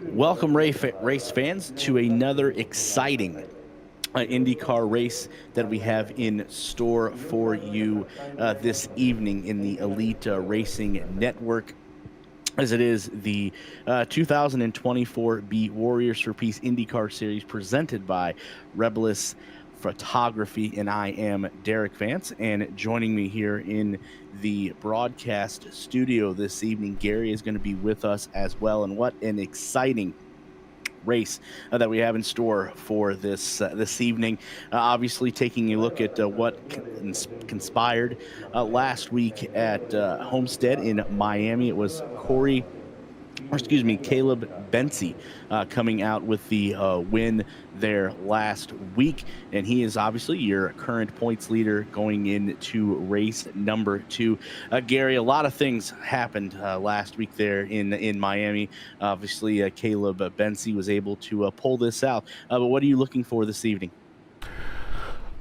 Welcome, race fans, to another exciting Indycar race that we have in store for you this evening in the Elite Racing Network, as it is the 2024 Beat Warriors for Peace IndyCar Series presented by Rebellis Photography, and I am Derik Vance, and joining me here in the broadcast studio this evening, Gary is going to be with us as well. And what an exciting race that we have in store for this evening. Obviously taking a look at what conspired last week at Homestead in Miami. It was Caleb Bence coming out with the win there last week, and he is obviously your current points leader going into race number 2. Gary, a lot of things happened last week there in Miami. Obviously, Caleb Bence was able to pull this out, but what are you looking for this evening?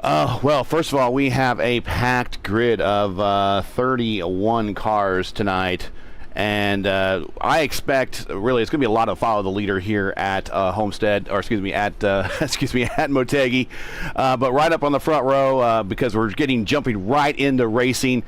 Well, first of all, we have a packed grid of 31 cars tonight. And I expect, really, it's going to be a lot of follow the leader here at Homestead, or at Motegi. But right up on the front row, because we're jumping right into racing,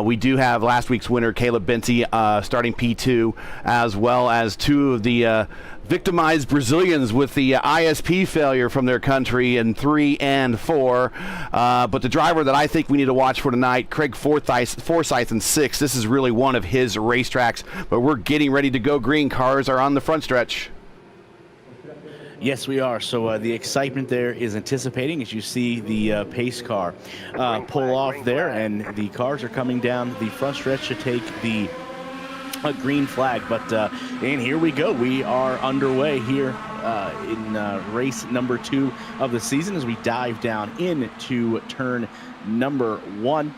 we do have last week's winner, Caleb Bence, starting P2, as well as two of the victimized Brazilians with the ISP failure from their country in 3 and 4. But the driver that I think we need to watch for tonight, Craig Forsyth in 6. This is really one of his racetracks, but we're getting ready to go. Green cars are on the front stretch. Yes, we are. So the excitement there is anticipating as you see the pace car pull off there, and the cars are coming down the front stretch to take the green flag. But and here we go. We are underway here in race number 2 of the season as we dive down into turn number 1.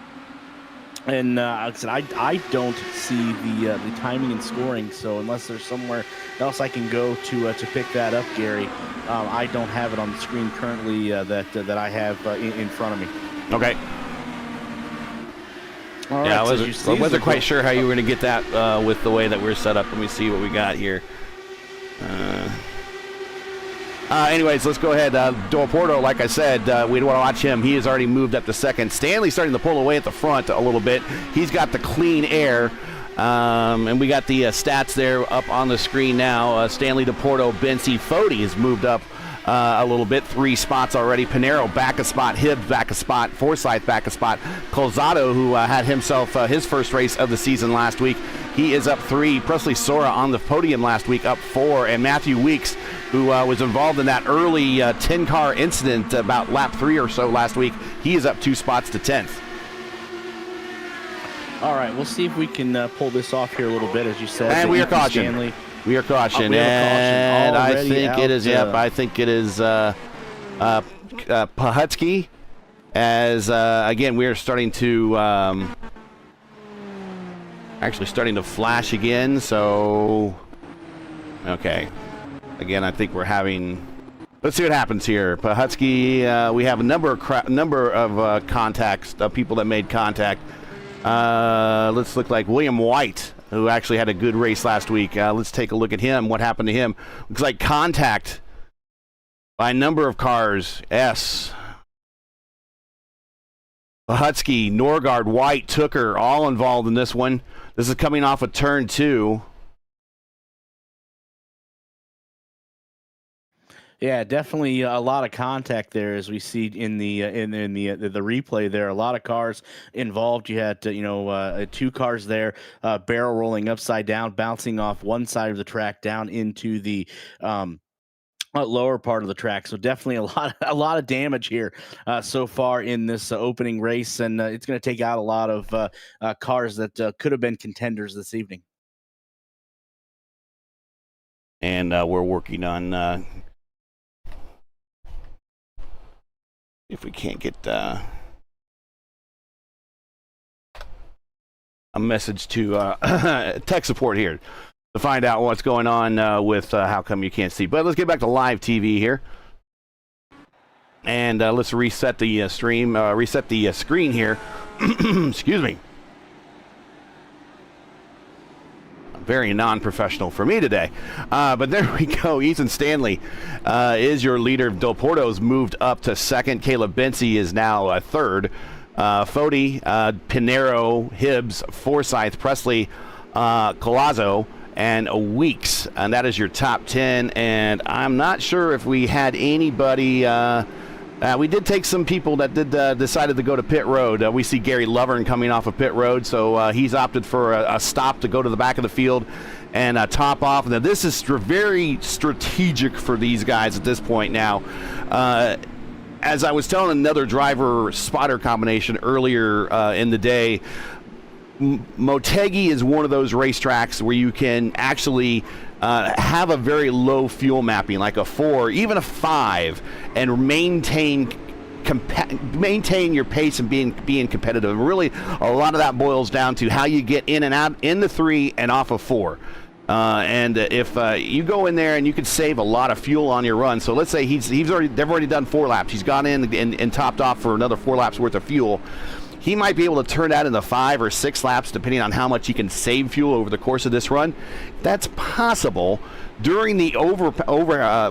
And like I said, I don't see the timing and scoring, so unless there's somewhere else I can go to pick that up, Gary, I don't have it on the screen currently that I have in front of me. Okay. All yeah, right, I wasn't quite sure how you were going to get that with the way that we're set up. Let me see what we got here. Anyways, let's go ahead. Del Porto, like I said, we want to watch him. He has already moved up to second. Stanley starting to pull away at the front a little bit. He's got the clean air. And we got the stats there up on the screen now. Stanley, DePorto, Bensi, Foti has moved up a little bit, 3 spots already. Pinero back a spot, Hibbs back a spot, Forsyth back a spot. Colzado, who had himself his first race of the season last week, he is up 3. Presley Sora on the podium last week, up 4. And Matthew Weeks, who was involved in that early 10-car incident about lap 3 or so last week, he is up 2 spots to 10th. All right, we'll see if we can pull this off here a little bit, as you said. And we are cautioned. Stanley. We are cautioned, and I think it is. Yep, I think it is Pahutsky. As again, we are starting to actually starting to flash again. So, okay, again, I think we're having. Let's see what happens here. Pahutsky. We have a number of contacts, people that made contact. Let's look like William White, who actually had a good race last week. Let's take a look at him. What happened to him? Looks like contact by a number of cars. S. Pahutsky, Norgard, White, Tooker, all involved in this one. This is coming off of turn 2. Yeah, definitely a lot of contact there, as we see in the replay there. A lot of cars involved. You had 2 cars there, barrel rolling upside down, bouncing off one side of the track down into the lower part of the track. So definitely a lot of damage here so far in this opening race, and it's going to take out a lot of cars that could have been contenders this evening. And we're working on. If we can't get a message to tech support here to find out what's going on with how come you can't see. But let's get back to live TV here. And let's reset the screen here. Excuse me. Very non-professional for me today. But there we go. Ethan Stanley is your leader. Del Porto's moved up to 2nd. Caleb Bensi is now 3rd. Foti, Pinero, Hibbs, Forsyth, Presley, Colazzo, and Weeks. And that is your top 10. And I'm not sure if we had anybody... we did take some people that decided to go to pit road. We see Gary Lovern coming off of pit road, so he's opted for a stop to go to the back of the field and top off. Now, this is very strategic for these guys at this point now. As I was telling another driver-spotter combination earlier in the day, Motegi is one of those racetracks where you can actually have a very low fuel mapping, like a 4, even a 5, and maintain your pace and being competitive. And really, a lot of that boils down to how you get in and out in the 3 and off of 4. And if you go in there and you can save a lot of fuel on your run, so let's say they've already done 4 laps. He's gone in and topped off for another 4 laps worth of fuel. He might be able to turn that into 5 or 6 laps, depending on how much he can save fuel over the course of this run. That's possible during the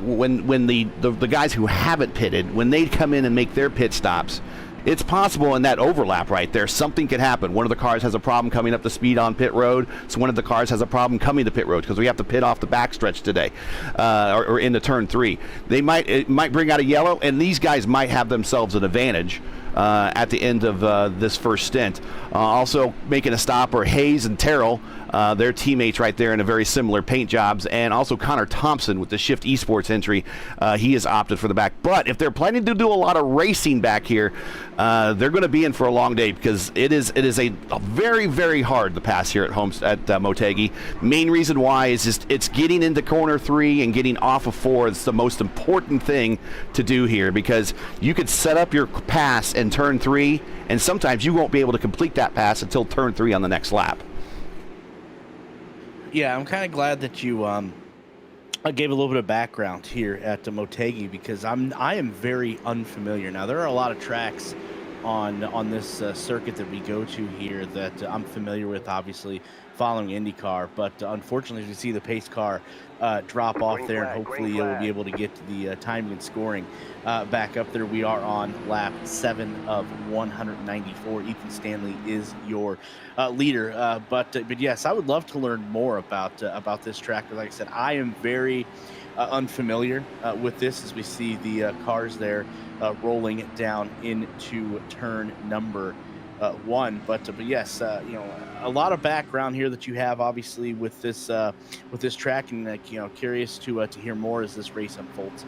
when the guys who haven't pitted, when they come in and make their pit stops. It's possible in that overlap right there, something could happen. One of the cars has a problem coming up the speed on pit road, so one of the cars has a problem coming to pit road because we have to pit off the backstretch today, or into turn 3. It might bring out a yellow, and these guys might have themselves an advantage at the end of this first stint. Also making a stop are Hayes and Terrell, their teammates right there in a very similar paint jobs, and also Connor Thompson with the Shift Esports entry. He has opted for the back. But if they're planning to do a lot of racing back here, they're going to be in for a long day because it is a very, very hard to pass here at Motegi. Main reason why is just it's getting into corner 3 and getting off of 4. It's the most important thing to do here because you could set up your pass in turn 3, and sometimes you won't be able to complete that pass until turn 3 on the next lap. Yeah, I'm kind of glad that you I gave a little bit of background here at Motegi because I am very unfamiliar. Now, there are a lot of tracks on this circuit that we go to here that I'm familiar with, obviously following IndyCar, but unfortunately, as we see the pace car drop off there, and hopefully we'll be able to get to the timing and scoring back up there. We are on lap 7 of 194. Ethan Stanley is your leader, but yes, I would love to learn more about this track. Like I said, I am very unfamiliar with this, as we see the cars there rolling down into turn number 1. But yes, a lot of background here that you have, obviously, with this track, and curious to hear more as this race unfolds.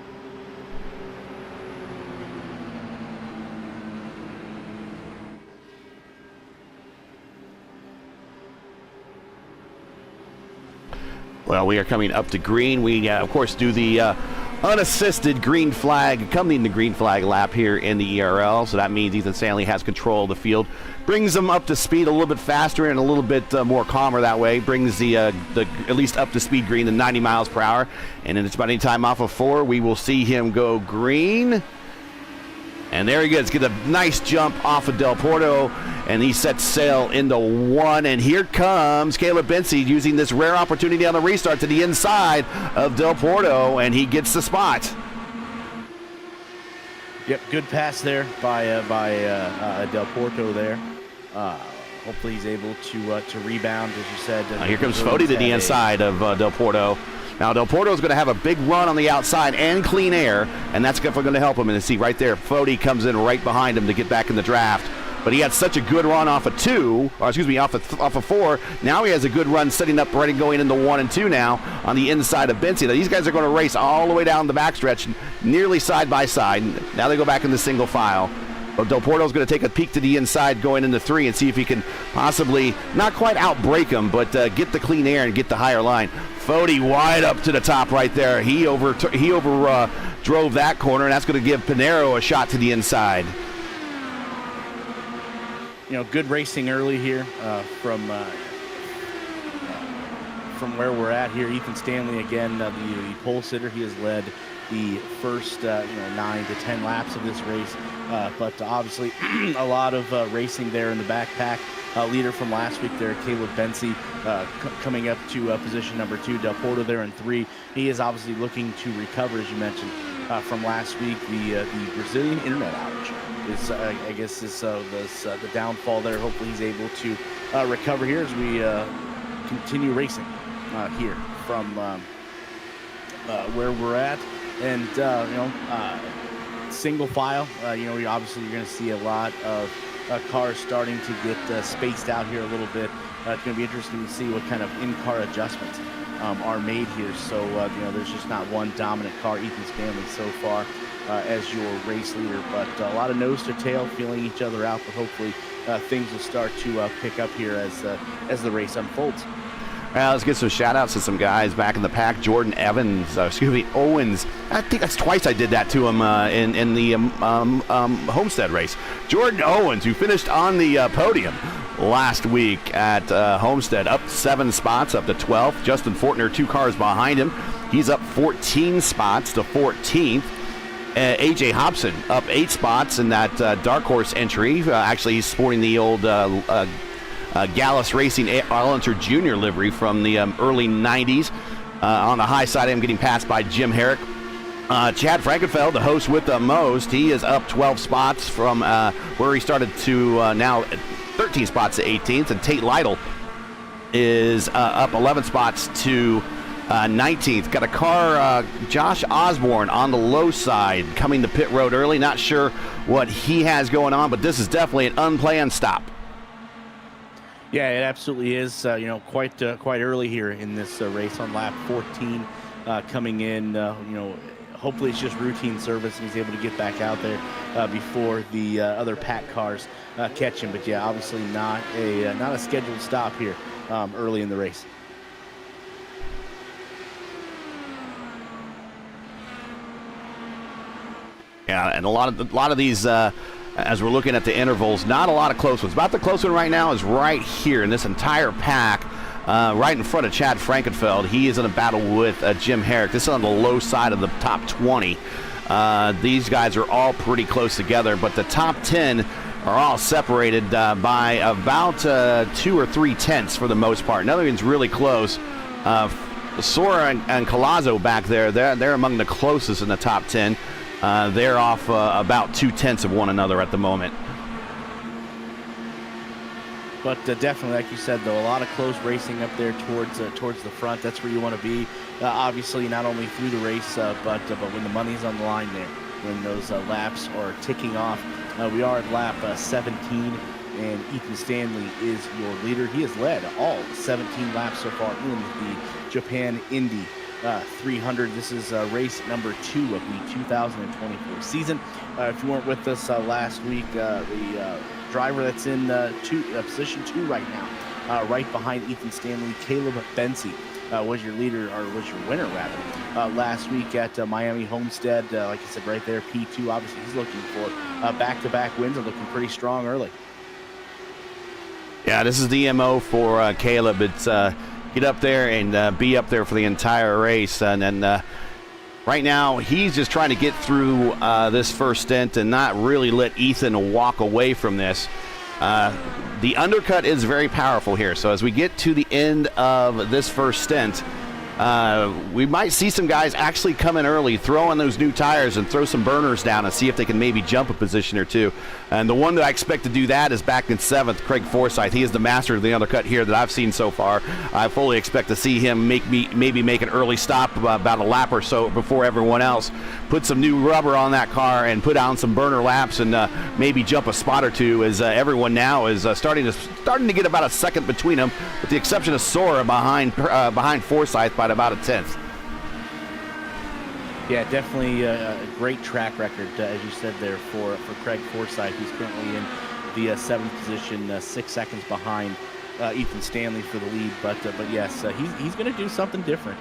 Well, we are coming up to green. We, of course, do the unassisted green flag, accompanying the green flag lap here in the ERL. So that means Ethan Stanley has control of the field. Brings them up to speed a little bit faster and a little bit more calmer that way. Brings the at least up to speed green to 90 miles per hour. And then it's about any time off of 4, we will see him go green. And there he goes, get a nice jump off of Del Porto, and he sets sail into 1. And here comes Caleb Bency using this rare opportunity on the restart to the inside of Del Porto, and he gets the spot. Yep, good pass there by Del Porto there. Hopefully he's able to rebound, as you said. Here comes Foti to the inside of Del Porto. Now, Del Porto is going to have a big run on the outside and clean air, and that's definitely going to help him. And see right there, Foti comes in right behind him to get back in the draft. But he had such a good run off of 2, or excuse me, off of 4. Now he has a good run setting up right and going into 1 and 2 now on the inside of Bency. Now, these guys are going to race all the way down the backstretch, nearly side by side. Now they go back in the single file. But Del Porto's going to take a peek to the inside going into 3 and see if he can possibly not quite outbreak him, but get the clean air and get the higher line. Foti wide up to the top right there. He drove that corner, and that's going to give Pinero a shot to the inside. Good racing early here from where we're at here. Ethan Stanley, again, the pole sitter. He has led the first 9 to 10 laps of this race, but obviously a lot of racing there in the backpack. Leader from last week there, Caleb Bency, coming up to position number 2. Del Porto there in 3. He is obviously looking to recover, as you mentioned, from last week. The Brazilian internet outage is, I guess, the downfall there. Hopefully he's able to recover here as we continue racing here from where we're at. And single file, obviously you're going to see a lot of cars starting to get spaced out here a little bit. It's going to be interesting to see what kind of in-car adjustments are made here. So there's just not one dominant car. Ethan Stanley so far as your race leader, but a lot of nose to tail, feeling each other out. But hopefully things will start to pick up here as the race unfolds. Well, let's get some shout-outs to some guys back in the pack. Jordan Owens. I think that's twice I did that to him in the Homestead race. Jordan Owens, who finished on the podium last week at Homestead, up 7 spots, up to 12th. Justin Fortner, 2 cars behind him. He's up 14 spots to 14th. A.J. Hobson up 8 spots in that Dark Horse entry. Actually, he's sporting the old Gallus Racing Arlenter Jr. livery from the early 90s. On the high side, I'm getting passed by Jim Herrick. Chad Frankenfeld, the host with the most, he is up 12 spots from where he started to now 13 spots to 18th. And Tate Lytle is up 11 spots to 19th. Got a car, Josh Osborne on the low side, coming to pit road early. Not sure what he has going on, but this is definitely an unplanned stop. Yeah, it absolutely is. Quite early here in this race on lap 14, coming in. Hopefully it's just routine service and he's able to get back out there before the other pack cars catch him. But yeah, obviously not a scheduled stop here early in the race. Yeah, and a lot of these. As we're looking at the intervals, not a lot of close ones. About the close one right now is right here in this entire pack, right in front of Chad Frankenfeld. He is in a battle with Jim Herrick. This is on the low side of the top 20. These guys are all pretty close together, but the top 10 are all separated by about 2 or 3 tenths for the most part. Nothing's really close. Sora and Colazzo back there, they're among the closest in the top 10. They're off about 2 tenths of one another at the moment. But definitely, like you said, though, a lot of close racing up there towards the front. That's where you want to be. Obviously, not only through the race, but when the money's on the line there, when those laps are ticking off. We are at lap 17, and Ethan Stanley is your leader. He has led all 17 laps so far in the Japan Indy 300. This is race number 2 of the 2024 season. If you weren't with us last week, the driver that's in position 2 right now, right behind Ethan Stanley, Caleb Benzie, was your leader, or was your winner rather, last week at Miami Homestead. Like I said, right there, P2. Obviously, he's looking for back-to-back wins and looking pretty strong early. Yeah, this is the MO for Caleb. It's get up there and be up there for the entire race. And then right now, he's just trying to get through this first stint and not really let Ethan walk away from this. The undercut is very powerful here. So as we get to the end of this first stint, we might see some guys actually come in early, throw on those new tires and throw some burners down and see if they can maybe jump a position or two. And the one that I expect to do that is back in 7th, Craig Forsyth. He is the master of the undercut here that I've seen so far. I fully expect to see him maybe make an early stop about a lap or so before everyone else, put some new rubber on that car and put down some burner laps and maybe jump a spot or two, as everyone now is starting to get about a second between them, with the exception of Sora behind Forsyth by about a tenth. Yeah, definitely a great track record, as you said there, for Craig Forsyth. He's currently in the 7th position, 6 seconds behind Ethan Stanley for the lead. But yes, he's going to do something different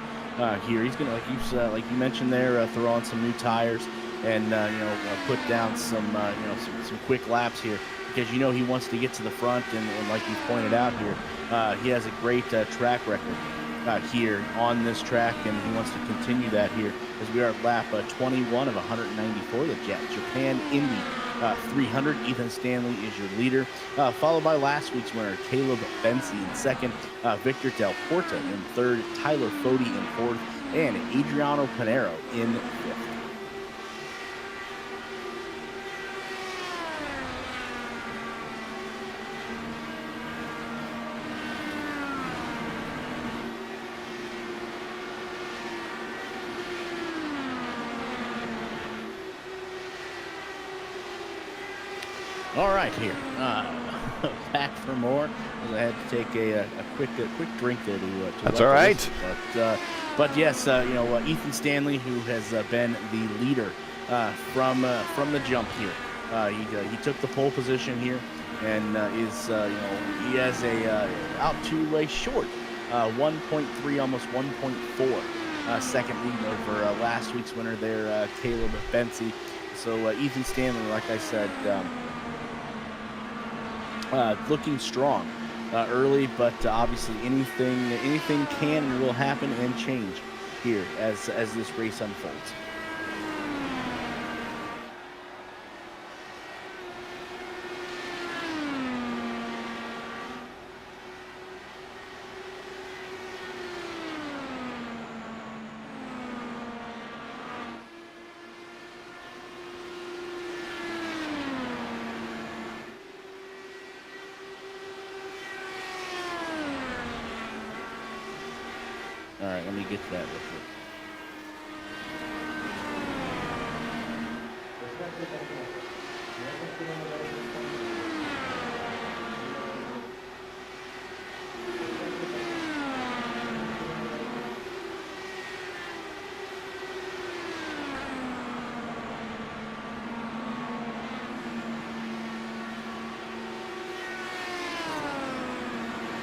here. He's going to, like you mentioned there, throw on some new tires and put down some quick laps here, because he wants to get to the front, and like you pointed out here, he has a great track record here on this track, and he wants to continue that here as we are at lap 21 of 194, the Japan Indy 300. Ethan Stanley is your leader, followed by last week's winner Caleb Benzie in 2nd, Victor Del Porta in 3rd, Tyler Fody in 4th, and Adriano Pinero in 5th. All right, here, back for more. I had to take a quick drink there to That's all right. But yes, Ethan Stanley, who has been the leader from the jump here. He took the pole position here, and he has out to short 1.3, almost 1.4 second lead over last week's winner there, Caleb Benzie. So Ethan Stanley, like I said, looking strong early, but obviously anything can and will happen and change here as this race unfolds. All right, let me get to that real quick.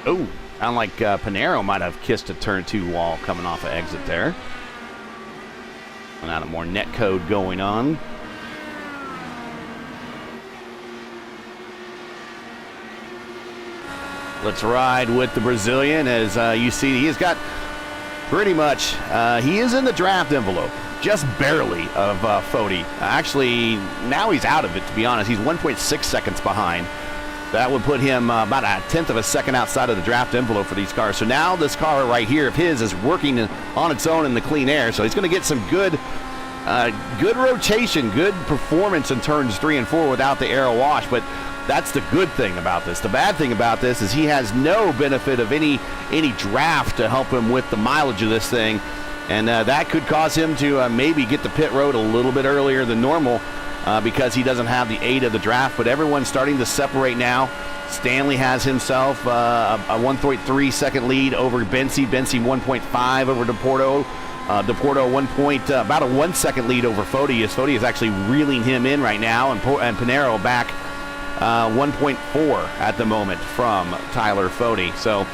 Oh, sound like Pinero might have kissed a turn 2 wall coming off of exit there. And out of more net code going on. Let's ride with the Brazilian. As you see, he's got pretty much, he is in the draft envelope. just barely of Foti. Actually, now he's out of it, to be honest. He's 1.6 seconds behind. That would put him about a tenth of a second outside of the draft envelope for these cars. So now this car right here of his is working on its own in the clean air. So he's going to get some good rotation, good performance in turns 3 and 4 without the aero wash. But that's the good thing about this. The bad thing about this is he has no benefit of any draft to help him with the mileage of this thing. And that could cause him to maybe get the pit road a little bit earlier than normal. Because he doesn't have the aid of the draft, but everyone's starting to separate now. Stanley has himself a 1.3 second lead over Bensi. Bensi 1.5 over Deporto. Deporto about a 1 second lead over Foti, as Foti is actually reeling him in right now, and Pinero back 1.4 at the moment from Tyler Foti. So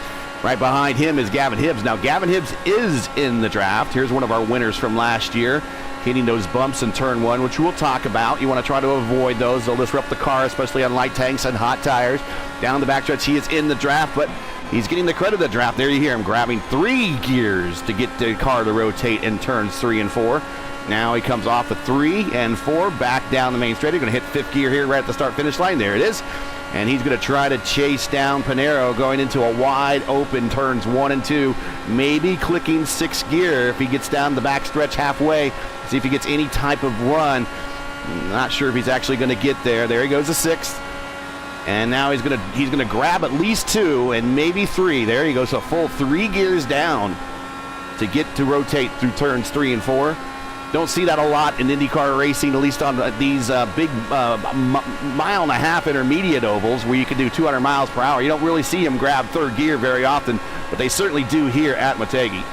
right behind him is Gavin Hibbs. Now Gavin Hibbs is in the draft. Here's one of our winners from last year, hitting those bumps in turn 1, which we'll talk about. You want to try to avoid those. They'll disrupt the car, especially on light tanks and hot tires. Down the backstretch, he is in the draft, but he's getting the credit of the draft. There you hear him grabbing 3 gears to get the car to rotate in turns 3 and 4. Now he comes off the 3 and 4, back down the main straight. He's going to hit 5th gear here right at the start-finish line. There it is. And he's going to try to chase down Pinero going into a wide open turns 1 and 2, maybe clicking 6th gear if he gets down the backstretch halfway. See if he gets any type of run. Not sure if he's actually going to get there. There he goes to 6th. And now he's going to grab at least 2 and maybe 3. There he goes, a full 3 gears down to get to rotate through turns 3 and 4. Don't see that a lot in IndyCar racing, at least on these big mile and a half intermediate ovals where you can do 200 miles per hour. You don't really see him grab 3rd gear very often, but they certainly do here at Motegi.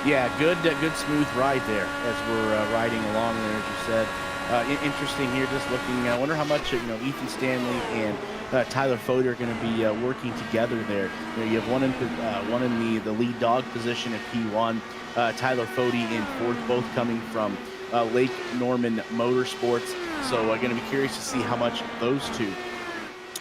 Yeah, good smooth ride there as we're riding along there, as you said. Interesting here, just looking. I wonder how much Ethan Stanley and Tyler Foti are going to be working together there. You have one in the lead dog position at P1. Tyler Foti in 4th, both coming from Lake Norman Motorsports. So I'm going to be curious to see how much those two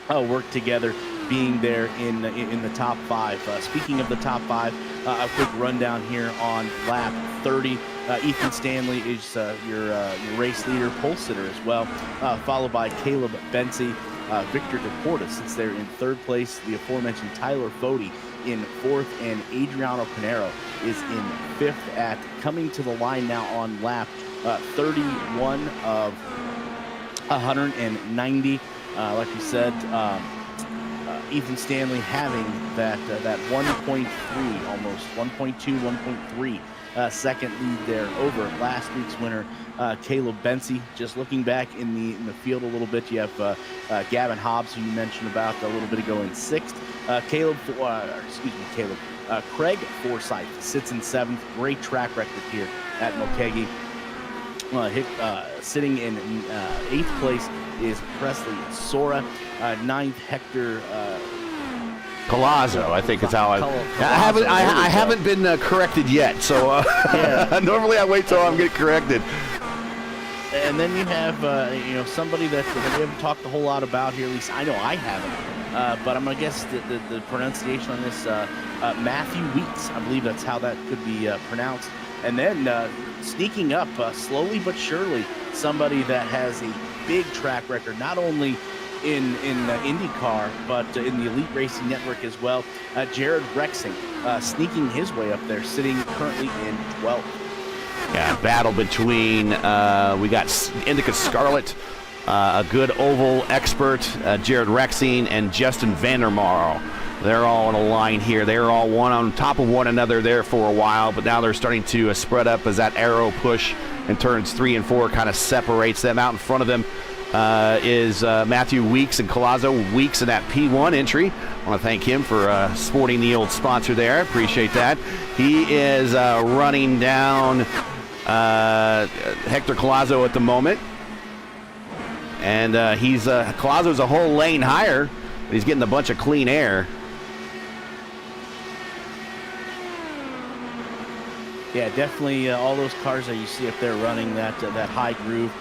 work together, being there in the top 5. Speaking of the top 5, a quick rundown here on lap 30. Ethan Stanley is your race leader, pole sitter as well, followed by Caleb Bensi, Victor Deporta sits there in 3rd place. The aforementioned Tyler Foti in 4th, and Adriano Pinero is in 5th at coming to the line now on lap 31 of 190. Like you said, Ethan Stanley having that 1.3, almost 1.2, 1.3 second lead there over last week's winner, Caleb Bensi. Just looking back in the field a little bit, you have Gavin Hobbs, who you mentioned about a little bit ago, in 6th. Craig Forsyth sits in 7th. Great track record here at Motegi. Sitting in 8th place is Presley Sora. 9th, Hector Collazo, I think is how I haven't been corrected yet. So yeah. Normally I wait till I'm get corrected. And then you have somebody that we haven't talked a whole lot about here. At least I know I haven't. But I'm gonna guess the pronunciation on this, Matthew Weeks. I believe that's how that could be pronounced. And then sneaking up slowly but surely, somebody that has a big track record, not only in IndyCar, but in the Elite Racing Network as well. Jared Rexing sneaking his way up there, sitting currently in 12th. Yeah, battle between, we got Indica Scarlett, a good oval expert, Jared Rexing, and Justin Vandermarl. They're all on a line here. They're all one on top of one another there for a while, but now they're starting to spread up as that arrow push in turns 3 and 4 kind of separates them. Out in front of them is Matthew Weeks and Collazo. Weeks in that P1 entry. I want to thank him for sporting the old sponsor there. Appreciate that. He is running down Hector Collazo at the moment. And Collazo's a whole lane higher, but he's getting a bunch of clean air. Yeah, definitely all those cars that you see up there running that high groove,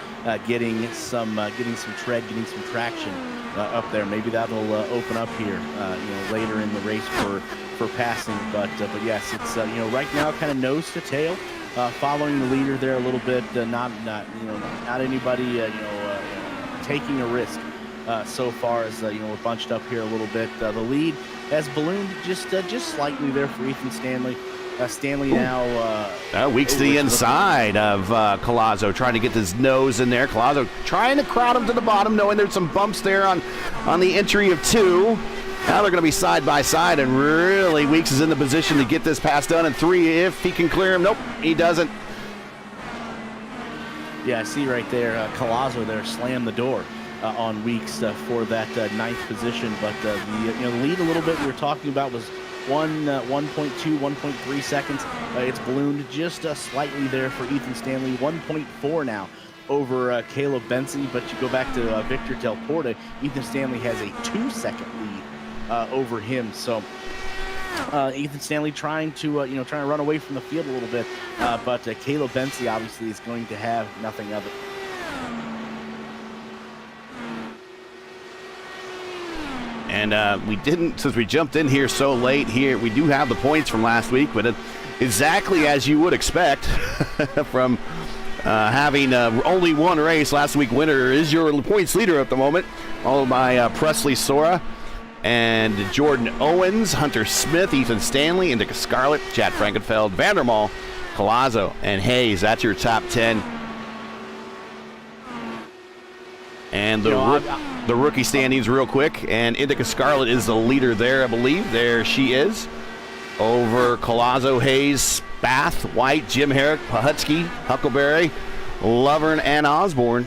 getting some tread, getting some traction up there. Maybe that'll open up here, later in the race for passing. But yes, it's right now kind of nose to tail following the leader there a little bit. Not anybody taking a risk so far as we're bunched up here a little bit. The lead has ballooned just slightly there for Ethan Stanley. Stanley now weeks to the inside of Colazzo, trying to get his nose in there. Colazzo trying to crowd him to the bottom, knowing there's some bumps there on the entry of 2. Now they're going to be side by side, and really Weeks is in the position to get this pass done in 3 if he can clear him. Nope, he doesn't. Yeah, I see right there, Colazzo there slammed the door on Weeks for that 9th position, but the lead a little bit we were talking about was 1.3 seconds. It's ballooned just slightly there for Ethan Stanley. 1.4 now over Caleb Benson, but you go back to Victor Del Porta, Ethan Stanley has a 2-second lead over him. So Ethan Stanley trying to run away from the field a little bit, but Caleb Benson obviously is going to have nothing of it. And we didn't, since we jumped in here so late here, we do have the points from last week, but exactly as you would expect from having only one race. Last week winner is your points leader at the moment, followed by Presley Sora and Jordan Owens, Hunter Smith, Ethan Stanley, Indycar Scarlett, Chad Frankenfeld, Vandermaal, Colazzo, and Hayes. That's your top 10. And the rookie standings real quick, and Indycar Scarlett is the leader there, I believe. There she is. Over Colazzo, Hayes, Spath, White, Jim Herrick, Pahutsky, Huckleberry, Lovern, and Osborne.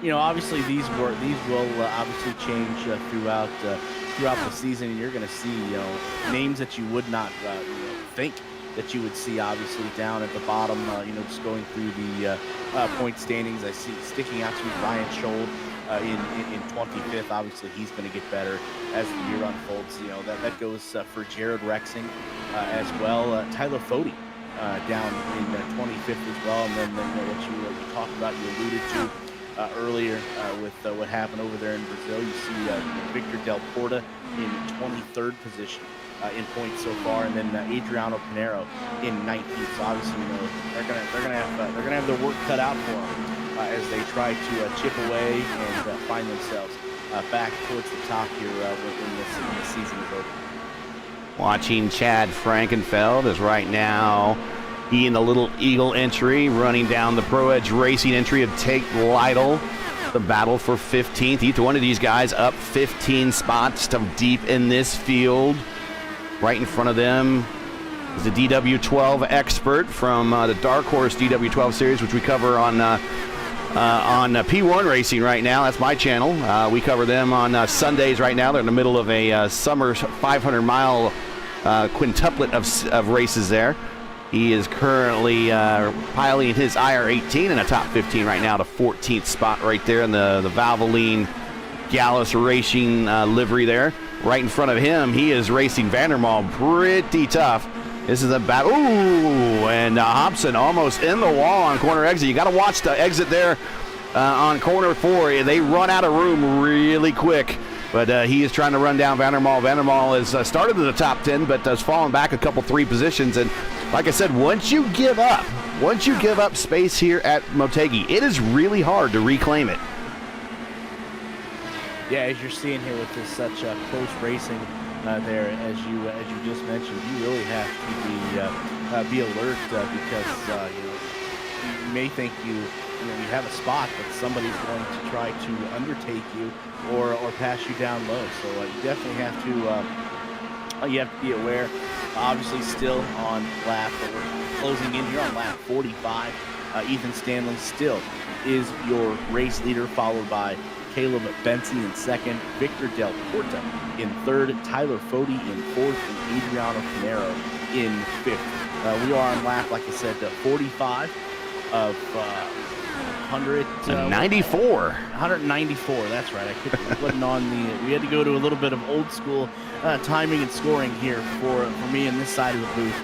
Obviously these will obviously change throughout the season, and you're going to see names that you would not think that you would see obviously down at the bottom. Just going through the point standings, I see sticking out to me Ryan Scholl in 25th. Obviously he's going to get better as the year unfolds. That goes for Jared Rexing as well. Tyler Fody down in 25th as well, and then what you talked about, you alluded to earlier with what happened over there in Brazil. You see Victor Del Porta in 23rd position in points so far, and then Adriano Pinheiro in 19th. So obviously, they're gonna have their work cut out for them as they try to chip away and find themselves back towards the top here when this season is over. Watching Chad Frankenfeld is right now he in the Little Eagle entry, running down the Pro Edge Racing entry of Tate Lytle. The battle for 15th. Each one of these guys up 15 spots to deep in this field. Right in front of them is the DW12 expert from the Dark Horse DW12 series, which we cover on P1 Racing right now. That's my channel. We cover them on Sundays right now. They're in the middle of a summer 500-mile quintuplet of races there. He is currently piloting his IR-18 in a top 15 right now, to 14th spot right there in the Valvoline Gallus Racing livery there. Right in front of him, he is racing Vandermaal pretty tough. This is a battle. Ooh, and Hobson almost in the wall on corner exit. You got to watch the exit there on corner 4. They run out of room really quick. But he is trying to run down Vandermaal. Vandermaal has started in the top 10, but has fallen back a couple 3 positions. And like I said, once you give up space here at Motegi, it is really hard to reclaim it. Yeah, as you're seeing here with this such close racing there, as you just mentioned, you really have to be alert because you may think you have a spot, but somebody's going to try to undertake you or pass you down low. So you definitely have to be aware. Obviously, still on lap, but we're closing in here on lap 45. Ethan Stanley still is your race leader, followed by Caleb Benson in second, Victor Del Porta in third, Tyler Fody in fourth, and Adriano Pinheiro in fifth. We are on lap, like I said, 45 of 94. 194. That's right. I wasn't on the. We had to go to a little bit of old school timing and scoring here for me in this side of the booth.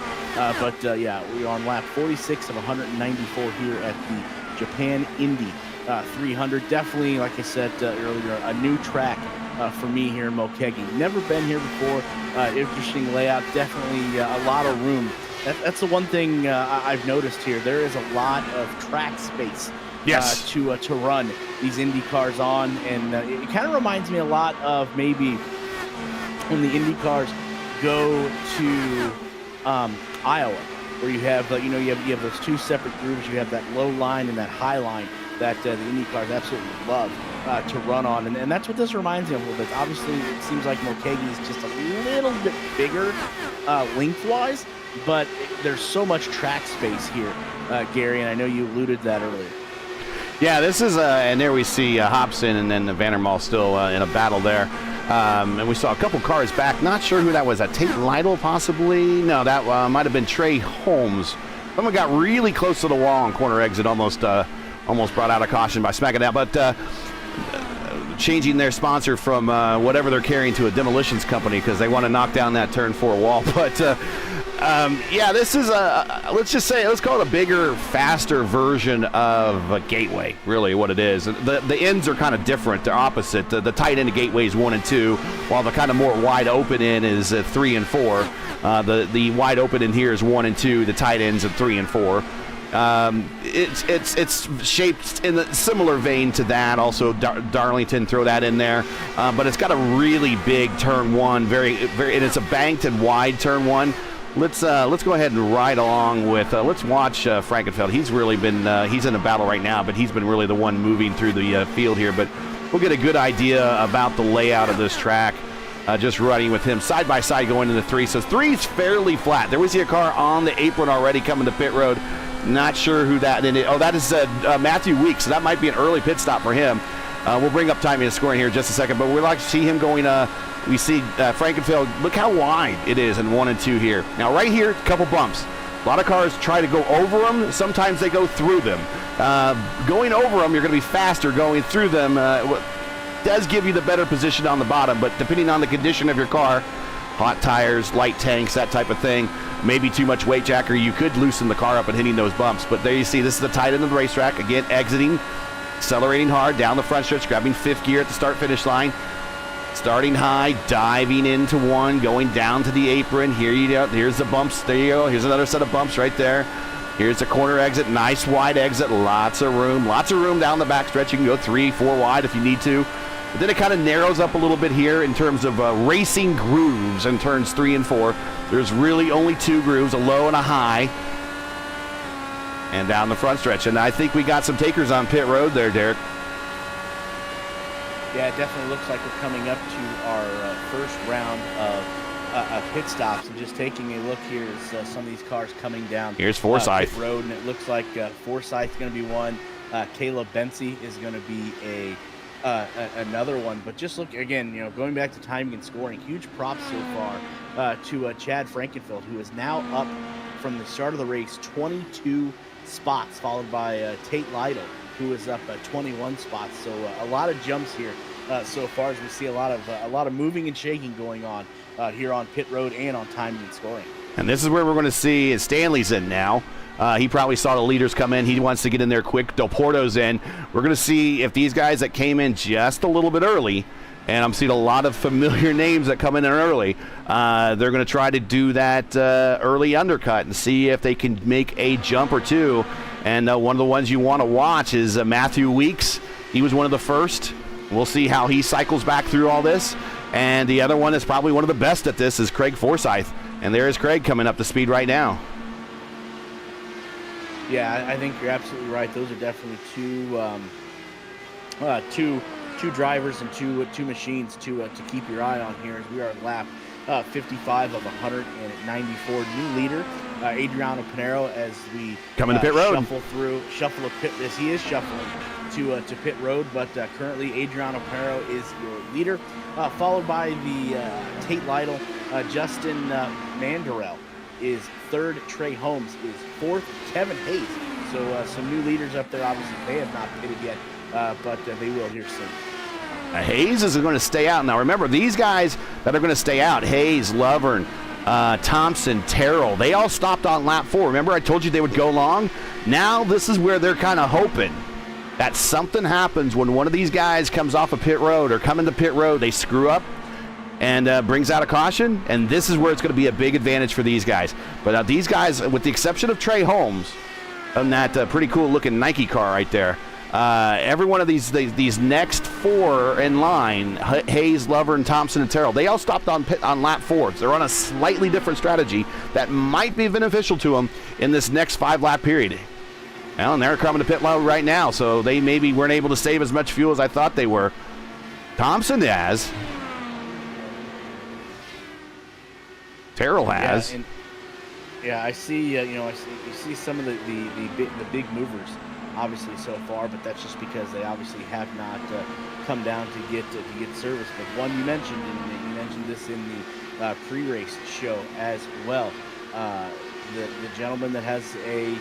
Yeah, we are on lap 46 of 194 here at the Japan Indy 300. Definitely, like I said earlier, a new track for me here in Motegi. Never been here before. Interesting layout. Definitely a lot of room. That's the one thing I've noticed here. There is a lot of track space to run these Indy cars on, and it kind of reminds me a lot of maybe when the Indy cars go to Iowa, where you have you have those two separate grooves. You have that low line and that high line that the Indy cars absolutely love to run on, and that's what this reminds me of a little bit. Obviously, it seems like Motegi is just a little bit bigger lengthwise, but there's so much track space here, Gary, and I know you alluded to that earlier. Yeah, this is, and there we see Hobson and then Vandermaal still in a battle there. And we saw a couple cars back. Not sure who that was. Tate Lytle, possibly? No, that might have been Trey Holmes. Someone got really close to the wall on corner exit, almost brought out a caution by smacking out. But changing their sponsor from whatever they're carrying to a demolitions company because they want to knock down that turn 4 wall. But yeah, this is let's call it a bigger, faster version of a Gateway, really what it is. The ends are kind of different. They're opposite. The tight end of Gateway is 1 and 2, while the kind of more wide open end is 3 and 4. The wide open in here is 1 and 2. The tight ends at 3 and 4. It's shaped in a similar vein to that. Also, Darlington, throw that in there. But it's got a really big turn 1, very, and it's a banked and wide turn 1. Let's go ahead and ride along with. Let's watch Frankenfeld. He's really been he's in a battle right now, but he's been really the one moving through the field here. But we'll get a good idea about the layout of this track. Just running with him side by side going into 3. So 3 is fairly flat. There was a car on the apron already coming to pit road. Not sure who that is. Oh, that is Matthew Weeks. So that might be an early pit stop for him. We'll bring up timing and scoring here in just a second. But we'd like to see him going. We see Frankenfeld. Look how wide it is in 1 and 2 here. Now, right here, a couple bumps. A lot of cars try to go over them. Sometimes they go through them. Going over them, you're going to be faster. Going through them does give you the better position on the bottom. But depending on the condition of your car, hot tires, light tanks, that type of thing, maybe too much weight jacker, you could loosen the car up and hitting those bumps. But there you see, this is the tight end of the racetrack. Again, exiting, accelerating hard down the front stretch, grabbing 5th gear at the start-finish line. Starting high, diving into 1, going down to the apron. Here you go. Here's the bumps. There you go. Here's another set of bumps right there. Here's the corner exit. Nice wide exit. Lots of room down the back stretch. You can go 3, 4 wide if you need to. But then it kind of narrows up a little bit here in terms of racing grooves in turns 3 and 4. There's really only 2 grooves, a low and a high. And down the front stretch. And I think we got some takers on pit road there, Derek. Yeah, it definitely looks like we're coming up to our first round of pit stops. And just taking a look here is some of these cars coming down. Here's Forsyth. Pit road, and it looks like Forsyth's going to be one. Caleb Bensey is going to be another one. But just look again, going back to timing and scoring, huge props so far to Chad Frankenfeld, who is now up from the start of the race 22 spots, followed by Tate Lytle, who is up 21 spots. So a lot of jumps here so far, as we see a lot of moving and shaking going on here on pit road and on timing and scoring. And this is where we're going to see Stanley's in now. He probably saw the leaders come in. He wants to get in there quick. Del Porto's in. We're going to see if these guys that came in just a little bit early, and I'm seeing a lot of familiar names that come in early, they're going to try to do that early undercut and see if they can make a jump or two. And one of the ones you want to watch is Matthew Weeks. He was one of the first. We'll see how he cycles back through all this. And the other one is probably one of the best at this is Craig Forsyth. And there is Craig coming up to speed right now. Yeah, I think you're absolutely right. Those are definitely two drivers and two machines to keep your eye on here, as we are at lap 55 of 194. New leader, Adriano Pinero, as we coming to pit road. Shuffle a pit. As he is shuffling to pit road, but currently Adriano Pinero is your leader, followed by the Tate Lytle. Justin Mandarell is 3rd. Trey Holmes is 4th. Kevin Hayes. So some new leaders up there. Obviously, they have not pitted yet, but they will here soon. Hayes is going to stay out. Now, remember, these guys that are going to stay out, Hayes, Lovern, Thompson, Terrell, they all stopped on lap 4. Remember, I told you they would go long? Now, this is where they're kind of hoping that something happens when one of these guys comes off a pit road or come into pit road, they screw up and brings out a caution, and this is where it's going to be a big advantage for these guys. But these guys, with the exception of Trey Holmes, on that pretty cool-looking Nike car right there, every one of these next 4 in line, Hayes, Lover, and Thompson and Terrell, they all stopped on lap 4. So they're on a slightly different strategy that might be beneficial to them in this next 5-lap period. Well, and they're coming to pit road right now, so they maybe weren't able to save as much fuel as I thought they were. Thompson has. Terrell has. Yeah, I see. You see some of the big movers, obviously so far, but that's just because they obviously have not come down to get service. But one you mentioned, and you mentioned this in the pre-race show as well. The gentleman that has a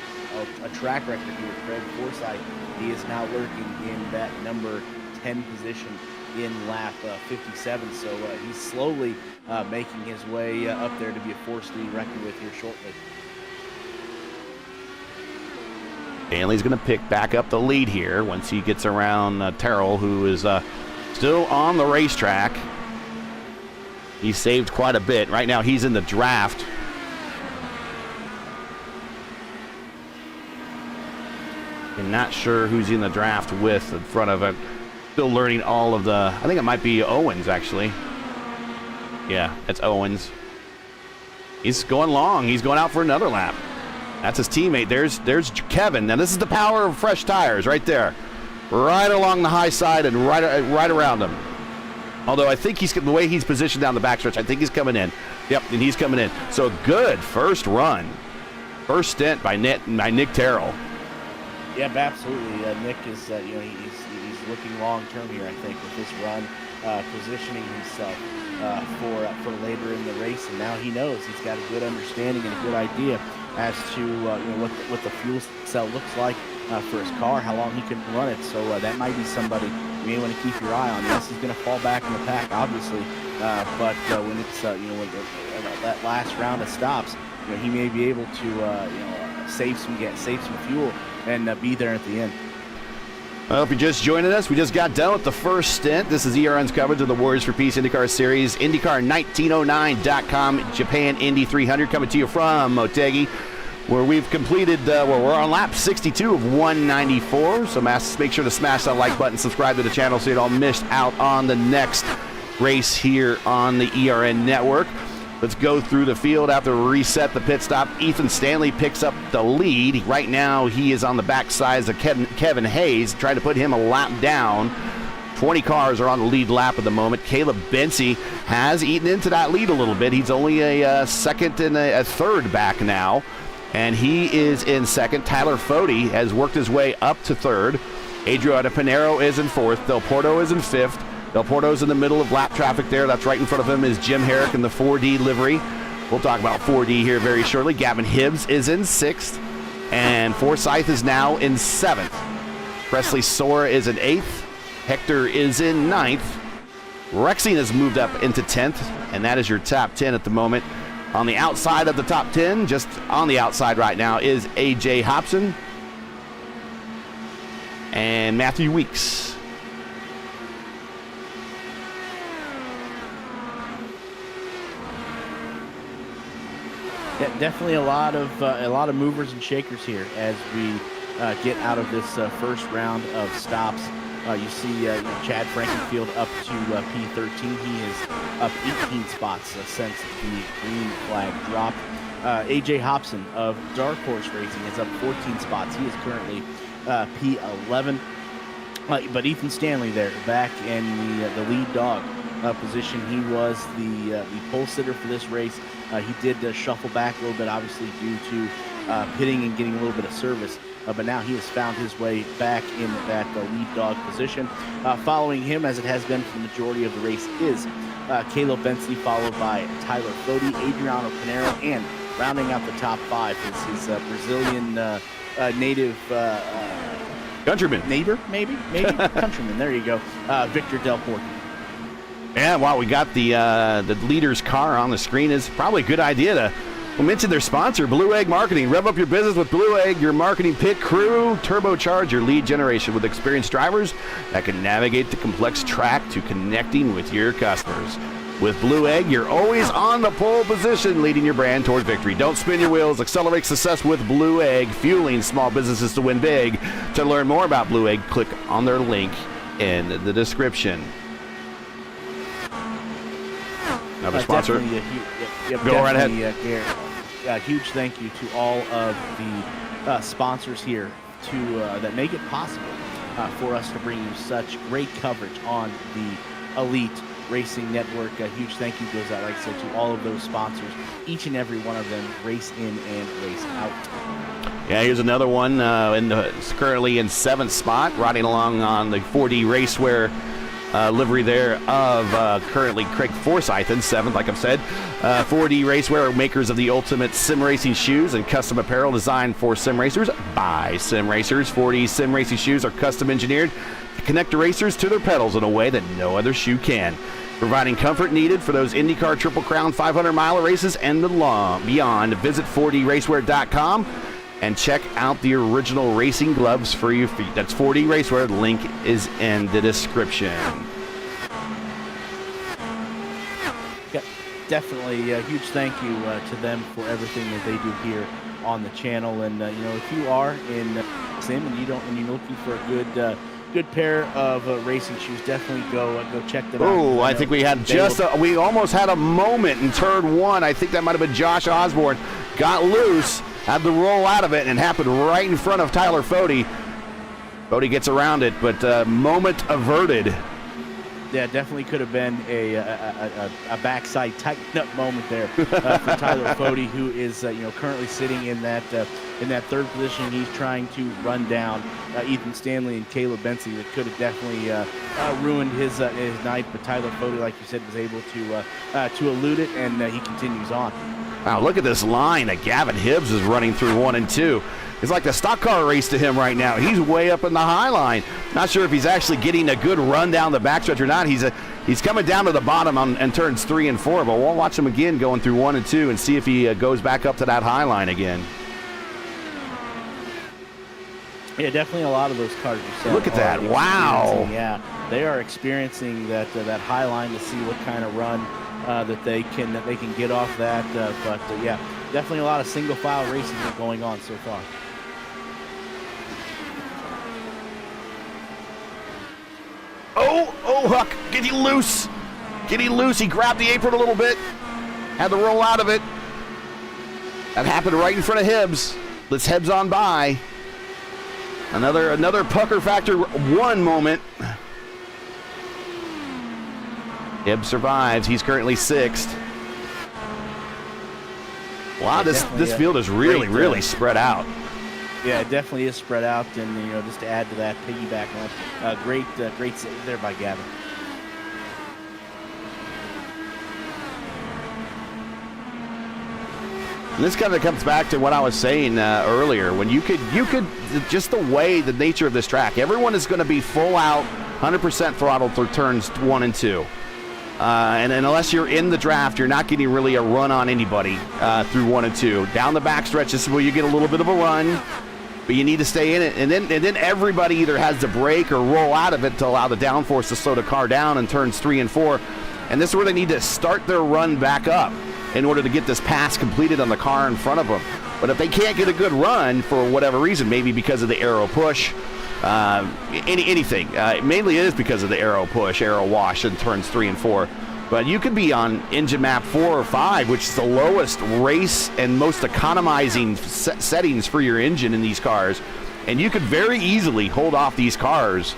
track record here, Craig Forsyth, he is now lurking in that number 10 position in lap 57. So he's slowly making his way up there to be a force to be reckoned with here shortly. Stanley's going to pick back up the lead here once he gets around Terrell, who is still on the racetrack. He saved quite a bit. Right now he's in the draft. I'm not sure who's in the draft with in front of it. Still learning all of the... I think it might be Owens, actually. Yeah, it's Owens. He's going long. He's going out for another lap. That's his teammate. There's Kevin. Now, this is the power of fresh tires right there. Right along the high side and right around him. Although I think the way he's positioned down the backstretch, I think he's coming in. Yep, and he's coming in. So good first run. First stint by Nick Terrell. Yeah, absolutely. Nick is, he's looking long term here. I think with this run, positioning himself for later in the race, and now he knows he's got a good understanding and a good idea as to what the fuel cell looks like for his car, how long he can run it. So that might be somebody you may want to keep your eye on. Yes, he's going to fall back in the pack, obviously, but when it's when that last round of stops, he may be able to save some fuel and be there at the end. Well, if you're just joining us, we just got done with the first stint. This is ERN's coverage of the Warriors for Peace IndyCar Series. IndyCar1909.com, Japan Indy 300, coming to you from Motegi, where we've completed, we're on lap 62 of 194. So make sure to smash that like button, subscribe to the channel so you don't miss out on the next race here on the ERN network. Let's go through the field after reset the pit stop. Ethan Stanley picks up the lead. Right now, he is on the backside of Kevin Hayes, trying to put him a lap down. 20 cars are on the lead lap at the moment. Caleb Bency has eaten into that lead a little bit. He's only a second and a third back now, and he is in second. Tyler Fode has worked his way up to third. Adriano Pinero is in fourth. Del Porto is in fifth. Del Porto's in the middle of lap traffic there. That's right in front of him is Jim Herrick in the 4D livery. We'll talk about 4D here very shortly. Gavin Hibbs is in sixth, and Forsyth is now in seventh. Presley Sora is in eighth. Hector is in ninth. Rexing has moved up into 10th, and that is your top 10 at the moment. On the outside of the top 10, just on the outside right now, is A.J. Hobson and Matthew Weeks. Definitely a lot of movers and shakers here as we get out of this first round of stops. You see Chad Frankenfield up to P13. He is up 18 spots since the green flag dropped. A.J. Hobson of Dark Horse Racing is up 14 spots. He is currently P11. But Ethan Stanley there, back in the lead dog position. He was the pole sitter for this race. He did shuffle back a little bit, obviously due to pitting and getting a little bit of service. But now he has found his way back in that lead dog position. Following him, as it has been for the majority of the race, is Caleb Bency, followed by Tyler Fode, Adriano Pinero, and rounding out the top five is his Brazilian native countryman. Neighbor, maybe countryman. There you go, Victor Del Porto. Yeah, while we got the leader's car on the screen, it's probably a good idea to We'll mention their sponsor, Blue Egg Marketing. Rev up your business with Blue Egg, your marketing pit crew. Turbocharge your lead generation with experienced drivers that can navigate the complex track to connecting with your customers. With Blue Egg, you're always on the pole position, leading your brand towards victory. Don't spin your wheels. Accelerate success with Blue Egg, fueling small businesses to win big. To learn more about Blue Egg, click on their link in the description. Another sponsor. Go right ahead. A huge thank you to all of the sponsors here that make it possible for us to bring you such great coverage on the Elite Racing Network. A huge thank you goes out, like I said, to all of those sponsors. Each and every one of them, race in and race out. Yeah, here's another one currently in 7th spot, riding along on the 4D Racewear livery there of currently Craig Forsyth in 7th, like I've said. 4D Racewear, makers of the ultimate sim racing shoes and custom apparel designed for sim racers by sim racers. 4D sim racing shoes are custom engineered to connect the racers to their pedals in a way that no other shoe can, providing comfort needed for those IndyCar Triple Crown 500-mile races and beyond. Visit 4dracewear.com and check out the original racing gloves for your feet. That's 4D Racewear. The link is in the description. Yeah, definitely a huge thank you to them for everything that they do here on the channel. And you know, if you are in sim and you're looking for a good pair of racing shoes, definitely go check them out. Oh, I think we had we almost had a moment in turn 1. I think that might have been Josh Osborne. Got loose, had the roll out of it, and it happened right in front of Tyler Fode. Fode gets around it, but moment averted. Yeah, definitely could have been a backside tighten-up moment there for Tyler Fode, who is currently sitting in that 3rd position. He's trying to run down Ethan Stanley and Caleb Bensley. That could have definitely ruined his night, but Tyler Fode, like you said, was able to elude it, and he continues on. Wow, look at this line that Gavin Hibbs is running through 1 and 2. It's like the stock car race to him right now. He's way up in the high line. Not sure if he's actually getting a good run down the backstretch or not. He's coming down to the bottom on turns 3 and 4, but we'll watch him again going through 1 and 2 and see if he goes back up to that high line again. Yeah, definitely a lot of those cars. Look at that! Wow. Yeah, they are experiencing that high line to see what kind of run that they can get off that. But yeah, definitely a lot of single file racing going on so far. Oh, Huck, getting loose. He grabbed the apron a little bit, had to roll out of it. That happened right in front of Hibbs. Let's Hibbs on by. Another pucker factor 1 moment. Hibbs survives. He's currently 6th. Wow, this field is really spread out. Yeah, it definitely is spread out, and just to add to that, piggyback on great save there by Gavin. And this kind of comes back to what I was saying earlier. When you could just the way, the nature of this track, everyone is going to be full out, 100% throttle through turns 1 and 2. And unless you're in the draft, you're not getting really a run on anybody through 1 and 2. Down the backstretch, this is where you get a little bit of a run, but you need to stay in it. And then everybody either has to brake or roll out of it to allow the downforce to slow the car down in turns 3 and 4. And this is where they need to start their run back up in order to get this pass completed on the car in front of them. But if they can't get a good run for whatever reason, maybe because of the aero push, anything, mainly it is because of the aero push, aero wash in turns 3 and 4. But you could be on engine map 4 or 5, which is the lowest race and most economizing settings for your engine in these cars, and you could very easily hold off these cars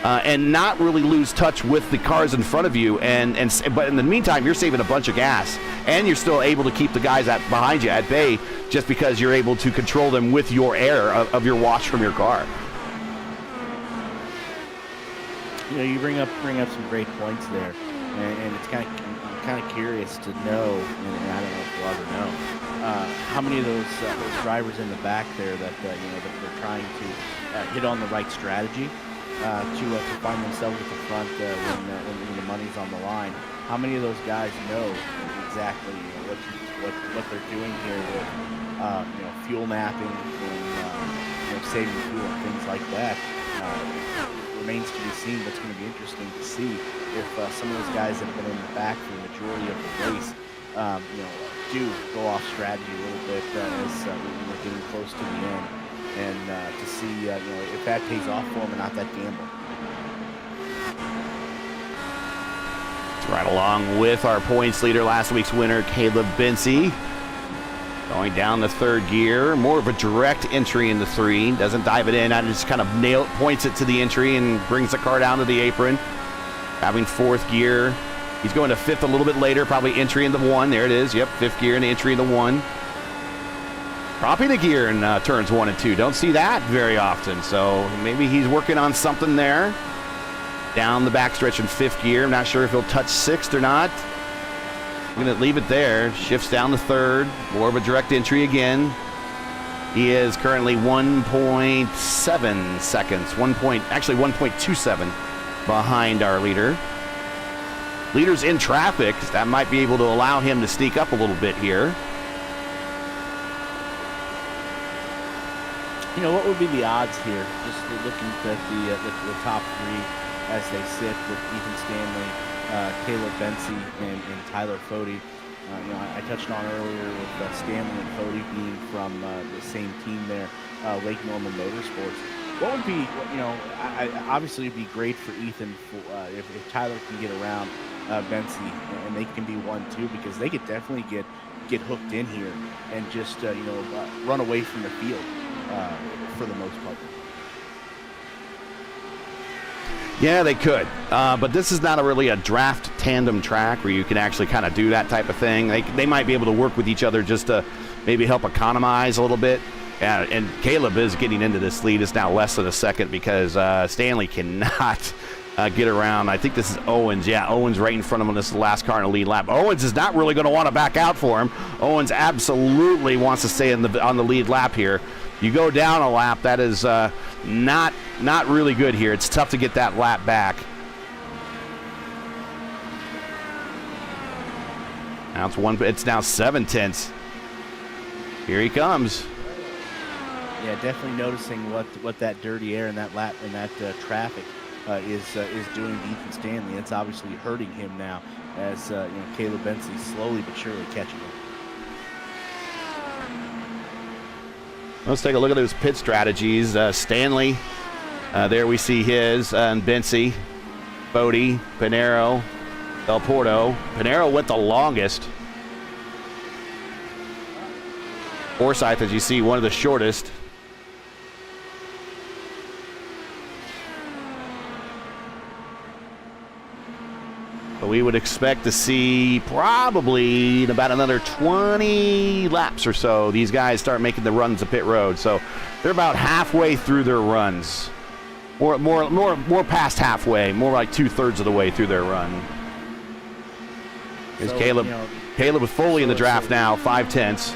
and not really lose touch with the cars in front of you. But in the meantime, you're saving a bunch of gas, and you're still able to keep the guys behind you at bay just because you're able to control them with your air of your wash from your car. You bring up some great points there, and it's kind of curious to know, and I don't know if we'll ever know, how many of those drivers in the back there that that they're trying to hit on the right strategy. to find themselves at the front when the money's on the line. How many of those guys know exactly what they're doing here with fuel mapping and saving fuel and things like that? It remains to be seen, but it's going to be interesting to see if some of those guys that have been in the back for the majority of the race, do go off strategy a little bit as we're getting close to the end, and to see if that pays off for them or not, that gamble. Right along with our points leader, last week's winner, Caleb Bency. Going down the third gear, more of a direct entry into 3. Doesn't dive it in, just kind of points it to the entry and brings the car down to the apron. Having 4th gear. He's going to 5th a little bit later, probably entry into 1. There it is. Yep, 5th gear and entry into 1. Dropping a gear in turns 1 and 2. Don't see that very often, so maybe he's working on something there. Down the backstretch in 5th gear. I'm not sure if he'll touch 6th or not. I'm going to leave it there. Shifts down to 3rd. More of a direct entry again. He is currently 1.7 seconds. 1.27 behind our leader. Leader's in traffic. That might be able to allow him to sneak up a little bit here. What would be the odds here? Just looking at the top 3 as they sit with Ethan Stanley, Caleb Bency, and Tyler Fody. I touched on earlier with Stanley and Fody being from the same team there, Lake Norman Motorsports. What would be, obviously it'd be great for Ethan if Tyler can get around Bency and they can be 1-2, because they could definitely get hooked in here and just run away from the field for the most part. Yeah, they could, but this is not really a draft tandem track where you can actually kind of do that type of thing. They might be able to work with each other just to maybe help economize a little bit. And Caleb is getting into this lead. It's now less than a second because Stanley cannot get around. I think this is Owens. Yeah, Owens right in front of him. This is the last car in the lead lap. Owens is not really going to want to back out for him. Owens absolutely wants to stay on the lead lap here. You go down a lap, that is not really good here. It's tough to get that lap back. Now it's now 7 tenths. Here he comes. Yeah, definitely noticing what that dirty air and that lap and that traffic is doing to Ethan Stanley. It's obviously hurting him now as Caleb Bency slowly but surely catching him. Let's take a look at those pit strategies. Stanley, there we see his, and Bency, Bodie, Pinero, Del Porto. Pinero went the longest. Forsyth, as you see, one of the shortest. But we would expect to see probably in about another 20 laps or so, these guys start making the runs to pit road. So they're about halfway through their runs. More past halfway, more like 2/3 of the way through their run. Here's Caleb. Caleb is fully in the draft now, 5 tenths.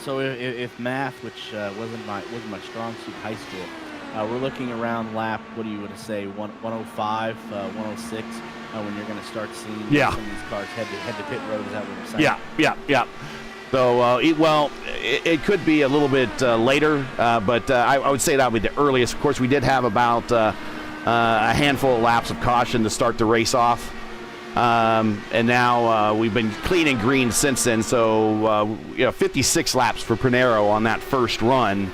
So if math, which wasn't my strong suit in high school, we're looking around lap, what do you want to say, 105, 106, when you're going to start seeing some of these cars head to pit road. Is that what you're saying? Yeah. So, it could be a little bit later, but I would say that would be the earliest. Of course, we did have about a handful of laps of caution to start the race off. And now we've been clean and green since then. So, 56 laps for Pinero on that first run.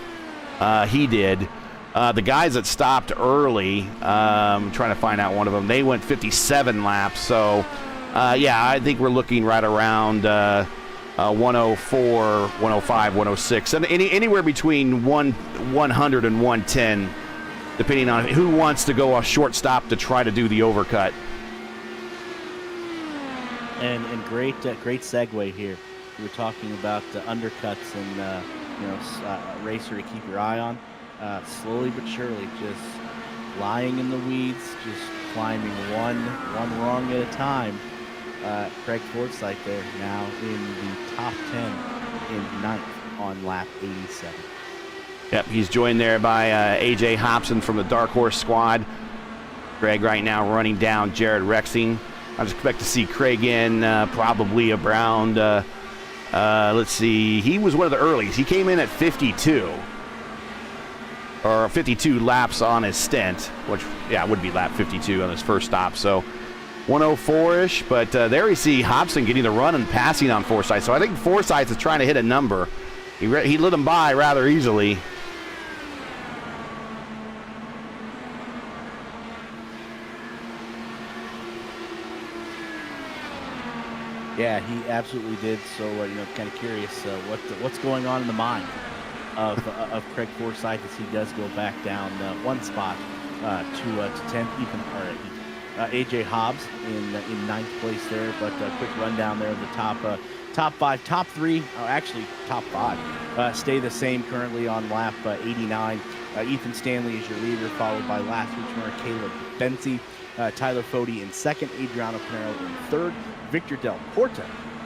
He did. The guys that stopped early, I'm trying to find out one of them, they went 57 laps. So, I think we're looking right around 104, 105, 106, and anywhere between 100 and 110, depending on who wants to go a short stop to try to do the overcut. And great segue here. We were talking about undercuts and racer to keep your eye on. Slowly but surely, just lying in the weeds, just climbing one rung at a time. Craig Forsyth there now in the top 10 in 9th on lap 87. Yep, he's joined there by A.J. Hobson from the Dark Horse squad. Craig right now running down Jared Rexing. I expect to see Craig in probably around, let's see, he was one of the earlies. He came in at 52. Or 52 laps on his stint, which, yeah, would be lap 52 on his first stop. So 104-ish, but there we see Hobson getting the run and passing on Forsyth. So I think Forsyth is trying to hit a number. He lit him by rather easily. Yeah, he absolutely did. So, kind of curious what's going on in the mind of Craig Forsyth as he does go back down one spot to 10th. AJ Hobbs in ninth place there, but a quick rundown there of the top five, top three, actually top five, stay the same currently on lap 89. Ethan Stanley is your leader, followed by last week's winner Caleb Benzie, Tyler Fode in second, Adriano Pinero in third, Victor Del Porto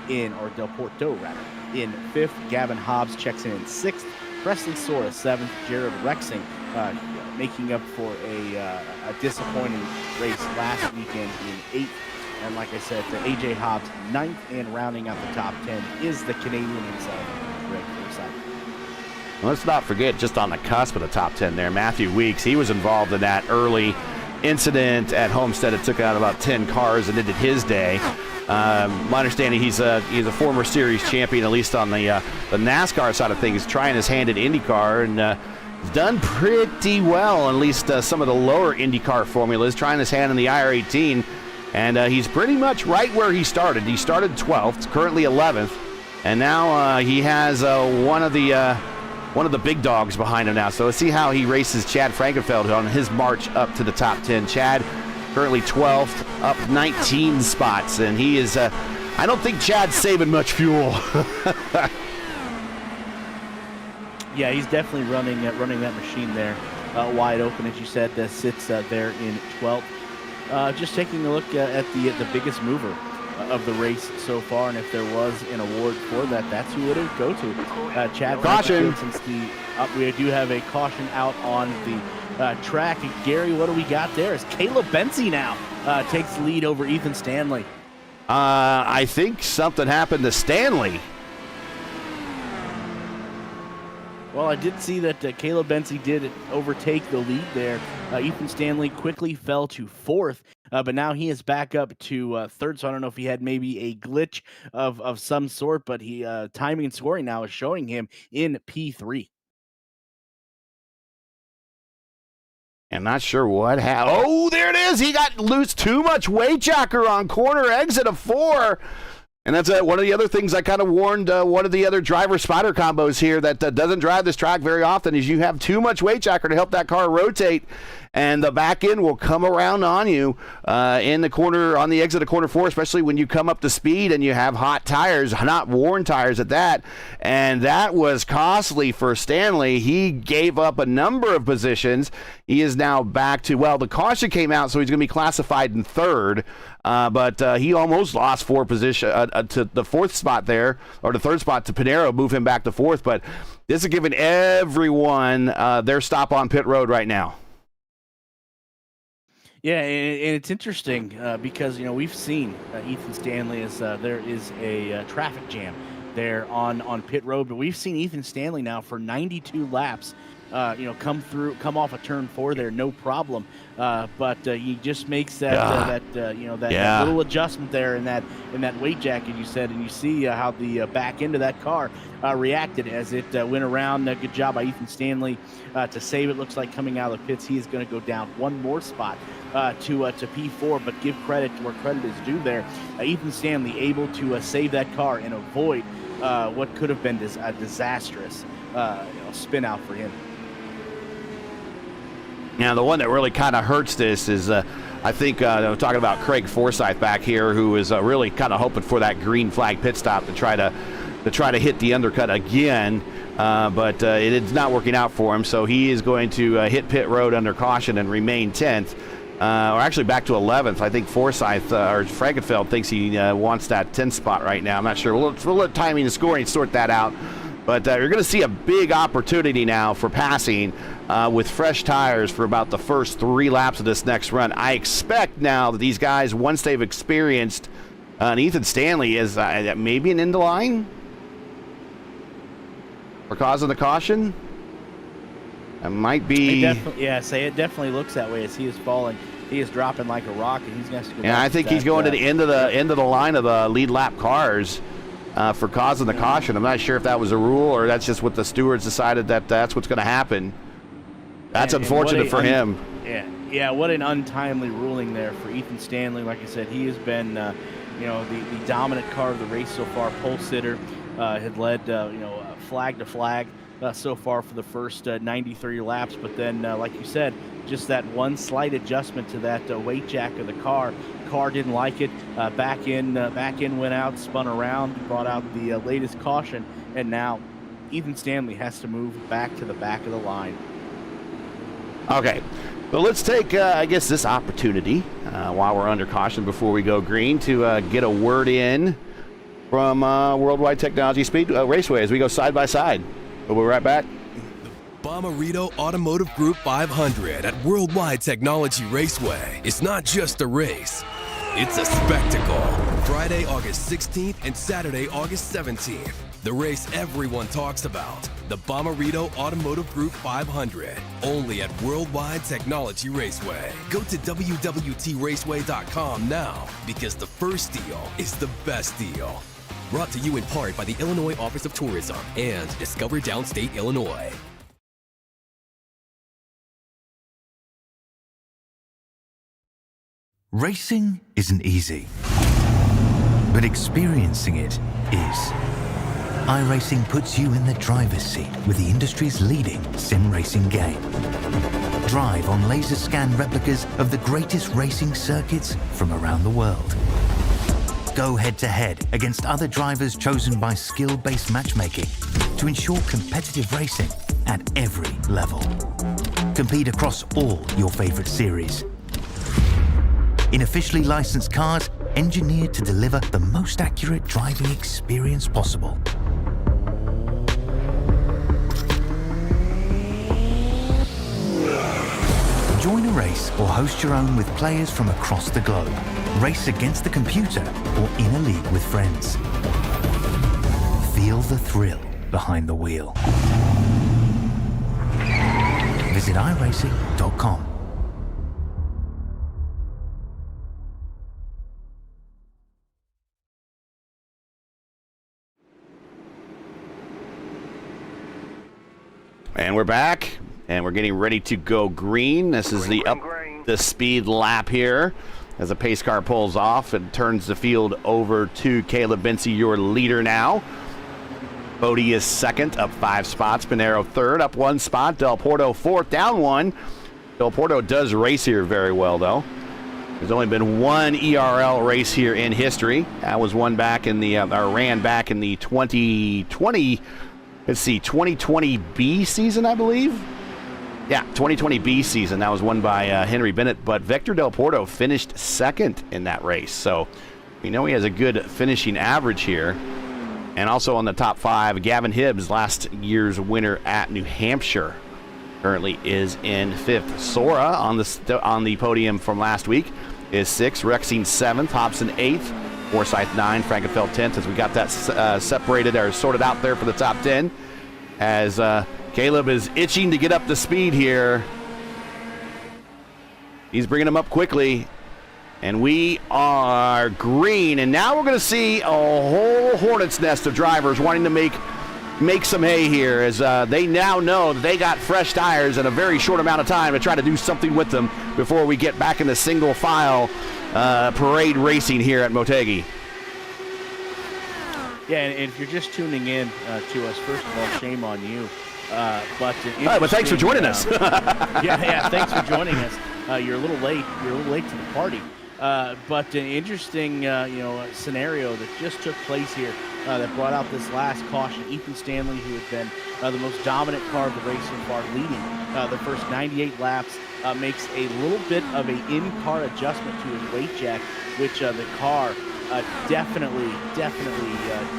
in fifth, Gavin Hobbs checks in sixth, Presley Sora seventh, Jared Rexing making up for a disappointing race last weekend in eighth. And like I said, AJ Hobbs ninth, and rounding out the top 10 is the Canadian himself, Greg Forsyth. Let's not forget, just on the cusp of the top 10 there, Matthew Weeks. He was involved in that early incident at Homestead. It took out about 10 cars and ended his day. My understanding, he's a former series champion, at least on the NASCAR side of things, trying his hand at IndyCar, and he's done pretty well, at least some of the lower IndyCar formulas, trying his hand in the IR18, and he's pretty much right where he started. He started 12th, currently 11th, and now he has one of the big dogs behind him now. So let's see how he races Chad Frankenfeld on his march up to the top 10. Chad currently 12th, up 19 spots, and he is, I don't think Chad's saving much fuel. Yeah, he's definitely running that machine there wide open, as you said, that sits there in 12th. Just taking a look at the biggest mover of the race so far, and if there was an award for that, that's who it would go to. Chad caution. Since we do have a caution out on the track. Gary, what do we got there? As Caleb Benzie now takes the lead over Ethan Stanley. I think something happened to Stanley. Well, I did see that Caleb Benzie did overtake the lead there. Ethan Stanley quickly fell to fourth, but now he is back up to third. So I don't know if he had maybe a glitch of some sort, but he timing and scoring now is showing him in P3. I'm not sure what happened. Oh, there it is. He got loose too much weight jacker on corner exit of 4. And that's one of the other things I kind of warned one of the other driver-spotter combos here that doesn't drive this track very often is you have too much weight jacker to help that car rotate, and the back end will come around on you in the corner, on the exit of corner 4, especially when you come up to speed and you have hot tires, not worn tires at that. And that was costly for Stanley. He gave up a number of positions. He is now back to, well, the caution came out, so he's going to be classified in third. But he almost lost 4 position to the 4th spot there, or the 3rd spot to Pinero, move him back to 4th. But this is giving everyone their stop on pit road right now. Yeah, and it's interesting because, we've seen Ethan Stanley as there is a traffic jam there on pit road, but we've seen Ethan Stanley now for 92 laps. Come off a turn 4 there, no problem. But he just makes that little adjustment there in that weight jacket, you said, and you see how the back end of that car reacted as it went around. Good job by Ethan Stanley to save it. Looks like coming out of the pits, he is going to go down one more spot to P4, but give credit where credit is due there. Ethan Stanley able to save that car and avoid what could have been a disastrous spin out for him. Now, the one that really kind of hurts this is, I think, talking about Craig Forsyth back here, who is really kind of hoping for that green flag pit stop to try to hit the undercut again, but it is not working out for him. So he is going to hit pit road under caution and remain 10th, or actually back to 11th. I think Forsyth or Frankenfeld thinks he wants that 10th spot right now. I'm not sure. We'll let timing and scoring sort that out. But you're going to see a big opportunity now for passing with fresh tires for about the first 3 laps of this next run. I expect now that these guys, once they've experienced, and Ethan Stanley is maybe an Indy line for causing the caution. It might be. It definitely looks that way as he is falling. He is dropping like a rock, and he's going to. Yeah, I think he's going to the end of the line of the lead lap cars. For causing the caution. I'm not sure if that was a rule or that's just what the stewards decided that's what's going to happen. That's unfortunate for him. Yeah, what an untimely ruling there for Ethan Stanley. Like I said, he has been, the dominant car of the race so far. Pole sitter, had led, flag to flag so far for the first 93 laps. But then, like you said, just that one slight adjustment to that weight jack of the car. Car didn't like it. Back in went out, spun around, brought out the latest caution, and now Ethan Stanley has to move back to the back of the line. Okay, but let's take, this opportunity while we're under caution before we go green to get a word in from Worldwide Technology Speed Raceway as we go side by side. We'll be right back. Bommarito Automotive Group 500 at Worldwide Technology Raceway. It's not just a race, it's a spectacle. Friday, August 16th and Saturday, August 17th. The race everyone talks about. The Bommarito Automotive Group 500. Only at Worldwide Technology Raceway. Go to www.traceway.com now because the first deal is the best deal. Brought to you in part by the Illinois Office of Tourism and Discover Downstate Illinois. Racing isn't easy, but experiencing it is. iRacing puts you in the driver's seat with the industry's leading sim racing game. Drive on laser scan replicas of the greatest racing circuits from around the world. Go head-to-head against other drivers chosen by skill-based matchmaking to ensure competitive racing at every level. Compete across all your favorite series. In officially licensed cars, engineered to deliver the most accurate driving experience possible. Join a race or host your own with players from across the globe. Race against the computer or in a league with friends. Feel the thrill behind the wheel. Visit iRacing.com. And we're back, and we're getting ready to go green. This is the up the speed lap here as the pace car pulls off and turns the field over to Caleb Bency, your leader now. Bodie is second, up 5 spots. Pinero third, up 1 spot. Del Porto fourth, down 1. Del Porto does race here very well, though. There's only been 1 ERL race here in history. That was one back in the, ran back in the 2020. Let's see, 2020B season, I believe. Yeah, 2020B season. That was won by Henry Bennett, but Vector Del Porto finished second in that race. So we know he has a good finishing average here. And also on the top 5, Gavin Hibbs, last year's winner at New Hampshire, currently is in 5th. Sora on the podium from last week is 6th. Rexine 7th. Hobson 8th. Forsyth 9, Frankenfeld 10th, as we got that separated or sorted out there for the top 10. As Caleb is itching to get up to speed here. He's bringing him up quickly. And we are green. And now we're going to see a whole hornet's nest of drivers wanting to make some hay here, as they now know that they got fresh tires in a very short amount of time to try to do something with them before we get back in the single file parade racing here at Motegi. Yeah, and if you're just tuning in to us, first of all, shame on you. But thanks for joining us. yeah, thanks for joining us. You're a little late. You're a little late to the party. But an interesting, scenario that just took place here that brought out this last caution. Ethan Stanley, who had been the most dominant car of the race so far, leading the first 98 laps, makes a little bit of an in-car adjustment to his weight jack, which the car definitely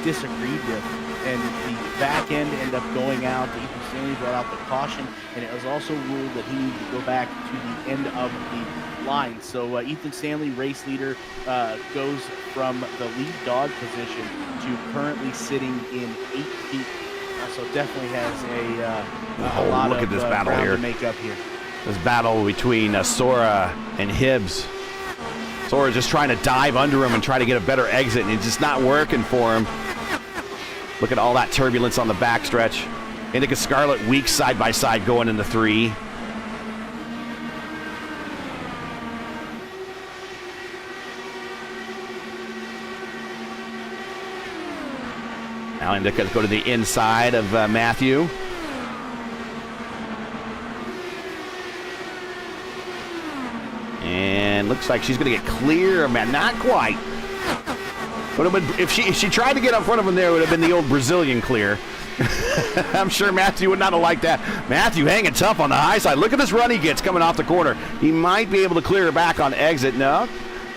disagreed with. And the back end ended up going out. Ethan Stanley brought out the caution, and it was also ruled that he needed to go back to the end of the line. So Ethan Stanley, race leader, goes from the lead dog position to currently sitting in 18th. So definitely has a lot look of at this battle ground here. to make up here. This battle between Sora and Hibbs. Sora's just trying to dive under him and try to get a better exit, and it's just not working for him. Look at all that turbulence on the backstretch. Indycar Scarlet Weeks side by side going into 3. Now Indycar's go to the inside of Matthew. And looks like she's going to get clear, man. Not quite. Would have been, if she tried to get up front of him there, it would have been the old Brazilian clear. I'm sure Matthew would not have liked that. Matthew hanging tough on the high side. Look at this run he gets coming off the corner. He might be able to clear her back on exit. No.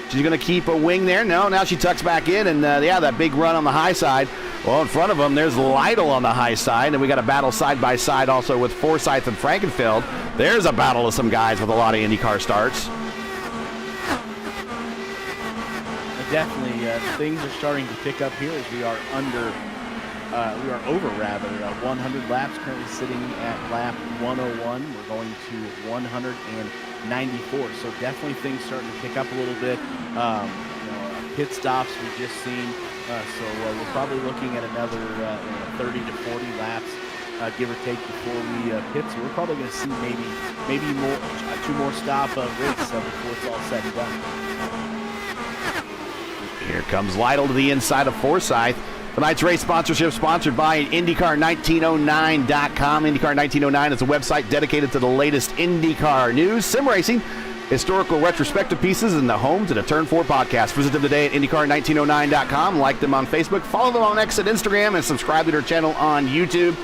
She's going to keep a wing there. No, now she tucks back in, and yeah, that big run on the high side. Well, in front of him, there's Lytle on the high side, and we got a battle side by side also with Forsyth and Frankenfeld. There's a battle of some guys with a lot of IndyCar starts. Definitely, things are starting to pick up here as we are over 100 laps, currently sitting at lap 101. We're going to 194, so definitely things starting to pick up a little bit. Pit stops we've just seen, so we're probably looking at another 30 to 40 laps, give or take, before we pit. So we're probably going to see maybe more, 2 more stop race before it's all said and done. Here comes Lytle to the inside of Forsyth. Tonight's race sponsorship sponsored by Indycar1909.com. Indycar1909 is a website dedicated to the latest IndyCar news, sim racing, historical retrospective pieces, and the home to the Turn 4 podcast. Visit them today at Indycar1909.com. Like them on Facebook, follow them on X and Instagram, and subscribe to their channel on YouTube.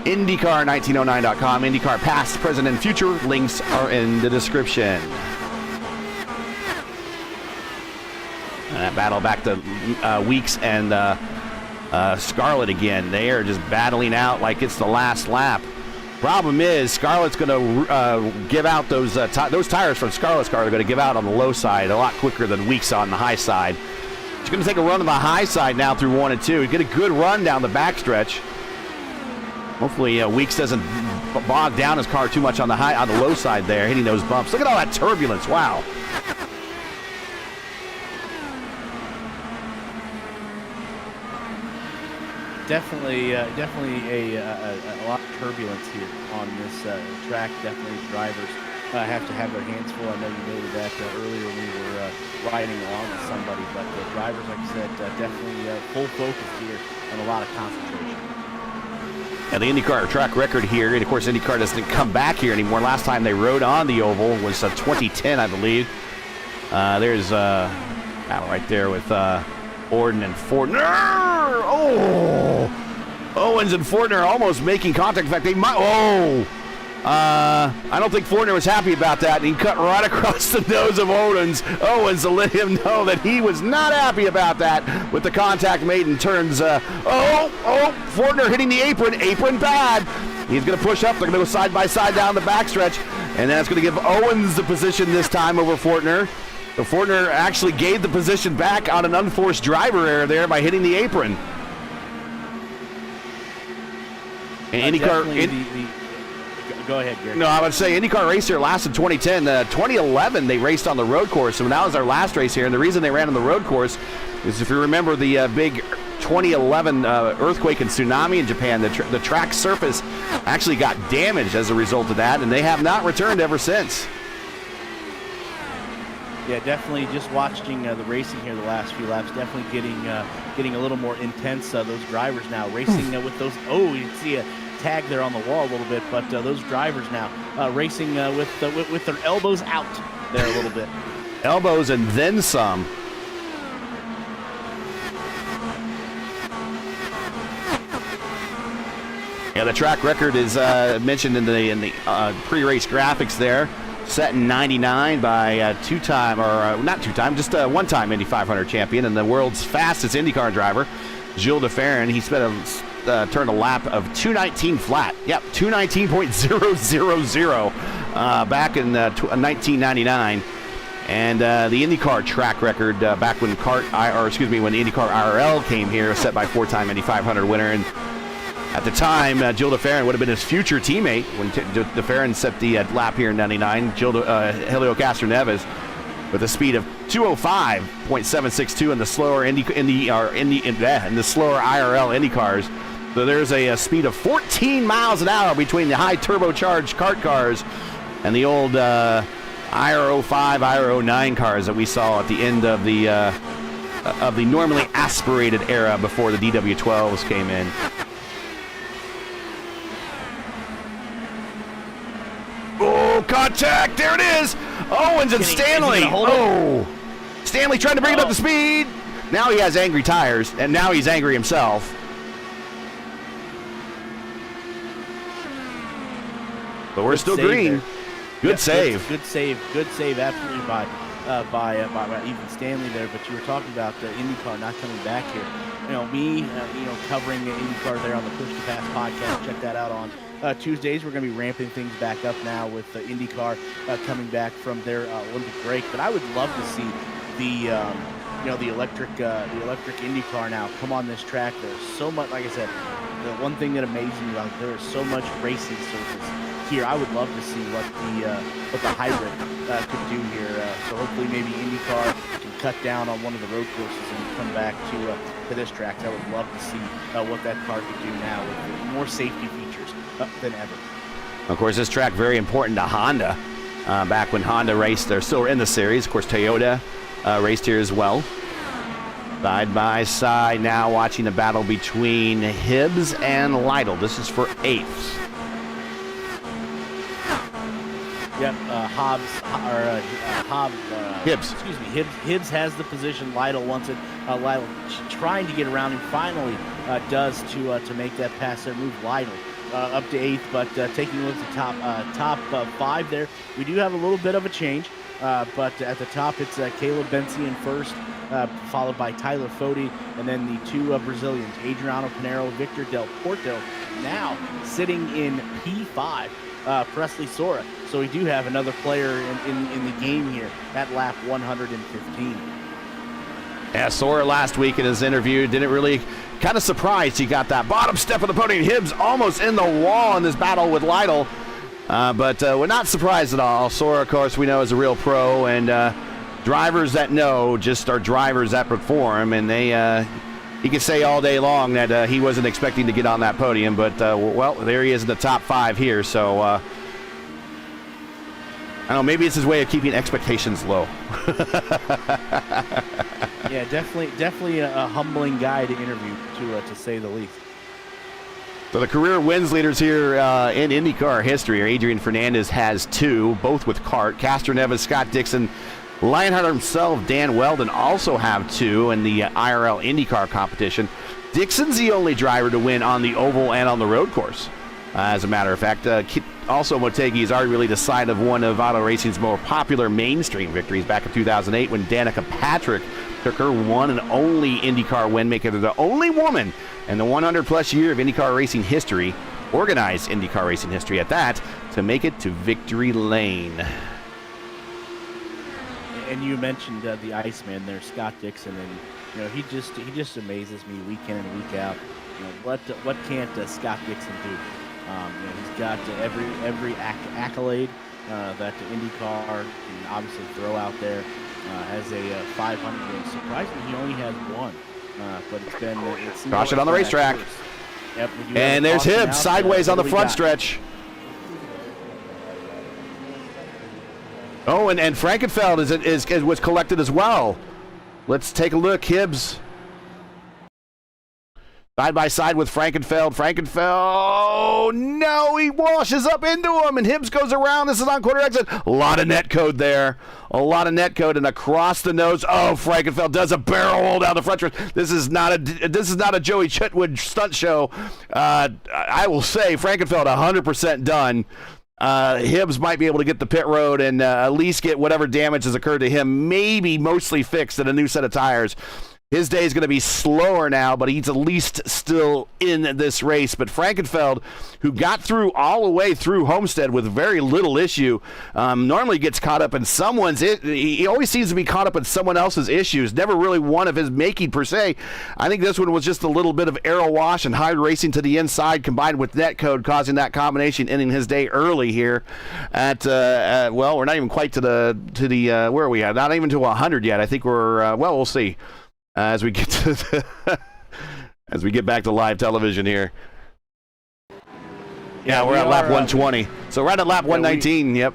Indycar1909.com. IndyCar past, present, and future links are in the description. That battle back to Weeks and Scarlett again. They are just battling out like it's the last lap. Problem is, Scarlett's going to give out those tires from Scarlett's car are going to give out on the low side a lot quicker than Weeks on the high side. She's going to take a run on the high side now through 1 and 2. Get a good run down the backstretch. Hopefully, Weeks doesn't bog down his car too much on the low side there, hitting those bumps. Look at all that turbulence! Wow. Definitely a lot of turbulence here on this track. Definitely drivers have to have their hands full. I know you noted that earlier when we were riding along with somebody, but drivers, like I said, definitely full focus here and a lot of concentration. And the IndyCar track record here, and of course IndyCar doesn't come back here anymore. Last time they rode on the oval was 2010, I believe. There's battle right there with Orden and Fortner. Oh! Owens and Fortner almost making contact. In fact, they might. Oh! I don't think Fortner was happy about that. And he cut right across the nose of Owens to let him know that he was not happy about that with the contact made in turns. Fortner hitting the apron bad. He's going to push up. They're going to go side by side down the backstretch. And that's going to give Owens the position this time over Fortner. So Fortner actually gave the position back on an unforced driver error there by hitting the apron. And IndyCar. Go ahead, Gary. No, I would say IndyCar race here lasted 2010. 2011, they raced on the road course, so that was our last race here. And the reason they ran on the road course is, if you remember the big 2011 earthquake and tsunami in Japan, the track surface actually got damaged as a result of that, and they have not returned ever since. Yeah, definitely. Just watching the racing here the last few laps, definitely getting a little more intense. Those drivers now racing with those. Oh, you can see a tag there on the wall a little bit, but those drivers now racing with their elbows out there a little bit. Elbows and then some. Yeah, the track record is mentioned in the pre-race graphics there. set in 99 by two-time, or not two-time, just a one-time Indy 500 champion and the world's fastest IndyCar driver, Gilles de Ferran. He turned a lap of 2:19 flat. Yep, 2:19.000 back in 1999. And the IndyCar track record back when when the IndyCar IRL came here, was set by four-time Indy 500 winner. And at the time, Gilles de Ferran would have been his future teammate when de Ferran set the lap here in '99. Helio Castroneves with a speed of 205.762 in the slower in the slower IRL IndyCars. So there's a speed of 14 miles an hour between the high turbocharged kart cars and the old IR05, IR09 cars that we saw at the end of the normally aspirated era before the DW12s came in. Oh, contact! There it is! Owens and Stanley! Oh! Stanley trying to bring it up to speed! Now he has angry tires, and now he's angry himself. But we're still green. Good save. Good save, absolutely by even Stanley there. But you were talking about IndyCar not coming back here. Covering IndyCar there on the Push to Pass podcast. Check that out on Tuesdays. We're going to be ramping things back up now with IndyCar coming back from their Olympic break. But I would love to see the electric IndyCar now come on this track. There's so much, like I said, the one thing that amazes me about there is so much racing surface here. I would love to see what the hybrid could do here. So hopefully maybe IndyCar can cut down on one of the road courses and come back to this track. I would love to see what that car could do now with more safety features than ever. Of course, this track very important to Honda. Back when Honda raced, they're still in the series. Of course, Toyota raced here as well. Side by side now, watching the battle between Hibbs and Lytle. This is for 8th. Yep, Hibbs. Excuse me. Hibbs has the position. Lytle wants it. Lytle trying to get around him. Finally does to make that pass there. Move Lytle up to 8th, but taking a look at the top 5 there, we do have a little bit of a change. But at the top, it's Caleb Bensi in first, followed by Tyler Foti, and then the two Brazilians, Adriano Pinheiro, Victor Del Porto, now sitting in P5, Presley Sora. So we do have another player in the game here at lap 115. Yeah, Sora last week in his interview didn't really, kind of surprised he got that bottom step of the podium. Hibbs almost in the wall in this battle with Lytle. But we're not surprised at all. Sora, of course, we know is a real pro, and drivers that know just are drivers that perform, and he can say all day long that he wasn't expecting to get on that podium, but, well, there he is in the top 5 here, so I don't know, maybe it's his way of keeping expectations low. Yeah, definitely a humbling guy to interview, to say the least. So the career wins leaders here in IndyCar history are Adrian Fernandez has 2, both with kart. Castroneves, Scott Dixon, Lionheart himself, Dan Weldon also have 2 in the IRL IndyCar competition. Dixon's the only driver to win on the oval and on the road course. As a matter of fact, also Motegi is arguably the side of one of auto racing's more popular mainstream victories back in 2008 when Danica Patrick took her one and only IndyCar win, making her the only woman in the 100-plus year of IndyCar racing history, organized IndyCar racing history at that, to make it to victory lane. And you mentioned the Iceman there, Scott Dixon, and he just amazes me week in and week out. What can't Scott Dixon do? He's got every accolade that the IndyCar can obviously throw out there. Has a 500, and surprisingly, he only has 1. But it's been caution on the racetrack. Yep, and there's Hibbs sideways on the front stretch. Oh, and Frankenfeld was collected as well. Let's take a look. Hibbs side by side with Frankenfeld. Oh, no, he washes up into him, and Hibbs goes around. This is on quarter exit. A lot of net code there. A lot of net code, and across the nose. Oh, Frankenfeld does a barrel roll down the front stretch. This is not a Joey Chitwood stunt show. I will say Frankenfeld 100% done. Hibbs might be able to get the pit road and at least get whatever damage has occurred to him maybe mostly fixed in a new set of tires. His day is going to be slower now, but he's at least still in this race. But Frankenfeld, who got through all the way through Homestead with very little issue, normally gets caught up in he always seems to be caught up in someone else's issues, never really one of his making per se. I think this one was just a little bit of aero wash and hard racing to the inside combined with netcode, causing that combination, ending his day early here at, well, we're not even quite to the where are we at? Not even to 100 yet. I think we're, well, we'll see. As we get to as we get back to live television here. Yeah, we're at lap 120. So right at lap 119. Yep.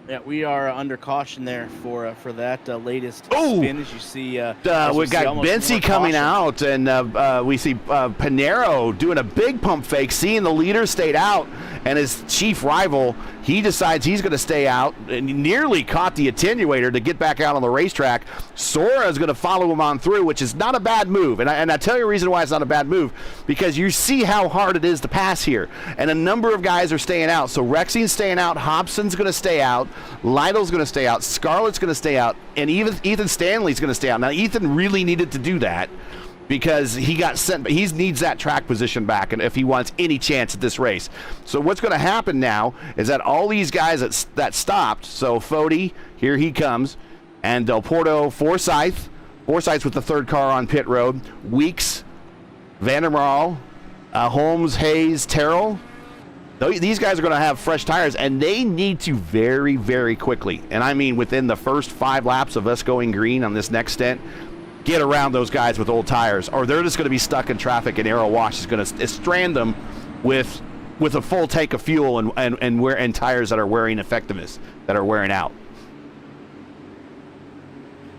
Yeah, we are under caution there for that latest spin. As you see, we've got Benzie coming out, and we see Pinero doing a big pump fake, seeing the leader stayed out, and his chief rival, he decides he's going to stay out, and he nearly caught the attenuator to get back out on the racetrack. Sora is going to follow him on through, which is not a bad move. And I tell you a reason why it's not a bad move, because you see how hard it is to pass here, and a number of guys are staying out. So Rexine's staying out, Hobson's going to stay out, Lytle's going to stay out, Scarlett's going to stay out, and even Ethan Stanley's going to stay out. Now, Ethan really needed to do that because he got sent, but he needs that track position back, and if he wants any chance at this race. So what's going to happen now is that all these guys that stopped, so Fody, here he comes, and Del Porto, Forsyth's with the third car on pit road, Weeks, Vandermaal, Holmes, Hayes, Terrell. These guys are going to have fresh tires, and they need to very, very quickly, and I mean within the first 5 laps of us going green on this next stint, get around those guys with old tires, or they're just going to be stuck in traffic, and aero wash is going to strand them with a full tank of fuel and tires that are wearing effectiveness, that are wearing out.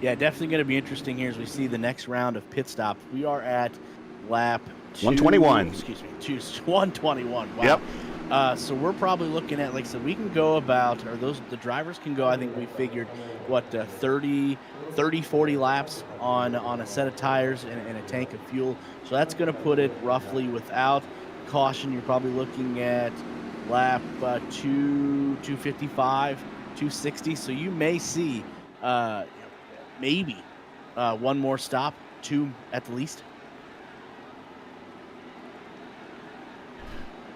Yeah, definitely going to be interesting here as we see the next round of pit stops. We are at lap 121. Excuse me, 121. Wow. Yep. So we're probably looking at, like I said, we can go about, or the drivers can go, I think we figured, 30, 40 laps on a set of tires and a tank of fuel. So that's going to put it roughly, without caution, you're probably looking at lap 255, 260. So you may see maybe one more stop, 2 at the least.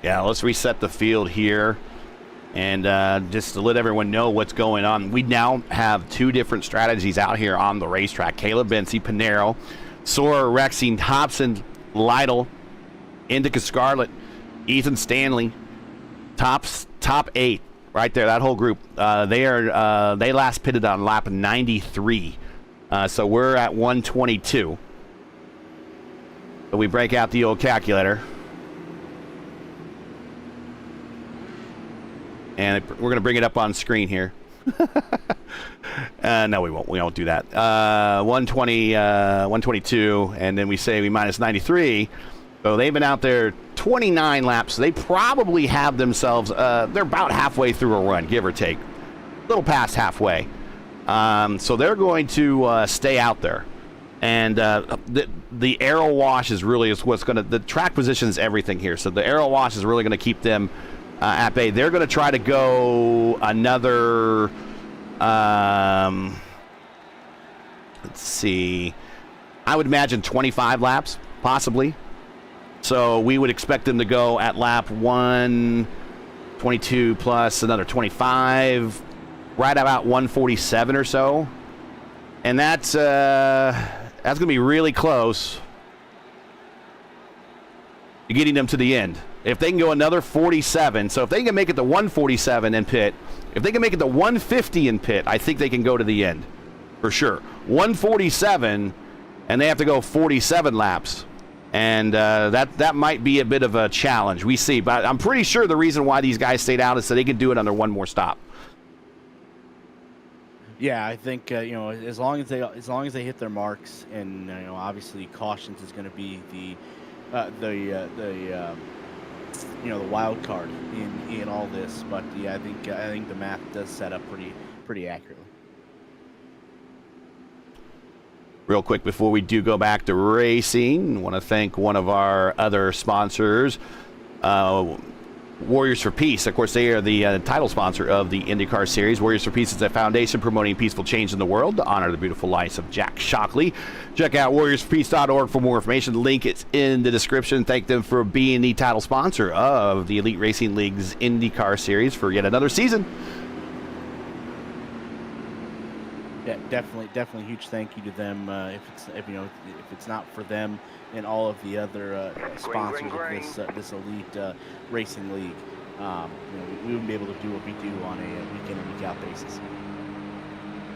Yeah, let's reset the field here, and just to let everyone know what's going on. We now have 2 different strategies out here on the racetrack. Caleb Benzie, Pinero, Sora, Rexine, Hobson, Lytle, Indycar, Scarlett, Ethan Stanley, top 8 right there. That whole group. They last pitted on lap 93, so we're at 122. So we break out the old calculator. And we're going to bring it up on screen here. No, we won't. We won't do that. 120, 122, and then we say we minus 93. So they've been out there 29 laps. So they probably have themselves, they're about halfway through a run, give or take. A little past halfway. So they're going to stay out there. And the aero wash is really what's going to, the track position is everything here. So the aero wash is really going to keep them at bay. They're going to try to go another, let's see, I would imagine 25 laps, possibly. So we would expect them to go at lap 122 plus another 25, right about 147 or so. And that's going to be really close to getting them to the end. If they can go another 47, so if they can make it to 147 in pit, if they can make it to 150 in pit, I think they can go to the end, for sure. 147, and they have to go 47 laps, and that might be a bit of a challenge. We see, but I'm pretty sure the reason why these guys stayed out is so they could do it under one more stop. Yeah, I think as long as they hit their marks, and obviously cautions is going to be the wild card in all this, but yeah, I think the math does set up pretty accurately. Real quick before we do go back to racing, I want to thank one of our other sponsors, Warriors for Peace. Of course, they are the title sponsor of the IndyCar Series. Warriors for Peace is a foundation promoting peaceful change in the world to honor the beautiful life of Jack Shockley. Check out warriorsforpeace.org for more information. The link is in the description. Thank them for being the title sponsor of the Elite Racing League's IndyCar Series for yet another season. Yeah, definitely huge thank you to them. If it's not for them and all of the other sponsors of this elite racing league, we wouldn't be able to do what we do on a week in and week out basis.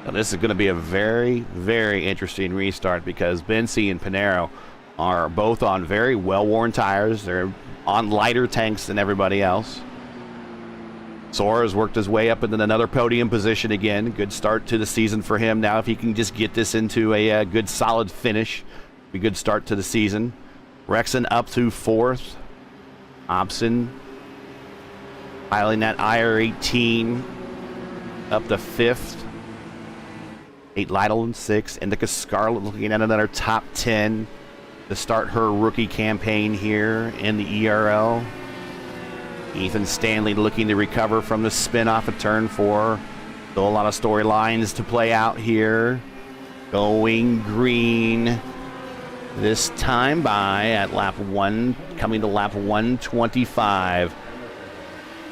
Now, this is going to be a very, very interesting restart because Vance and Pinero are both on very well-worn tires. They're on lighter tanks than everybody else. Sora has worked his way up into another podium position again. Good start to the season for him. Now, if he can just get this into a good, solid finish, be a good start to the season. Rexon up to 4th. Hobson piling that IR-18 up to 5th. 8 Lytle in 6th. Indycar Scarlett looking at another top 10 to start her rookie campaign here in the ERL. Ethan Stanley looking to recover from the spin off of turn 4. Still a lot of storylines to play out here. Going green this time by at lap 1, coming to lap 125.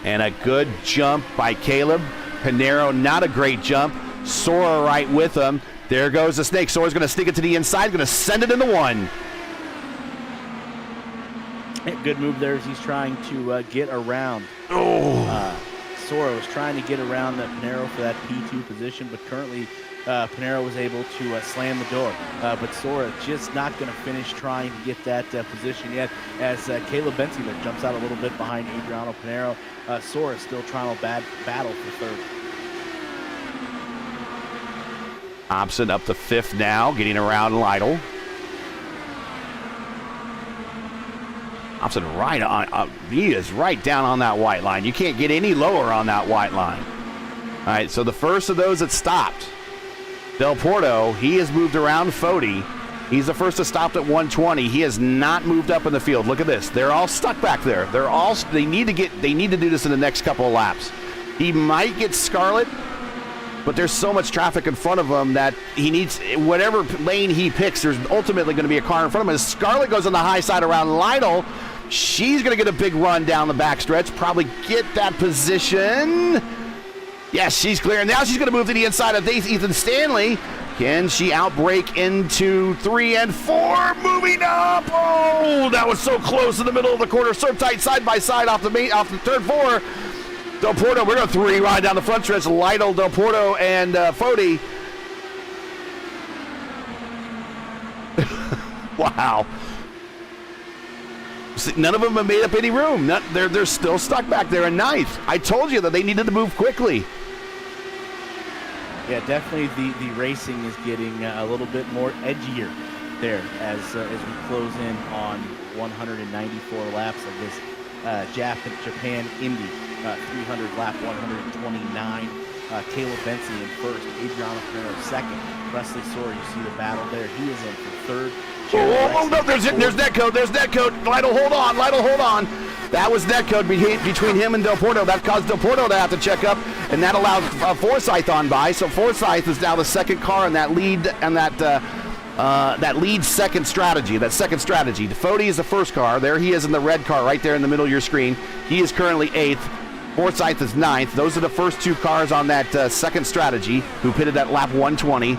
And a good jump by Caleb. Pinero, not a great jump. Sora right with him. There goes the snake. Sora's going to stick it to the inside, going to send it into 1. Good move there as he's trying to get around. Sora was trying to get around that Pinero for that P2 position, but currently Pinero was able to slam the door. But Sora just not going to finish trying to get that position yet as Caleb Benson there jumps out a little bit behind Adriano Pinero. Sora still trying to battle for 3rd. Hobson up to 5th now, getting around Lytle. Hobson right on, he is right down on that white line. You can't get any lower on that white line. All right, so the first of those that stopped, Del Porto, he has moved around Fody. He's the first to stop at 120. He has not moved up in the field. Look at this. They're all stuck back there. They need to do this in the next couple of laps. He might get Scarlett, but there's so much traffic in front of him that he needs, whatever lane he picks, there's ultimately going to be a car in front of him. As Scarlett goes on the high side around Lytle, she's going to get a big run down the backstretch, probably get that position. Yes, she's clear. Now she's going to move to the inside of Ethan Stanley. Can she outbrake into 3 and 4? Moving up. Oh, that was so close in the middle of the corner. So tight side by side off the turn 4. Del Porto, we're going to 3 right down the front stretch. Lytle, Del Porto, and Fody. Wow. See, none of them have made up any room. They're still stuck back there in 9th. I told you that they needed to move quickly. Yeah, definitely the racing is getting a little bit more edgier there as we close in on 194 laps of this Japan Indy. 300 lap 129. Caleb Benson in 1st, Adriano Pinero 2nd. Wesley Sora, you see the battle there. He is in for 3rd. No, there's net code. There's net code. Lytle, hold on. That was net code between him and Del Porto. That caused Del Porto to have to check up, and that allowed Forsyth on by. So Forsyth is now the second car in that lead and that lead second strategy. Fody is the first car. There he is in the red car right there in the middle of your screen. He is currently 8th. Forsyth is 9th. Those are the first 2 cars on that second strategy who pitted at lap 120.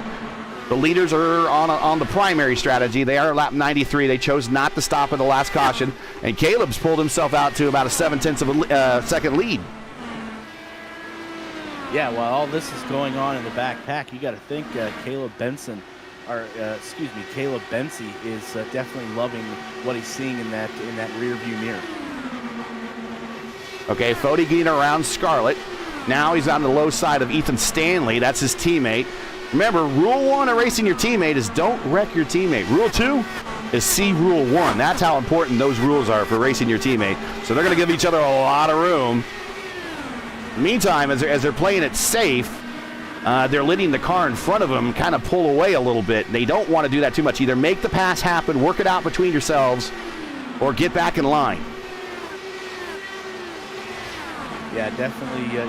The leaders are on the primary strategy. They are at lap 93. They chose not to stop at the last caution. And Caleb's pulled himself out to about a 0.7 of a second lead. Yeah, while all this is going on in the back pack, you got to think Caleb Benson is definitely loving what he's seeing in that rear view mirror. Okay, Fody getting around Scarlett. Now he's on the low side of Ethan Stanley. That's his teammate. Remember, rule 1 of racing your teammate is don't wreck your teammate. Rule 2 is see rule 1. That's how important those rules are for racing your teammate. So they're going to give each other a lot of room. Meantime, as they're playing it safe, they're letting the car in front of them kind of pull away a little bit. They don't want to do that too much. Either make the pass happen, work it out between yourselves, or get back in line. Yeah, definitely. You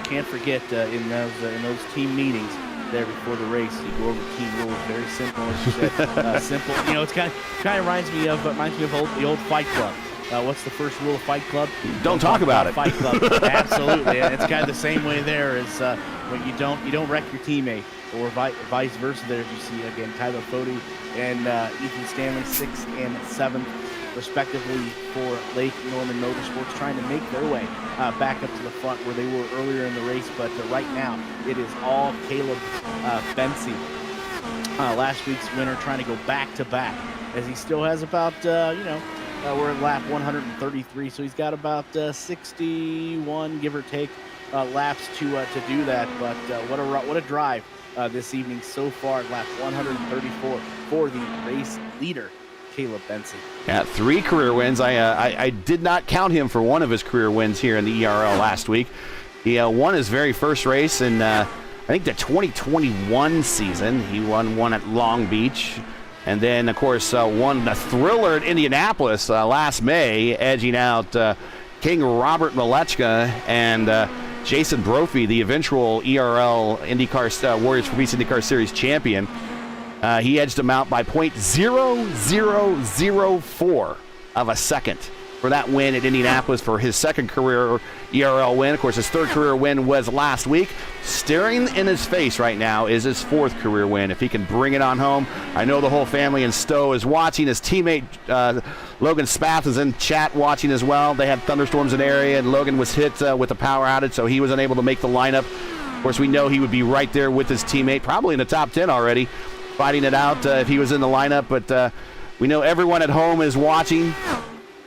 can't forget in those team meetings there before the race, you go over team rules. Very simple, as you said. Simple. It's kind of reminds me of the old Fight Club. What's the first rule of Fight Club? Don't talk about it. Fight Club. Absolutely, and it's kind of the same way there. As when you don't wreck your teammate, or vice versa. There, as you see again, Tyler Fody and Ethan Stanley, 6th and 7th. Respectively for Lake Norman Motorsports, trying to make their way back up to the front where they were earlier in the race. But right now, it is all Caleb Vance, last week's winner, trying to go back-to-back, as he still has about, we're at lap 133, so he's got about 61, give or take, laps to do that. But what a drive this evening so far, lap 134 for the race leader, Caleb Vance. Yeah, 3 career wins. I did not count him for one of his career wins here in the ERL last week. He won his very first race in, I think, the 2021 season. He won one at Long Beach. And then, of course, won the thriller at Indianapolis last May, edging out King Robert Malechka and Jason Brophy, the eventual ERL IndyCar Warriors for Peace IndyCar Series champion. He edged him out by 0.0004 of a second for that win at Indianapolis for his second career ERL win. Of course, his third career win was last week. Staring in his face right now is his 4th career win. If he can bring it on home, I know the whole family in Stowe is watching. His teammate Logan Spath is in chat watching as well. They had thunderstorms in the area, and Logan was hit with a power outage, so he was unable to make the lineup. Of course, we know he would be right there with his teammate, probably in the top 10 already, fighting it out if he was in the lineup. But we know everyone at home is watching.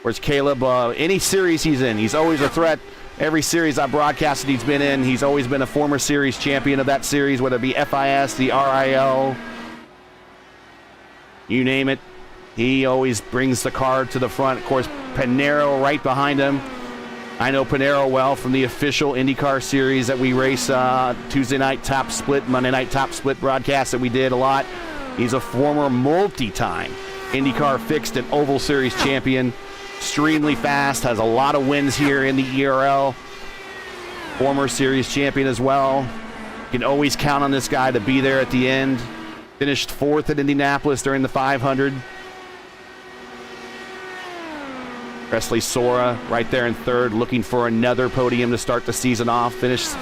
Whereas Caleb, any series he's in, he's always a threat. Every series I've broadcasted he's been in, he's always been a former series champion of that series, whether it be FIS, the RIL, you name it. He always brings the car to the front. Of course, Panero right behind him. I know Panero well from the official IndyCar series that we race Tuesday night top split, Monday night top split broadcast that we did a lot. He's a former multi-time IndyCar fixed and oval series champion. Extremely fast, has a lot of wins here in the ERL. Former series champion as well. You can always count on this guy to be there at the end. Finished 4th at Indianapolis during the 500. Presley Sora right there in 3rd, looking for another podium to start the season off. Finished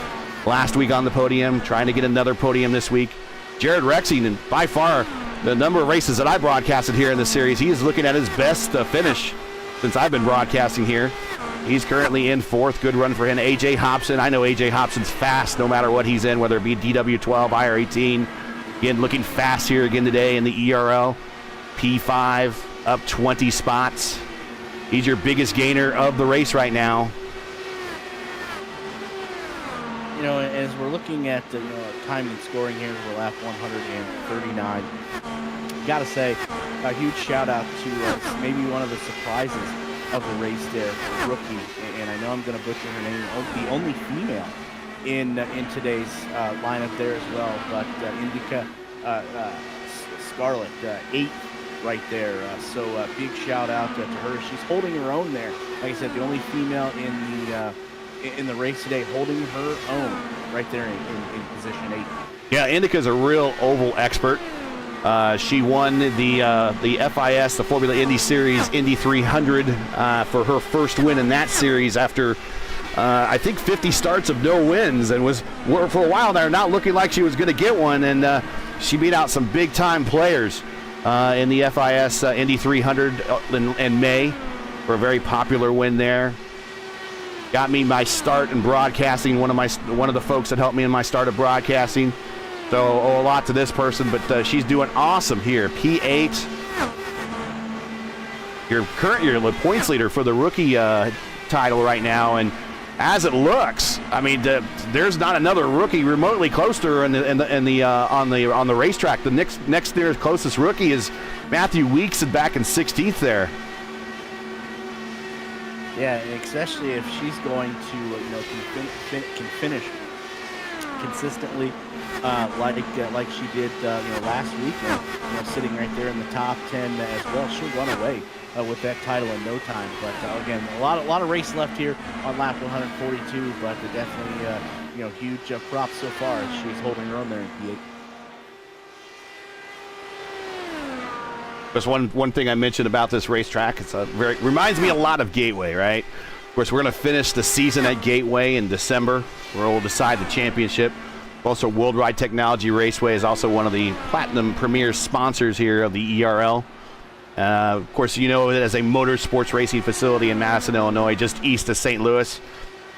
last week on the podium, trying to get another podium this week. Jared Rexing, and by far the number of races that I broadcasted here in the series, he is looking at his best finish since I've been broadcasting here. He's currently in 4th. Good run for him. AJ Hobson. I know AJ Hobson's fast no matter what he's in, whether it be DW12, IR18. Again, looking fast here again today in the ERL. P5, up 20 spots. He's your biggest gainer of the race right now. As we're looking at time and scoring here for lap 139, got to say a huge shout out to maybe one of the surprises of the race there, rookie, and I know I'm going to butcher her name, the only female in today's lineup there as well, but Indycar Scarlett, 8th right there, so big shout out to her. She's holding her own there. Like I said, the only female in the race today, holding her own right there in position 8. Yeah, Indica's a real oval expert. She won the FIS, the Formula Indy Series, Indy 300 for her first win in that series after, I think, 50 starts of no wins, and was for a while there not looking like she was going to get one, and she beat out some big-time players in the FIS Indy 300 in May for a very popular win there. Got me my start in broadcasting, one of the folks that helped me in my start of broadcasting. So owe a lot to this person, but she's doing awesome here. P8. You're the points leader for the rookie title right now, and as it looks, I mean, there's not another rookie remotely close to her on the racetrack. The next nearest closest rookie is Matthew Weeks, back in 16th there. Yeah, especially if she's going to can finish consistently, like she did, last weekend, sitting right there in the top 10 as well, she'll run away with that title in no time. But again, a lot of race left here on lap 142, but definitely, huge props so far as she's holding her own there in P8. Just one thing I mentioned about this racetrack, it's reminds me a lot of Gateway, right? Of course, we're going to finish the season at Gateway in December, where we'll decide the championship. Also, Worldwide Technology Raceway is also one of the platinum premier sponsors here of the ERL. Of course, you know it as a motorsports racing facility in Madison, Illinois, just east of St. Louis.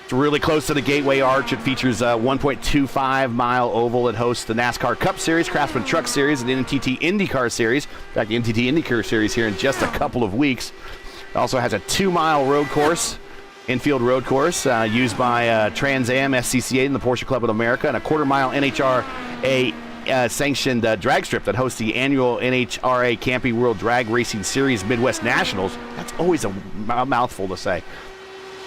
It's really close to the Gateway Arch. It features a 1.25-mile oval that hosts the NASCAR Cup Series, Craftsman Truck Series, and the NTT Indycar Series. In fact, the NTT Indycar Series here in just a couple of weeks. It also has a 2-mile road course, infield road course, used by Trans Am, SCCA, and the Porsche Club of America, and a quarter-mile NHRA sanctioned drag strip that hosts the annual NHRA Camping World Drag Racing Series Midwest Nationals. That's always a mouthful to say.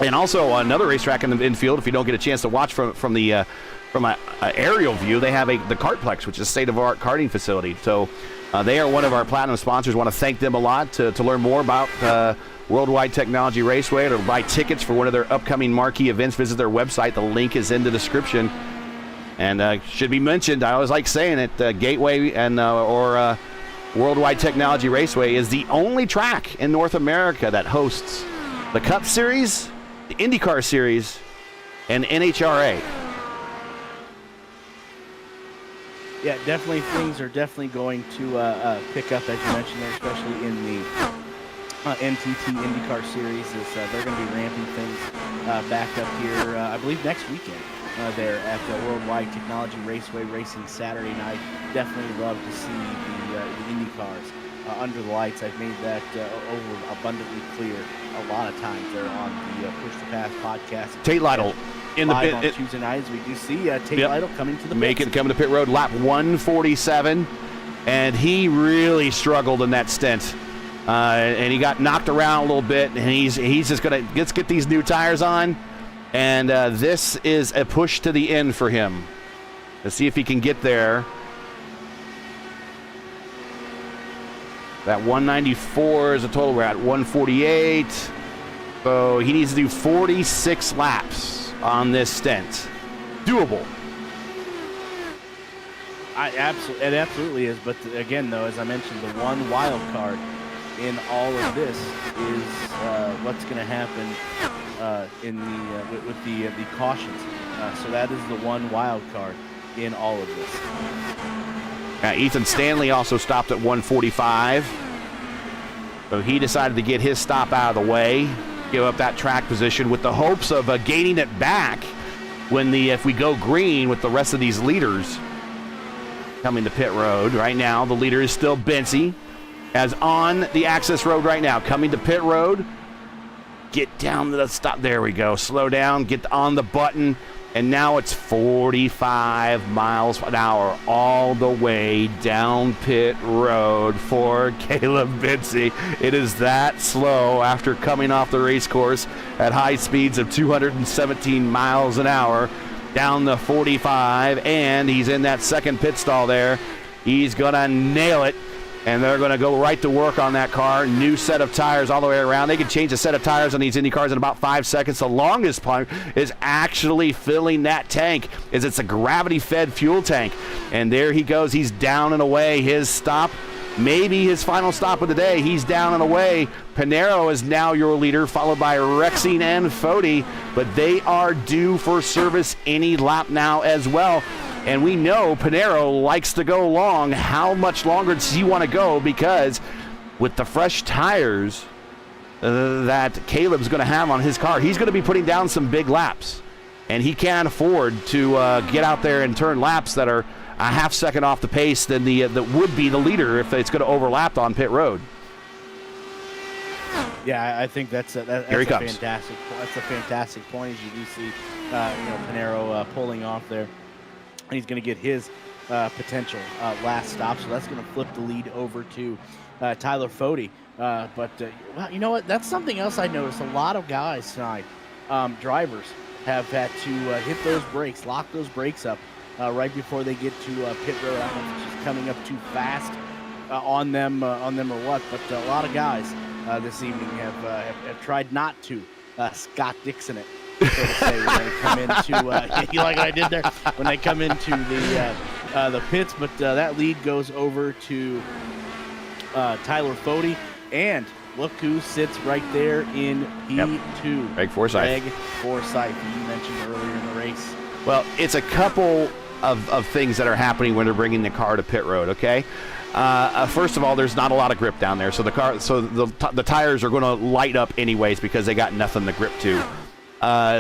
And also another racetrack in the infield, if you don't get a chance to watch from an aerial view, they have the Kartplex, which is a state-of-the-art karting facility. So they are one of our platinum sponsors. Want to thank them a lot. To learn more about Worldwide Technology Raceway or to buy tickets for one of their upcoming marquee events, visit their website. The link is in the description. And should be mentioned, I always like saying it, Gateway and or Worldwide Technology Raceway is the only track in North America that hosts the Cup Series, the IndyCar Series, and NHRA. Yeah, definitely things are definitely going to pick up, as you mentioned there, especially in the NTT IndyCar Series. They're going to be ramping things back up here, I believe, next weekend. There at the Worldwide Technology Raceway Racing Saturday night. Definitely love to see the Indy cars under the lights. I've made that over abundantly clear a lot of times there on the Push to Pass podcast. Tate Lytle in the pit on Tuesday nights. We do see Tate Lytle coming to the pits. Coming to pit road, lap 147, and he really struggled in that stint. And he got knocked around a little bit, and he's just gonna let's get these new tires on. And this is a push to the end for him. Let's see if he can get there. That 194 is a total. We're at 148. So he needs to do 46 laps on this stint. Doable. It absolutely is. But again, though, as I mentioned, the one wild card in all of this is what's going to happen with the cautions. So that is the one wild card in all of this. Ethan Stanley also stopped at 145. So he decided to get his stop out of the way, give up that track position with the hopes of gaining it back if we go green with the rest of these leaders coming to pit road. Right now, the leader is still Bensey, as on the access road right now, coming to pit road. Get down to the stop. There we go. Slow down. Get on the button. And now it's 45 miles an hour all the way down pit road for Caleb Bensey. It is that slow after coming off the race course at high speeds of 217 miles an hour down the 45. And he's in that second pit stall there. He's going to nail it. And they're going to go right to work on that car. New set of tires all the way around. They can change a set of tires on these Indy cars in about 5 seconds. The longest part is actually filling that tank, as it's a gravity-fed fuel tank. And there he goes. He's down and away. His stop, maybe his final stop of the day. He's down and away. Pinero is now your leader, followed by Rexing and Foti. But they are due for service any lap now as well. And we know Pinero likes to go long. How much longer does he want to go? Because with the fresh tires that Caleb's going to have on his car, he's going to be putting down some big laps. And he can't afford to get out there and turn laps that are a half second off the pace than that would be the leader if it's going to overlap on pit road. Yeah, I think that's a fantastic point. As you do see, Pinero pulling off there. He's going to get his potential last stop, so that's going to flip the lead over to Tyler Foti. But you know what? That's something else I noticed. A lot of guys tonight, drivers, have had to hit those brakes, lock those brakes up right before they get to pit road. I don't know if it's just coming up too fast on them or what, but a lot of guys this evening have tried not to Scott Dixon it, so to say, when they come into you like what I did there? When they come into the pits, but that lead goes over to Tyler Fode, and look who sits right there in P2. Greg Forsythe. Greg Forsythe, who you mentioned earlier in the race. Well, it's a couple of things that are happening when they're bringing the car to pit road, okay? First of all, there's not a lot of grip down there, so the tires are going to light up anyways because they got nothing to grip to.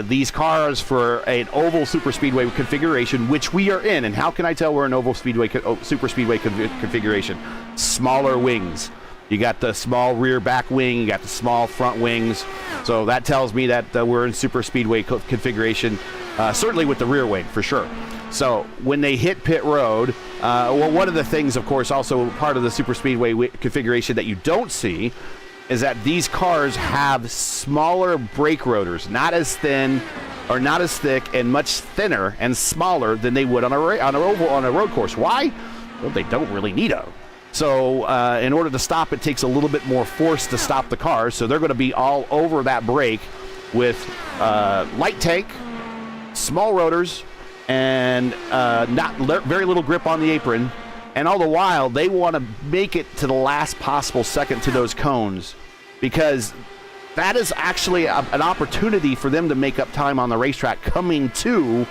These cars for an oval super speedway configuration, which we are in, and how can I tell we're an oval super speedway configuration? Smaller wings. You got the small rear back wing, you got the small front wings, so that tells me that we're in super speedway configuration, certainly with the rear wing for sure. So when they hit pit road, well, one of the things, of course, also part of the super speedway configuration that you don't see is that these cars have smaller brake rotors, not as thin or not as thick, and much thinner and smaller than they would on a road course. Why? Well, they don't really need them. So in order to stop, it takes a little bit more force to stop the car. So they're going to be all over that brake with light tank, small rotors, and very little grip on the apron. And all the while, they want to make it to the last possible second to those cones, because that is actually an opportunity for them to make up time on the racetrack coming to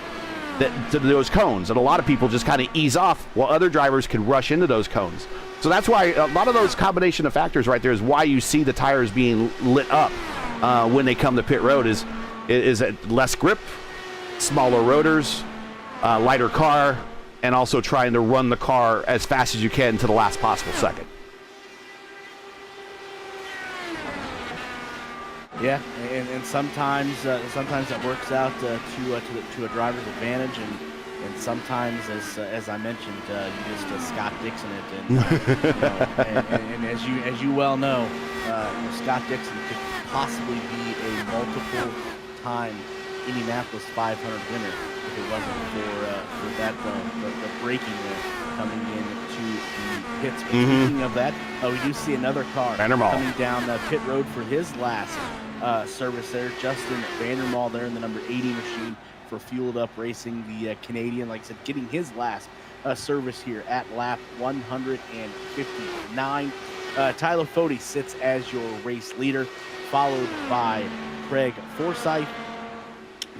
those cones. And a lot of people just kind of ease off while other drivers can rush into those cones. So that's why a lot of those combination of factors right there is why you see the tires being lit up when they come to pit road is less grip, smaller rotors, lighter car, and also trying to run the car as fast as you can to the last possible second. Yeah, and sometimes that works out to a driver's advantage, and sometimes, as I mentioned, you just Scott Dixon it, and as you well know, Scott Dixon could possibly be a multiple-time Indianapolis 500 winner if it wasn't for that the braking coming into the pits. But speaking of that, we do see another car coming down pit road for his last service there. Justin Vandermaal there in the number 80 machine for Fueled Up Racing, the Canadian, like I said, getting his last service here at lap 159. Tyler Fode sits as your race leader, followed by Craig Forsythe,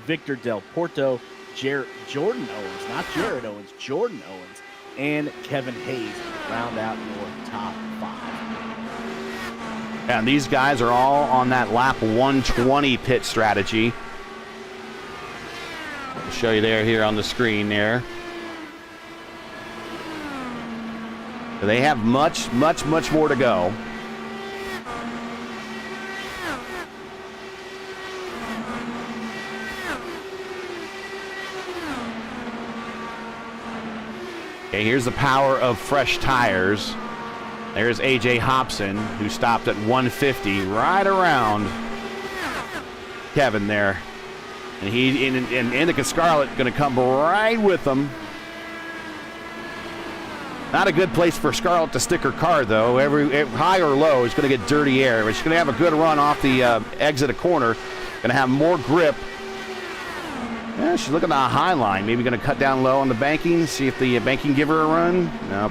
Victor Del Porto, Jordan Owens, not Jared Owens, Jordan Owens, and Kevin Hayes round out your top 5. And these guys are all on that lap 120 pit strategy. I'll show you here on the screen there. So they have much more to go. Okay, here's the power of fresh tires. There's A.J. Hobson, who stopped at 150, right around Kevin there. And Indycar Scarlett going to come right with them. Not a good place for Scarlett to stick her car, though. Every high or low is going to get dirty air. But she's going to have a good run off the exit of corner. Going to have more grip. Yeah, she's looking at a high line. Maybe going to cut down low on the banking. See if the banking give her a run. Nope.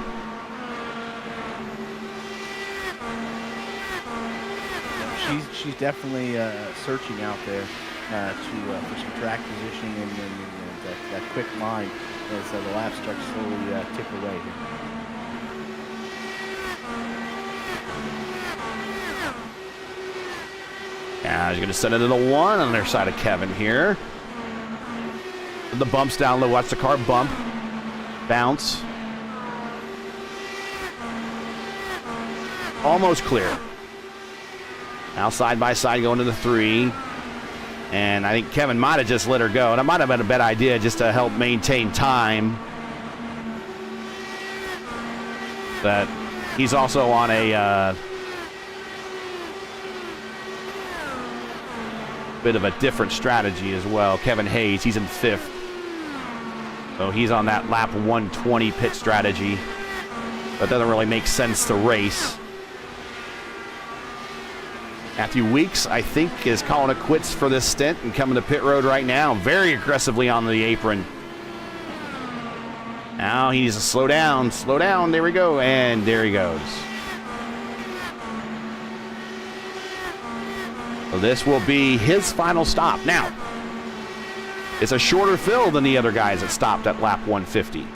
She's definitely searching out there for some track positioning and that quick line as the laps start to slowly tick away here. Yeah, she's going to send it to the 1 on their side of Kevin here. The bumps down low. Watch the car bump. Bounce. Almost clear. Now side by side going to the 3. And I think Kevin might have just let her go. And it might have been a bad idea just to help maintain time. But he's also on a bit of a different strategy as well. Kevin Hayes, he's in 5th. So he's on that lap 120 pit strategy. That doesn't really make sense to race. Matthew Weeks, I think, is calling it quits for this stint and coming to pit road right now, very aggressively on the apron. Now he needs to slow down, there we go, and there he goes. So this will be his final stop. Now, it's a shorter fill than the other guys that stopped at lap 150.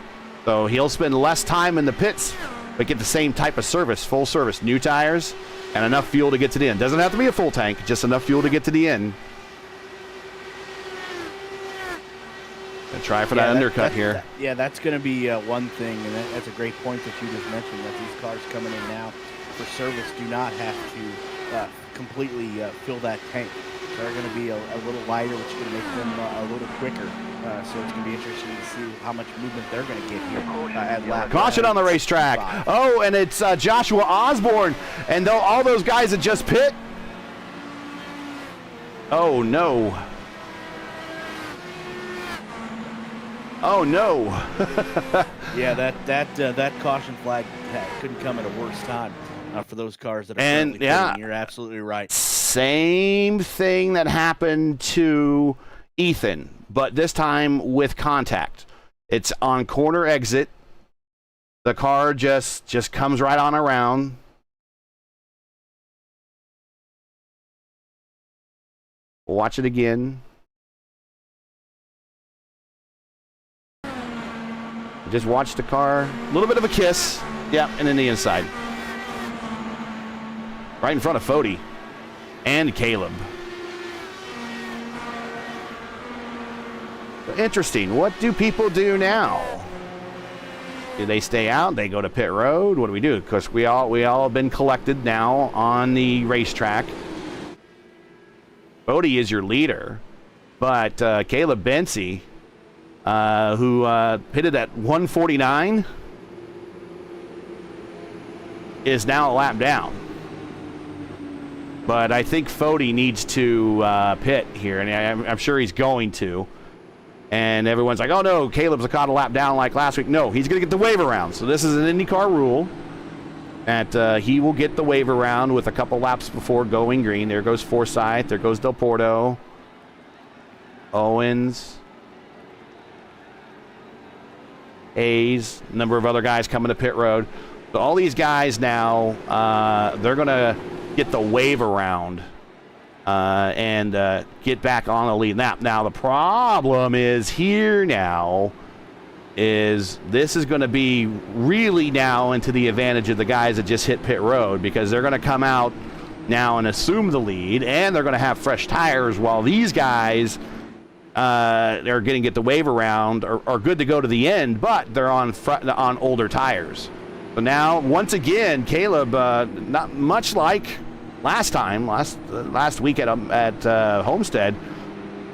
So he'll spend less time in the pits, but get the same type of service, full service, new tires, and enough fuel to get to the end. Doesn't have to be a full tank, just enough fuel to get to the end. And try for that undercut here. Yeah, that's going to be one thing, and that's a great point that you just mentioned, that these cars coming in now for service do not have to completely fill that tank. They're going to be a little lighter, which is going to make them a little quicker. So it's going to be interesting to see how much movement they're going to get here at lap. Caution on the racetrack. 5. Oh, and it's Joshua Osborne. And all those guys that just pit. Oh, no. Oh, no. Yeah, that caution flag couldn't come at a worse time for those cars that are currently pitting. You're absolutely right. Same thing that happened to Ethan, but this time with contact. It's on corner exit. The car just comes right on around. Watch it again. Just watch the car. A little bit of a kiss. Yeah, and then the inside. Right in front of Fody and Caleb. Interesting. What do people do now? Do they stay out? They go to pit road? What do we do? Because we all have been collected now on the racetrack. Fody is your leader, but Caleb Bensey, who pitted at 149, is now a lap down. But I think Fody needs to pit here, and I'm sure he's going to. And everyone's like, oh, no, Caleb's caught a lap down like last week. No, he's going to get the wave around. So this is an IndyCar rule that he will get the wave around with a couple laps before going green. There goes Forsyth. There goes Del Porto. Owens. Hayes. A number of other guys coming to pit road. So all these guys now, they're going to get the wave around and get back on the lead lap. Now, the problem is here now is this is going to be really now into the advantage of the guys that just hit pit road, because they're going to come out now and assume the lead, and they're going to have fresh tires, while these guys they're going to get the wave around, are good to go to the end, but they're on older tires. So now, once again, Caleb, not much like last week at Homestead,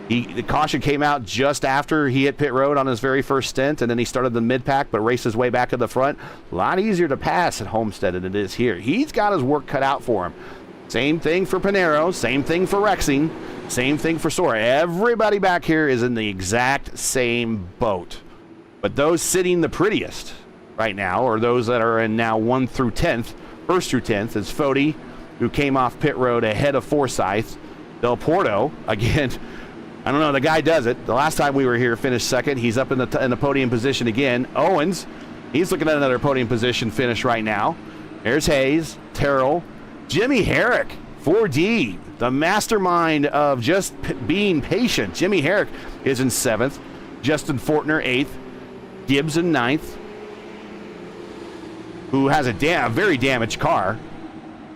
the caution came out just after he hit pit road on his very first stint, and then he started the mid-pack but raced his way back to the front. A lot easier to pass at Homestead than it is here. He's got his work cut out for him. Same thing for Pinero, same thing for Rexing, same thing for Sora. Everybody back here is in the exact same boat. But those sitting the prettiest right now, or those that are in now 1 through 10th, 1st through 10th, is Fody, who came off pit road ahead of Forsyth. Del Porto, again, I don't know, the guy does it. The last time we were here, finished second. He's up in the podium position again. Owens, he's looking at another podium position finish right now. There's Hayes, Terrell, Jimmy Herrick, 4D, the mastermind of just being patient. Jimmy Herrick is in 7th. Justin Fortner, 8th. Gibbs in 9th, who has a very damaged car,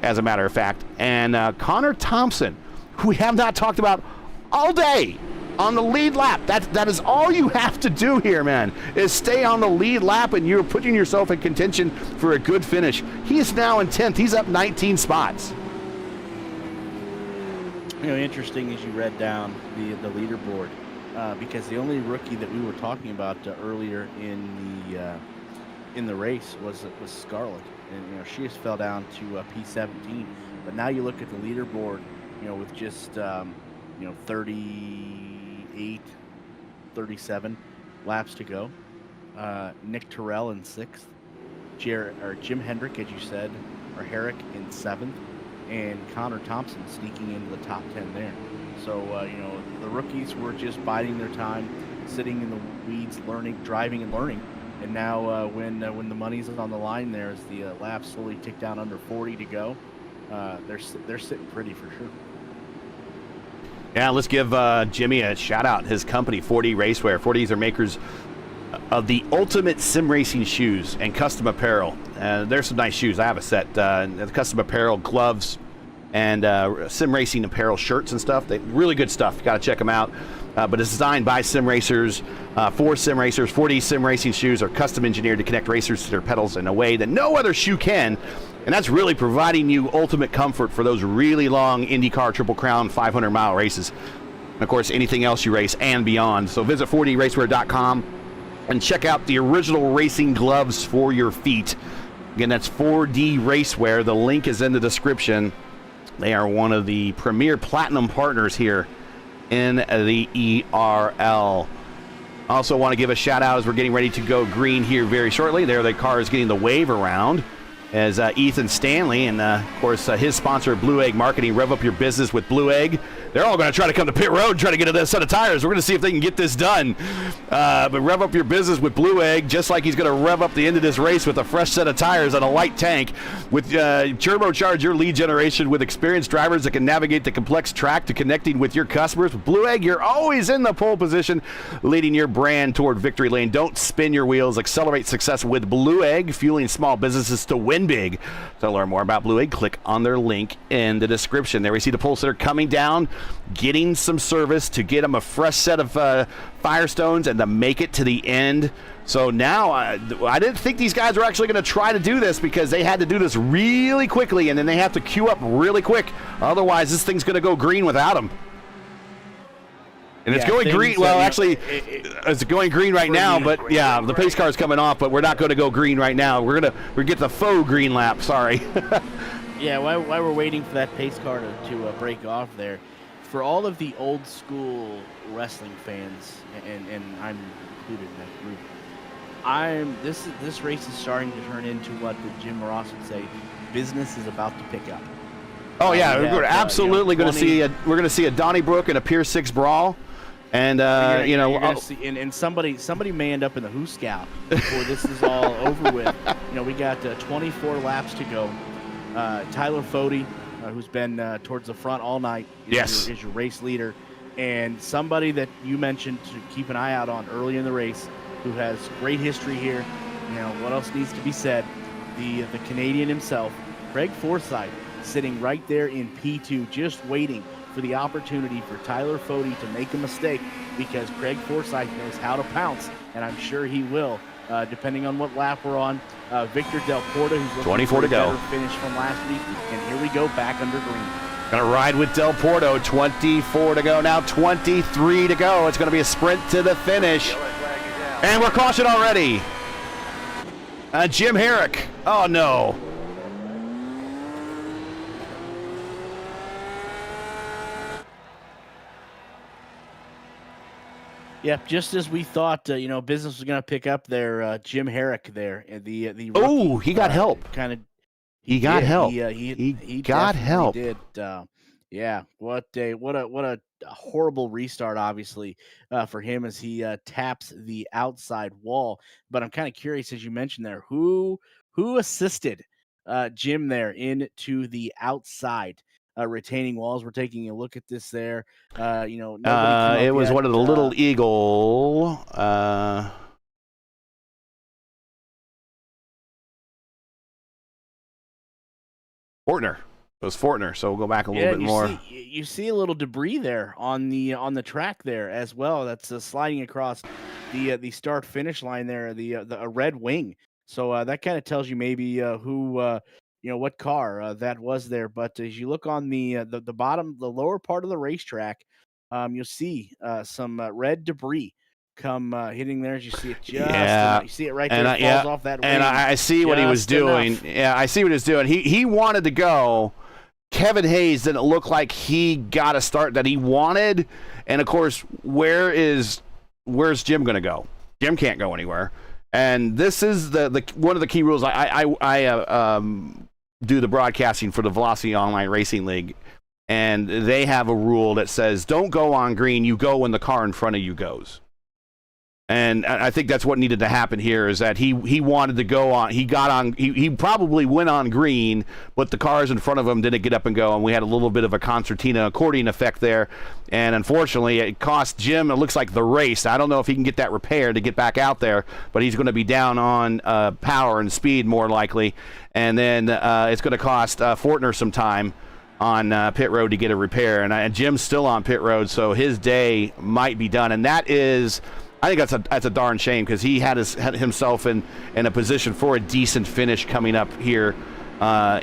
as a matter of fact. And Connor Thompson, who we have not talked about all day, on the lead lap. That is all you have to do here, man, is stay on the lead lap, and you're putting yourself in contention for a good finish. He is now in 10th. He's up 19 spots. You know, interesting as you read down the leaderboard, because the only rookie that we were talking about earlier in the race was Scarlett, and you know, she just fell down to P17. But now you look at the leaderboard, you know, with just 38, 37. laps to go. Nick Terrell in 6th. Jim Hendrick, as you said, or Herrick in 7th. And Connor Thompson sneaking into the top 10 there. So, the rookies were just biding their time, sitting in the weeds, driving and learning. And now when the money's on the line there, as the laps slowly tick down under 40 to go, they're sitting pretty for sure. Yeah, let's give Jimmy a shout out. His company, 4D Racewear. 4Ds are makers of the ultimate sim racing shoes and custom apparel. There's some nice shoes. I have a set. Custom apparel, gloves, and sim racing apparel shirts and stuff. Really good stuff. You got to check them out. But it's designed by sim racers, for sim racers. 4D sim racing shoes are custom engineered to connect racers to their pedals in a way that no other shoe can. And that's really providing you ultimate comfort for those really long IndyCar Triple Crown 500-mile races. And of course, anything else you race and beyond. So visit 4dracewear.com and check out the original racing gloves for your feet. Again, that's 4D Racewear. The link is in the description. They are one of the premier platinum partners here in the ERL. I also want to give a shout out as we're getting ready to go green here very shortly. There the car is getting the wave around as Ethan Stanley and, of course, his sponsor, Blue Egg Marketing, rev up your business with Blue Egg. They're all going to try to come to pit road and try to get a set of tires. We're going to see if they can get this done. But rev up your business with Blue Egg, just like he's going to rev up the end of this race with a fresh set of tires and a light tank. With turbocharge your lead generation with experienced drivers that can navigate the complex track to connecting with your customers. With Blue Egg, you're always in the pole position, leading your brand toward victory lane. Don't spin your wheels. Accelerate success with Blue Egg, fueling small businesses to win big. To learn more about Blue Egg, click on their link in the description. There we see the pole sitter coming down, getting some service to get him a fresh set of Firestones and to make it to the end. So now I didn't think these guys were actually going to try to do this because they had to do this really quickly and then they have to queue up really quick. Otherwise, this thing's going to go green without them. And it's going green. Well, actually, it's going green right now. But yeah, the pace car is coming off. But we're not going to go green right now. We're get the faux green lap. Sorry. Yeah, while we're waiting for that pace car to break off there, for all of the old school wrestling fans, and I'm included in that group, this race is starting to turn into what the Jim Ross would say, business is about to pick up. Oh yeah, we're absolutely going to see a Donnybrook and a Pier 6 brawl. And you're gonna see, and somebody may end up in the Who Scout before this is all over with. We got 24 laps to go. Tyler Fode, who's been towards the front all night, is your race leader, and somebody that you mentioned to keep an eye out on early in the race, who has great history here. What else needs to be said? The Canadian himself, Craig Forsyth, sitting right there in P2, just waiting for the opportunity for Tyler Fode to make a mistake, because Craig Forsyth knows how to pounce, and I'm sure he will, depending on what lap we're on. Victor Del Porto, who's looking 24 for to go. Better finish from last week, and here we go back under green. Going to ride with Del Porto. 24 to go now. 23 to go. It's going to be a sprint to the finish, and we're cautioned already. Jim Herrick. Oh no. Yep, just as we thought, business was going to pick up there. Jim Herrick there, the rookie, he got help. He got help. He got help. Did. Yeah, what a horrible restart, obviously, for him as he taps the outside wall. But I'm kind of curious, as you mentioned there, who assisted Jim there into the outside retaining walls. We're taking a look at this there. It was one of the Little Eagle. Fortner. It was Fortner. So we'll go back a little bit more. You see a little debris there on the track there as well. That's sliding across the start finish line there. A red wing. So that kind of tells you maybe who. What car that was there. But as you look on the bottom, the lower part of the racetrack, you'll see some red debris come hitting there. As you see it you see it right there. It falls off that wing. And I see what he was doing. Enough. Yeah, I see what he was doing. He wanted to go. Kevin Hayes didn't look like he got a start that he wanted. And of course, where's Jim going to go? Jim can't go anywhere. And this is the one of the key rules. I do the broadcasting for the Velocity Online Racing League, and they have a rule that says don't go on green. You go when the car in front of you goes. And I think that's what needed to happen here, is that he wanted to go on. He got on. He probably went on green, but the cars in front of him didn't get up and go, and we had a little bit of a concertina accordion effect there. And unfortunately, it cost Jim, it looks like, the race. I don't know if he can get that repaired to get back out there, but he's going to be down on power and speed more likely. And then it's going to cost Fortner some time on pit road to get a repair. And Jim's still on pit road, so his day might be done. And that is, I think that's a darn shame, because he had himself in a position for a decent finish coming up here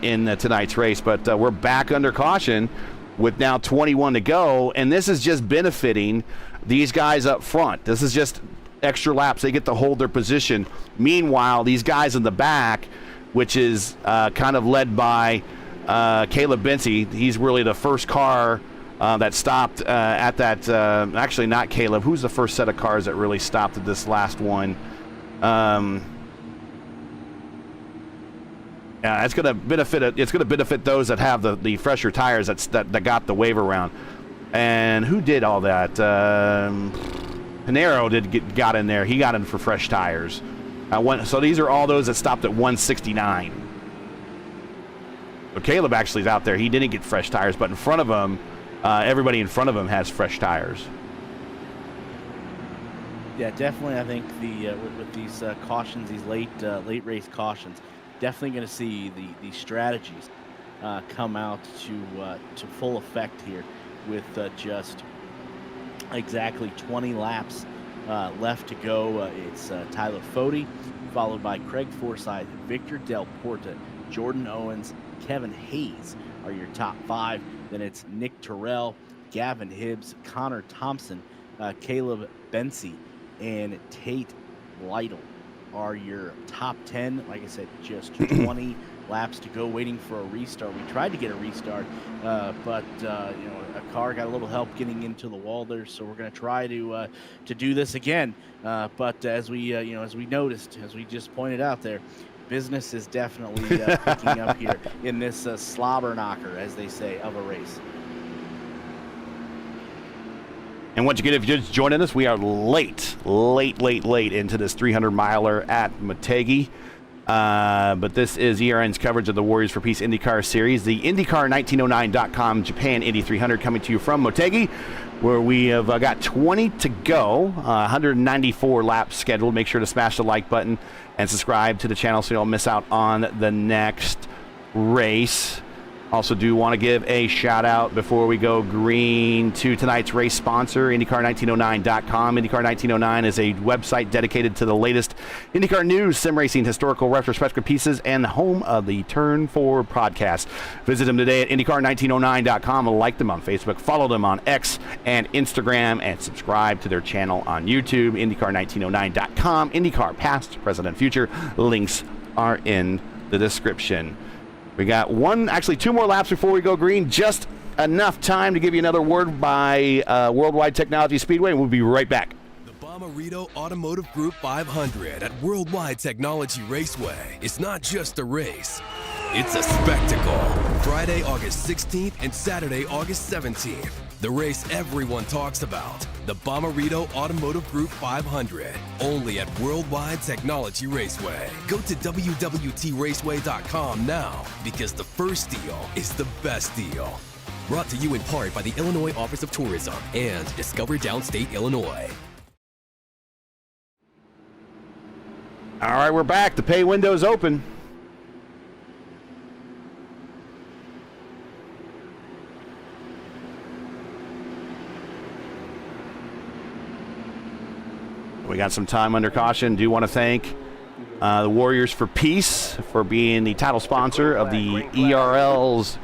in tonight's race. But we're back under caution with now 21 to go, and this is just benefiting these guys up front. This is just extra laps. They get to hold their position. Meanwhile, these guys in the back, which is kind of led by Caleb Bency, he's really the first car that stopped at that, actually not Caleb. Who's the first set of cars that really stopped at this last one? Yeah, it's going to benefit those that have the fresher tires that got the wave around. And who did all that? Pinero got in there. He got in for fresh tires. So these are all those that stopped at 169. So Caleb actually is out there. He didn't get fresh tires, but in front of him, everybody in front of him has fresh tires. Yeah, definitely. I think with these cautions, these late race cautions, definitely going to see the strategies come out to full effect here, with just exactly 20 laps left to go. It's Tyler Fode, followed by Craig Forsyth, Victor Del Porta, Jordan Owens, Kevin Hayes are your top 5. Then it's Nick Terrell, Gavin Hibbs, Connor Thompson, Caleb Bency, and Tate Lytle are your top 10. Like I said, just 20 laps to go, waiting for a restart. We tried to get a restart, but a car got a little help getting into the wall there, so we're going to try to do this again. But as we noticed, as we just pointed out there, business is definitely picking up here in this slobber knocker, as they say, of a race. And once again, if you're just joining us, we are late into this 300-miler at Motegi. But this is ERN's coverage of the Warriors for Peace IndyCar Series, the IndyCar1909.com Japan Indy 300, coming to you from Motegi, where we have got 20 to go, 194 laps scheduled. Make sure to smash the like button and subscribe to the channel so you don't miss out on the next race. Also do want to give a shout out before we go green to tonight's race sponsor, IndyCar1909.com. IndyCar1909 is a website dedicated to the latest IndyCar news, sim racing, historical retrospective pieces, and home of the Turn Forward podcast. Visit them today at IndyCar1909.com. Like them on Facebook, follow them on X and Instagram, and subscribe to their channel on YouTube, IndyCar1909.com. IndyCar past, present, and future. Links are in the description. We got two more laps before we go green. Just enough time to give you another word by Worldwide Technology Speedway, and we'll be right back. The Bomarito Automotive Group 500 at Worldwide Technology Raceway. It's not just a race, it's a spectacle. Friday, August 16th and Saturday, August 17th. The race everyone talks about. The Bomarito Automotive Group 500. Only at Worldwide Technology Raceway. Go to WWTRaceway.com now, because the first deal is the best deal. Brought to you in part by the Illinois Office of Tourism and Discover Downstate Illinois. All right, we're back. The pay window's open. We got some time under caution. Do want to thank the Warriors for Peace for being the title sponsor of the ERL's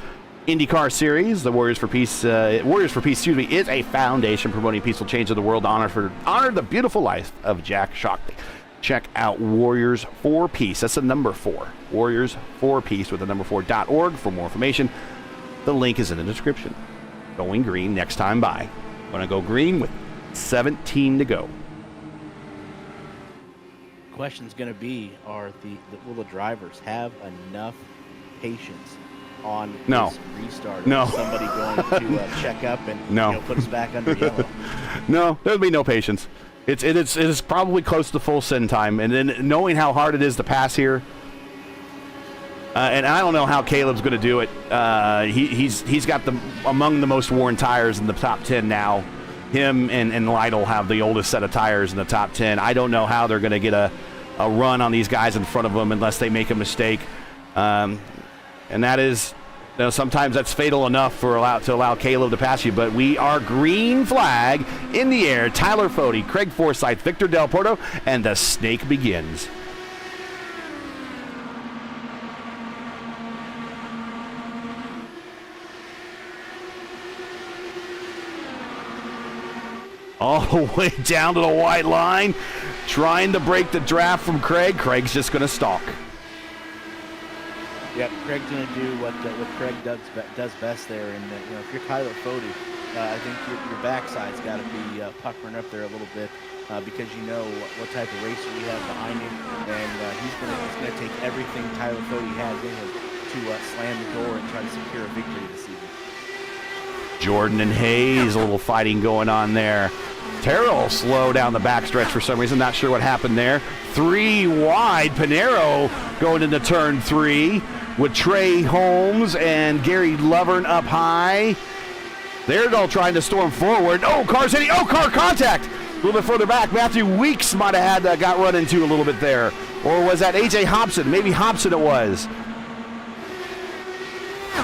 IndyCar Series. The Warriors for Peace, is a foundation promoting peaceful change of the world to honor the beautiful life of Jack Shockley. Check out Warriors for Peace. That's the number 4. Warriors for Peace with the number 4.org for more information. The link is in the description. Going green next time by. Going to go green with 17 to go. question's going to be, will the drivers have enough patience on this restart? No. Is somebody going to check up and put us back under yellow? No, there'll be no patience. It is probably close to full send time, and then knowing how hard it is to pass here, and I don't know how Caleb's going to do it. He's got among the most worn tires in the top 10 now. Him and Lytle have the oldest set of tires in the top 10. I don't know how they're going to get a run on these guys in front of them unless they make a mistake. And that is, sometimes that's fatal enough to allow Caleb to pass you. But we are green flag in the air. Tyler Fode, Craig Forsyth, Victor Del Porto, and the snake begins. All the way down to the white line, trying to break the draft from Craig. Craig's just going to stalk. Yeah, Craig's going to do what Craig does best there. And if you're Tyler Fode, I think your backside's got to be puckering up there a little bit because you know what type of racer we have behind him, and he's going to take everything Tyler Fode has in him to slam the door and try to secure a victory this season. Jordan and Hayes, a little fighting going on there. Terrell slow down the backstretch for some reason. Not sure what happened there. 3 wide. Pinero going into turn 3 with Trey Holmes and Gary Lovern up high. They're all trying to storm forward. Oh, car's hitting. Oh, car contact. A little bit further back. Matthew Weeks might have had got run into a little bit there. Or was that A.J. Hobson? Maybe Hobson it was.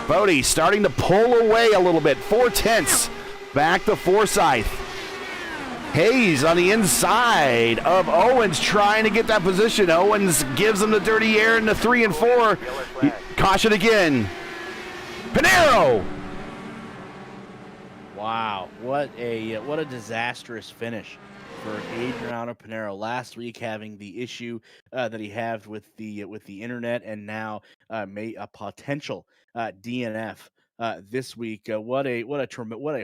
Fode starting to pull away a little bit. 4/10 back to Forsyth. Hayes on the inside of Owens trying to get that position. Owens gives him the dirty air in the 3 and 4. Caution again. Pinero. Wow, what a disastrous finish for Adriano Pinero. Last week having the issue that he had with the internet, and now a potential DNF. This week, what a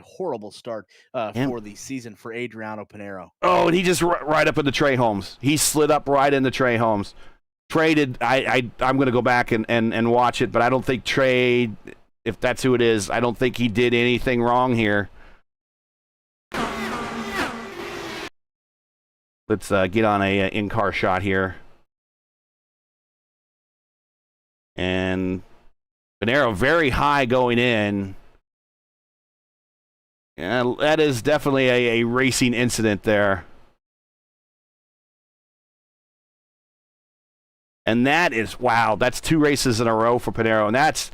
horrible start for the season for Adriano Pinero. Oh, and he just right up into Trey Holmes. He slid up right into Trey Holmes. Trey did. I'm going to go back and watch it, but I don't think Trey, if that's who it is, I don't think he did anything wrong here. Let's get on a in-car shot here. And Pinero very high going in. Yeah, that is definitely a racing incident there. And that is, wow, that's 2 races in a row for Pinero. And that's,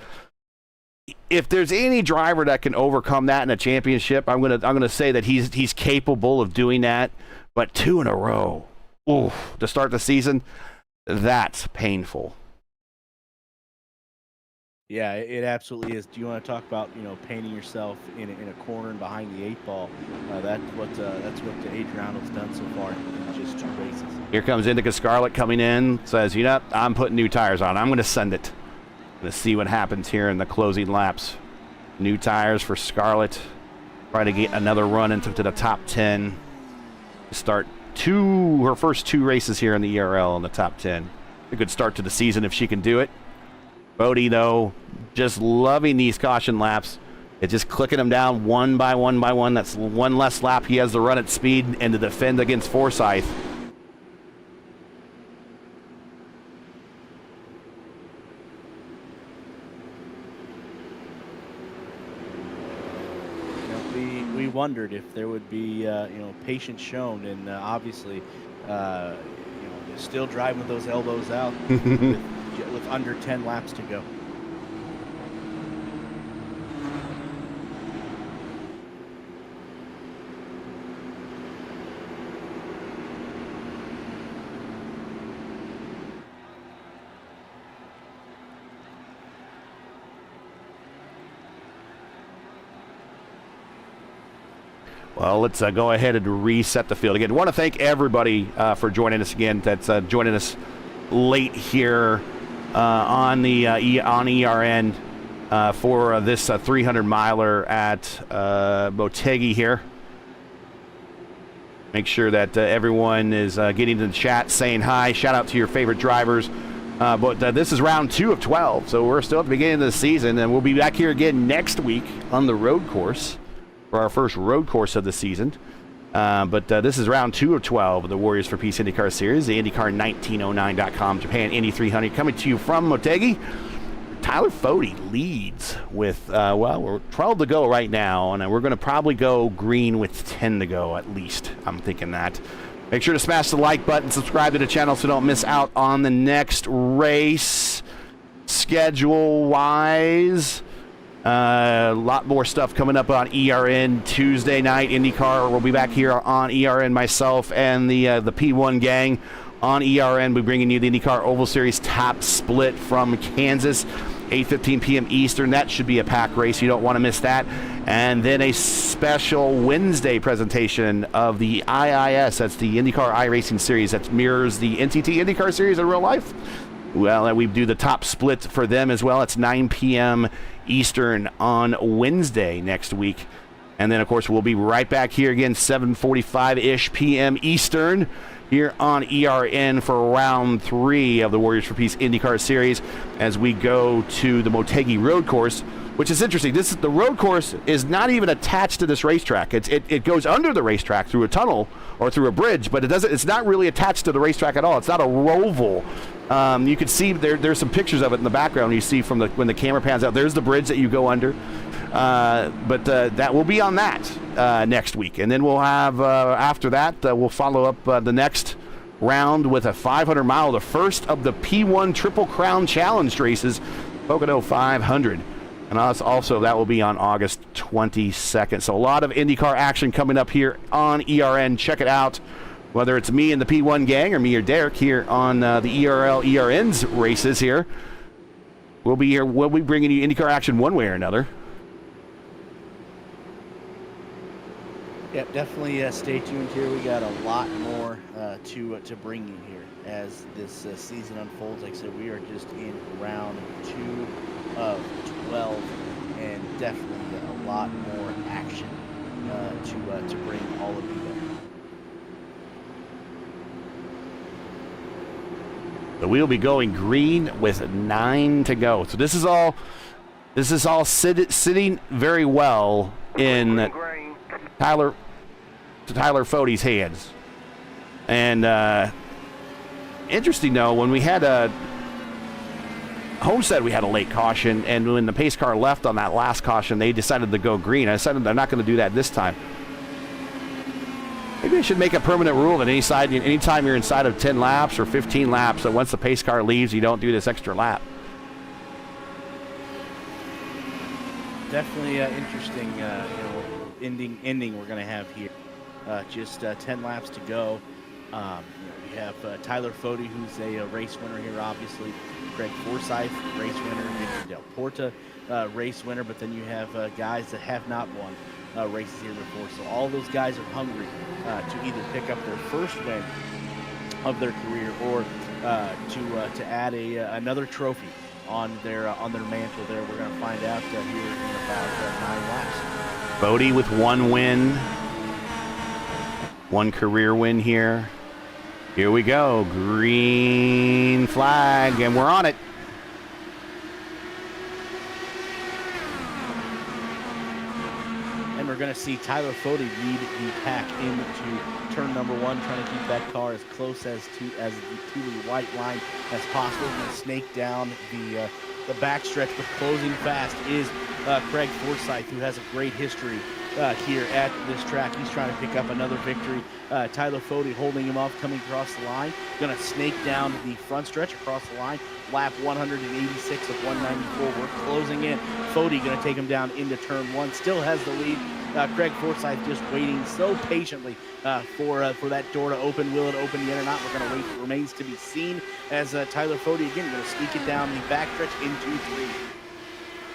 if there's any driver that can overcome that in a championship, I'm gonna say that he's capable of doing that. But 2 in a row, oof, to start the season, that's painful. Yeah, it absolutely is. Do you want to talk about painting yourself in a corner and behind the 8 ball? That's what Adriano's done so far in just 2 races. Here comes Indycar Scarlett coming in. Says, I'm putting new tires on. I'm going to send it. Let's see what happens here in the closing laps. New tires for Scarlett. Try to get another run into the top 10. Start her first 2 races here in the ERL in the top 10. A good start to the season if she can do it. Fode, though, just loving these caution laps. It's just clicking them down one by one by one. That's 1 less lap he has to run at speed and to defend against Forsyth. We wondered if there would be patience shown, and obviously still driving with those elbows out with under 10 laps to go. Well, let's go ahead and reset the field again. I want to thank everybody for joining us again. That's joining us late here on the ERN for this 300 miler at Motegi here. Make sure that everyone is getting to the chat, saying hi. Shout out to your favorite drivers. But this is round 2 of 12, so we're still at the beginning of the season, and we'll be back here again next week on the road course for our first road course of the season. But this is round 2 of 12 of the Warriors for Peace IndyCar Series, the IndyCar1909.com Japan Indy 300, coming to you from Motegi. Tyler Fode leads with, we're 12 to go right now, and we're going to probably go green with 10 to go at least. I'm thinking that. Make sure to smash the like button, subscribe to the channel so don't miss out on the next race. Schedule-wise, a lot more stuff coming up on ERN Tuesday night. IndyCar, we'll be back here on ERN, myself and the P1 gang. On ERN, we're bringing you the IndyCar Oval Series top split from Kansas, 8:15 p.m. Eastern. That should be a pack race. You don't want to miss that. And then a special Wednesday presentation of the IIS. That's the IndyCar iRacing Series. That mirrors the NTT IndyCar Series in real life. Well, we do the top split for them as well. It's 9 p.m. Eastern on Wednesday next week. And then, of course, we'll be right back here again, 7:45-ish p.m. Eastern, here on ERN for round 3 of the Warriors for Peace IndyCar Series as we go to the Motegi road course, which is interesting. The road course is not even attached to this racetrack. It goes under the racetrack through a tunnel or through a bridge, but it's not really attached to the racetrack at all. It's not a roval. You can see there's some pictures of it in the background. You see from when the camera pans out, there's the bridge that you go under. But that will be on that next week. And then we'll have, after that, we'll follow up the next round with a 500-mile, the first of the P1 Triple Crown Challenge races, Pocono 500. And also, that will be on August 22nd. So a lot of IndyCar action coming up here on ERN. Check it out. Whether it's me and the P1 gang or me or Derik here on the ERN's races here. We'll be here. We'll be bringing you IndyCar action one way or another. Yep, definitely stay tuned here. We got a lot more to bring you here as this season unfolds. Like I said, we are just in round 2 of 12, and definitely a lot more action to bring all of you there. So we'll be going green with 9 to go. So this is all sitting very well in Tyler Fode's hands. And interesting though, when we had Homestead, we had a late caution, and when the pace car left on that last caution, they decided to go green. I decided they're not going to do that this time. Maybe I should make a permanent rule that anytime you're inside of 10 laps or 15 laps, that once the pace car leaves, you don't do this extra lap. Definitely interesting, ending we're going to have here. Just 10 laps to go. We have Tyler Fode, who's a race winner here, obviously. Greg Forsyth, race winner. Victor Del Porta, race winner. But then you have guys that have not won races here before. So all those guys are hungry to either pick up their first win of their career or to add another trophy on their mantle there. We're going to find out here in about 9 laps. Fode with 1 win. 1 career win here. Here we go. Green flag, and we're on it. And we're going to see Tyler Fode lead the pack into turn number 1, trying to keep that car as close to the white line as possible. We're going to snake down the backstretch, but closing fast is Craig Forsyth, who has a great history here at this track. He's trying to pick up another victory. Tyler Fode holding him off, coming across the line. Going to snake down the front stretch across the line. Lap 186 of 194. We're closing in. Fode going to take him down into turn 1. Still has the lead. Craig Forsyth just waiting so patiently for that door to open. Will it open yet or not? We're going to wait. It remains to be seen as Tyler Fode again going to sneak it down the backstretch into 3.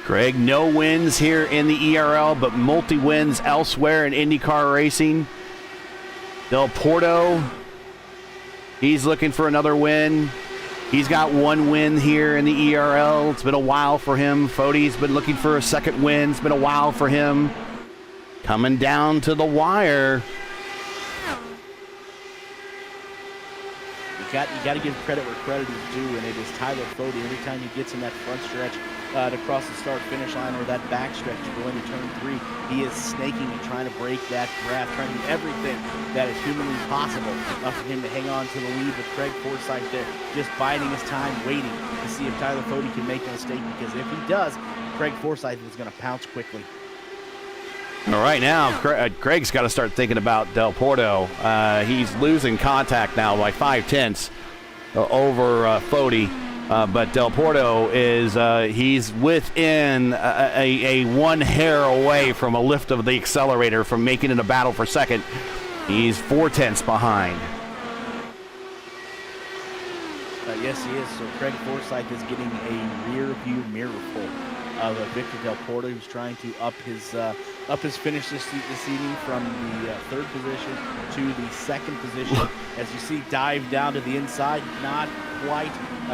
Greg, no wins here in the ERL, but multi-wins elsewhere in IndyCar racing. Del Porto, he's looking for another win. He's got 1 win here in the ERL. It's been a while for him. Fode's been looking for a second win. It's been a while for him. Coming down to the wire. you got to give credit where credit is due, and it is Tyler Fode. Every time he gets in that front stretch to cross the start-finish line or that back stretch to go into turn 3, he is snaking and trying to break that graph, trying to do everything that is humanly possible for him to hang on to the lead with Craig Forsyth there, just biding his time, waiting to see if Tyler Fode can make a mistake, because if he does, Craig Forsyth is going to pounce quickly. All right, now Craig's got to start thinking about Del Porto. He's losing contact now by 5/10 over Fode. But Del Porto is he's within a one hair away from a lift of the accelerator from making it a battle for second. He's 4/10 behind. Yes, he is. So Craig Forsyth is getting a rear view mirrorful of Victor Del Porto, who's trying to up his finish this evening from the 3rd position to the 2nd position. As you see, dive down to the inside, not quite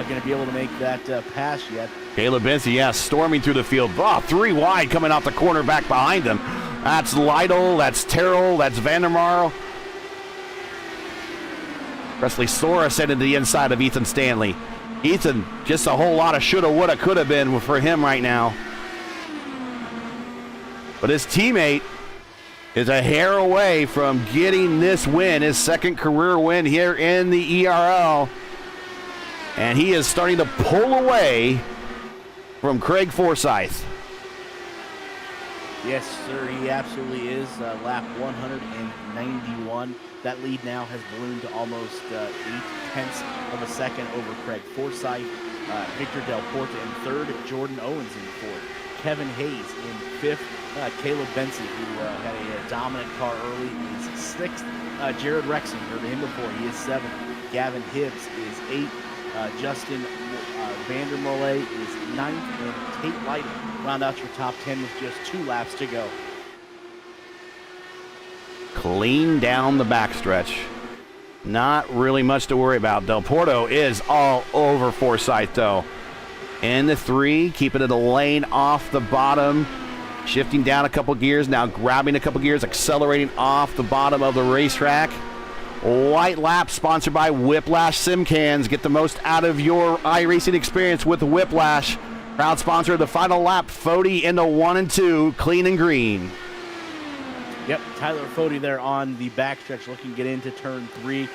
going to be able to make that pass yet. Caleb Benzie, yes, storming through the field. 3 wide coming out the corner back behind him. That's Lytle, that's Terrell, that's Vandermarl. Presley Sora sent it to the inside of Ethan Stanley. Ethan, just a whole lot of shoulda, woulda, coulda been for him right now. But his teammate is a hair away from getting this win, his 2nd career win here in the ERL. And he is starting to pull away from Craig Forsyth. Yes, sir, he absolutely is. Lap 191. That lead now has ballooned to almost 0.8 of a second over Craig Forsyth. Victor Del Porto in 3rd, Jordan Owens in 4th, Kevin Hayes in 5th, Caleb Benzie, who had a dominant car early, is 6th. Jared Rexon, heard of him before, he is 7th. Gavin Hibbs is 8th. Justin Vandermarle is 9th, and Tate Lytle round out your top 10 with just 2 laps to go. Clean down the backstretch. Not really much to worry about. Del Porto is all over Forsyth, though. In the 3, keeping it a lane off the bottom. Shifting down a couple gears, now grabbing a couple gears, accelerating off the bottom of the racetrack. White Lap sponsored by Whiplash Sim Cans. Get the most out of your iRacing experience with Whiplash. Proud sponsor of the final lap. Fode into 1 and 2, clean and green. Yep, Tyler Fode there on the backstretch looking to get into turn 3.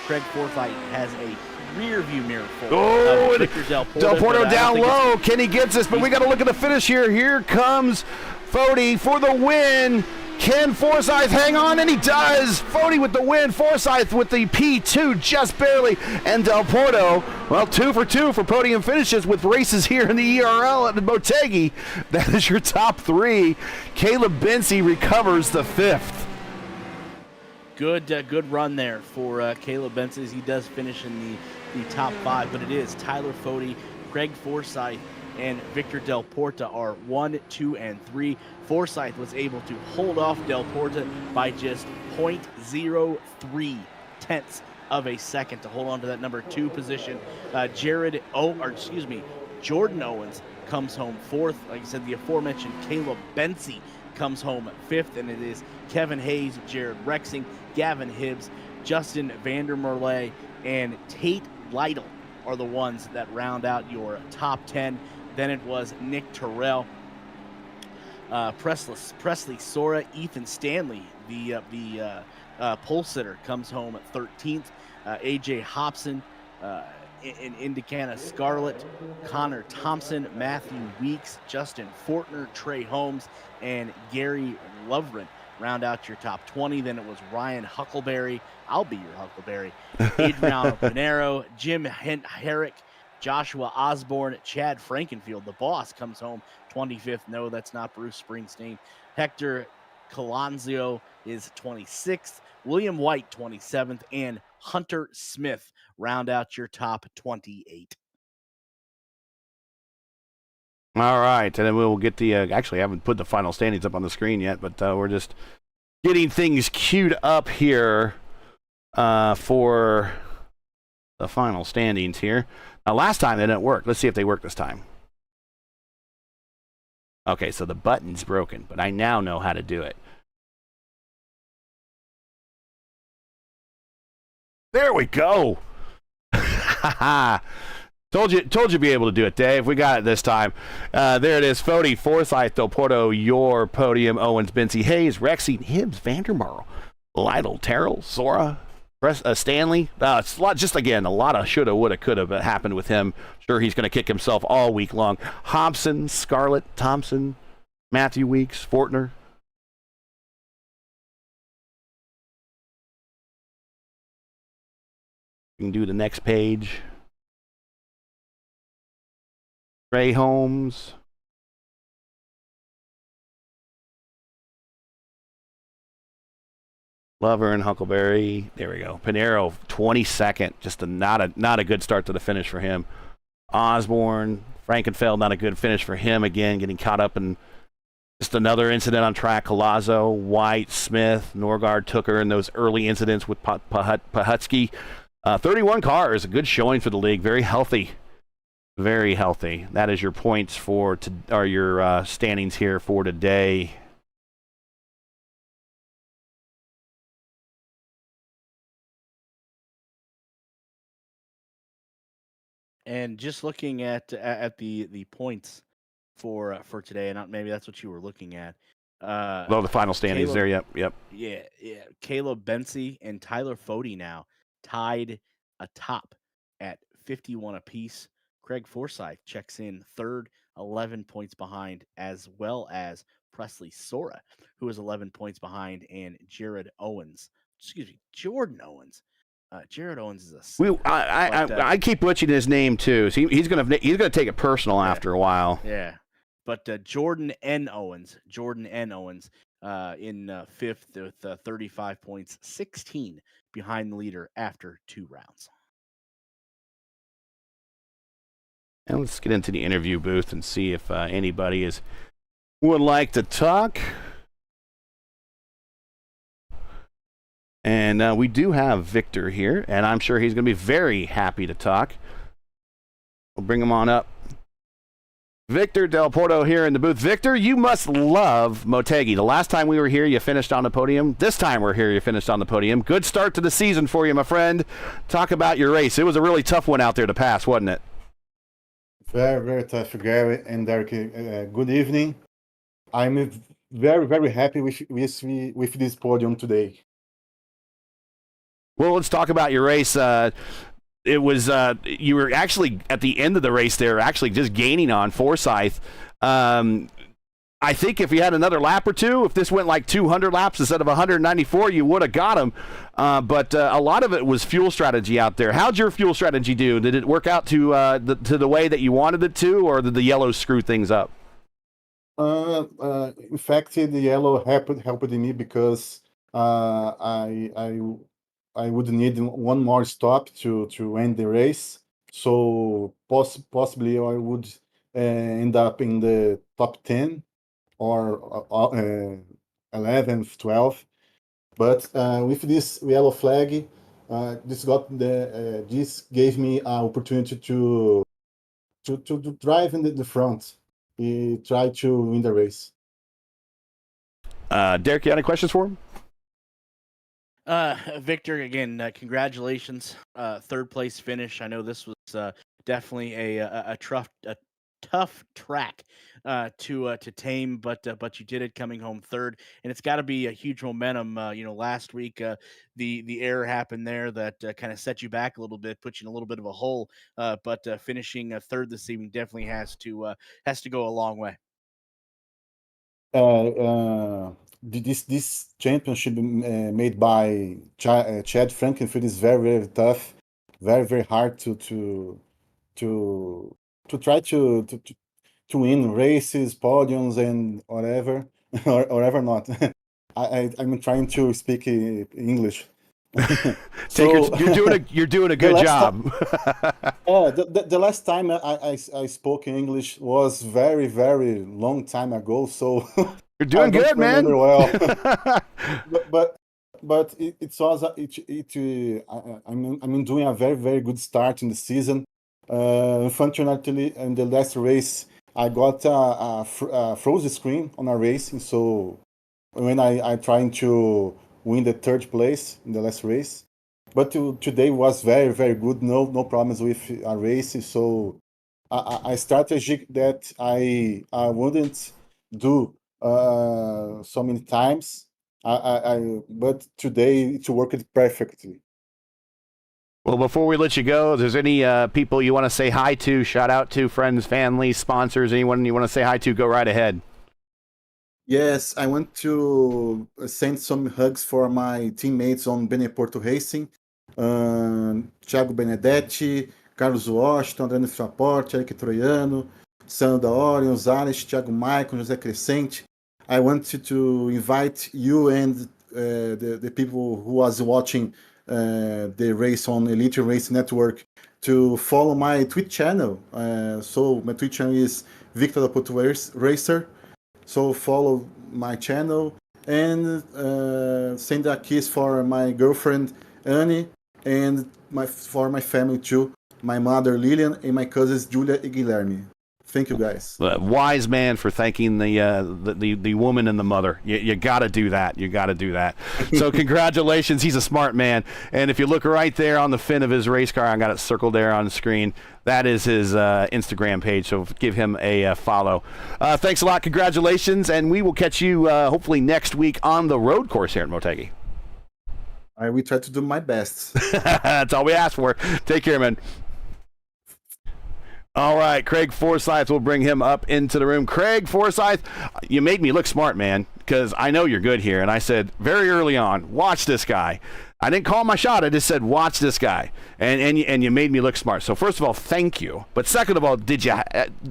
Craig Forsyth has a rear view mirror full. Victor Del Porto. Del Porto down low. Kenny gets this, but we got to look at the finish here. Here comes Fode for the win. Can Forsyth hang on? And he does. Fode with the win. Forsyth with the P2 just barely. And Del Porto, well, 2 for 2 for podium finishes with races here in the ERL at the Motegi. That is your top 3. Caleb Benzie recovers the 5th. Good run there for Caleb Benzie. He does finish in the top 5, but it is Tyler Fode, Craig Forsyth, and Victor Del Porto are 1, 2, and 3. Forsyth was able to hold off Del Porto by just 0.03 tenths of a second to hold on to that number 2 position. Jordan Owens comes home 4th. Like I said, the aforementioned Caleb Benzie comes home 5th, and it is Kevin Hayes, Jared Rexing, Gavin Hibbs, Justin Vandermarle, and Tate Lytle are the ones that round out your top 10. Then it was Nick Terrell, Presley Sora, Ethan Stanley, the pole sitter, comes home at 13th. AJ Hobson in Indycar Scarlett, Connor Thompson, Matthew Weeks, Justin Fortner, Trey Holmes, and Gary Lovren round out your top 20. Then it was Ryan Huckleberry, I'll be your Huckleberry, Adriano Pinero, Jim Herrick, Joshua Osborne, Chad Frankenfield, the boss, comes home 25th. No, that's not Bruce Springsteen. Hector Colanzio is 26th. William White, 27th. And Hunter Smith round out your top 28. All right, and then we'll get the, actually I haven't put the final standings up on the screen yet, but we're just getting things queued up here for the final standings here. Now, last time they didn't work. Let's see if they work this time. Okay, so the button's broken, but I now know how to do it. There we go. Told you'd be able to do it, Dave. We got it this time. There it is. Fody, Forsyth, Del Porto, your podium. Owens, Benzie, Hayes, Rexy, Hibbs, Vandermarl, Lytle, Terrell, Sora, Stanley. It's a lot, just again, a lot of shoulda, woulda, coulda happened with him. Sure, he's going to kick himself all week long. Hobson, Scarlett, Thompson, Matthew Weeks, Fortner. You can do the next page. Ray Holmes. Lover and Huckleberry. There we go. Pinero, 22nd. Just not a good start to the finish for him. Osborne, Frankenfeld, not a good finish for him. Again, getting caught up in just another incident on track. Colazzo, White, Smith, Norgard, Tooker, and those early incidents with Pahutsky. 31 cars, a good showing for the league. Very healthy. Very healthy. That is your points for your standings here for today. And just looking at the points for today, and maybe that's what you were looking at. The final standings there. Yep. Yeah. Caleb Benzie and Tyler Fody now tied atop at 51 apiece. Craig Forsyth checks in third, 11 points behind, as well as Presley Sora, who is 11 points behind, and Jordan Owens. Jared Owens is I keep butchering his name too. So he's gonna take it personal after a while. Yeah, but Jordan N. Owens in fifth with 35 points, 16 behind the leader after 2 rounds. And let's get into the interview booth and see if anybody would like to talk. And we do have Victor here, and I'm sure he's going to be very happy to talk. We'll bring him on up. Victor Del Porto here in the booth. Victor, you must love Motegi. The last time we were here, you finished on the podium. This time we're here, you finished on the podium. Good start to the season for you, my friend. Talk about your race. It was a really tough one out there to pass, wasn't it? Very, very tough, Gary and Derik. Good evening. I'm very, very happy with this podium today. Well, let's talk about your race. It was you were actually at the end of the race there, actually just gaining on Forsyth. I think if you had another lap or two, if this went like 200 laps instead of 194, you would have got him. But a lot of it was fuel strategy out there. How'd your fuel strategy do? Did it work out to the way that you wanted it to, or did the yellows screw things up? In fact, the yellow helped me because I would need one more stop to end the race. So possibly I would end up in the top 10 or 11th, 12th. But with this yellow flag, this gave me an opportunity to drive in the front, try to win the race. Derik, you got any questions for him? Victor, again, congratulations. Third place finish. I know this was definitely a tough track to tame, but you did it coming home third, and it's got to be a huge momentum. Last week the error happened there that kind of set you back a little bit, put you in a little bit of a hole. But finishing third this evening definitely has to go a long way. This championship made by Chad Frankenfield is very, very tough, very, very hard to try to win races, podiums, and whatever, or whatever not. I'm trying to speak English. You're doing a good job. The last time I spoke English was very, very long time ago. So you're doing good, man. Well, but I'm doing a very, very good start in the season. Unfortunately, in the last race, I got a frozen screen on a race, and so when I trying to win the third place in the last race, but today was very very good. No problems with a race. So a strategy that I wouldn't do so many times. But today it worked perfectly. Well, before we let you go, if there's any people you want to say hi to, shout out to, friends, family, sponsors, anyone you want to say hi to, go right ahead. Yes, I want to send some hugs for my teammates on Beneporto Racing, Thiago Benedetti, Carlos Washington, Adriano Fraporte, Eric Troiano, Sandro da Orion, Zales, Thiago Maicon, José Crescente. I want to invite you and the people who was watching the race on Elite Race Network to follow my Twitch channel. So my Twitch channel is Victor da Puto Racer. So follow my channel and send a kiss for my girlfriend Annie and for my family too, my mother Lilian and my cousins Julia and Guilherme. Thank you guys. Wise man for thanking the woman and the mother. You got to do that. You got to do that. So congratulations. He's a smart man. And if you look right there on the fin of his race car, I got it circled there on the screen. That is his Instagram page. So give him a follow. Thanks a lot. Congratulations. And we will catch you hopefully next week on the road course here at Motegi. I will try to do my best. That's all we ask for. Take care, man. All right, Craig Forsyth, we'll bring him up into the room. Craig Forsyth, you made me look smart, man, because I know you're good here. And I said very early on, watch this guy. I didn't call my shot. I just said, watch this guy. And you made me look smart. So first of all, thank you. But second of all,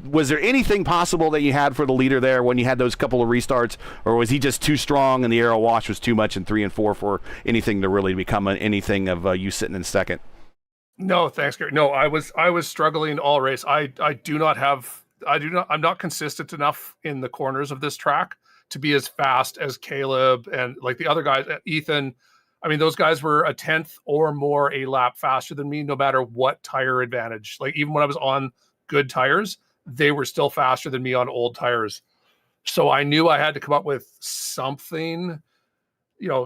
was there anything possible that you had for the leader there when you had those couple of restarts? Or was he just too strong and the aero wash was too much in 3 and 4 for anything to really become anything of you sitting in second? No, thanks, Gary. No, I was struggling all race. I'm not consistent enough in the corners of this track to be as fast as Caleb and like the other guys, Ethan. I mean, those guys were a tenth or more a lap faster than me, no matter what tire advantage. Like even when I was on good tires, they were still faster than me on old tires. So I knew I had to come up with something,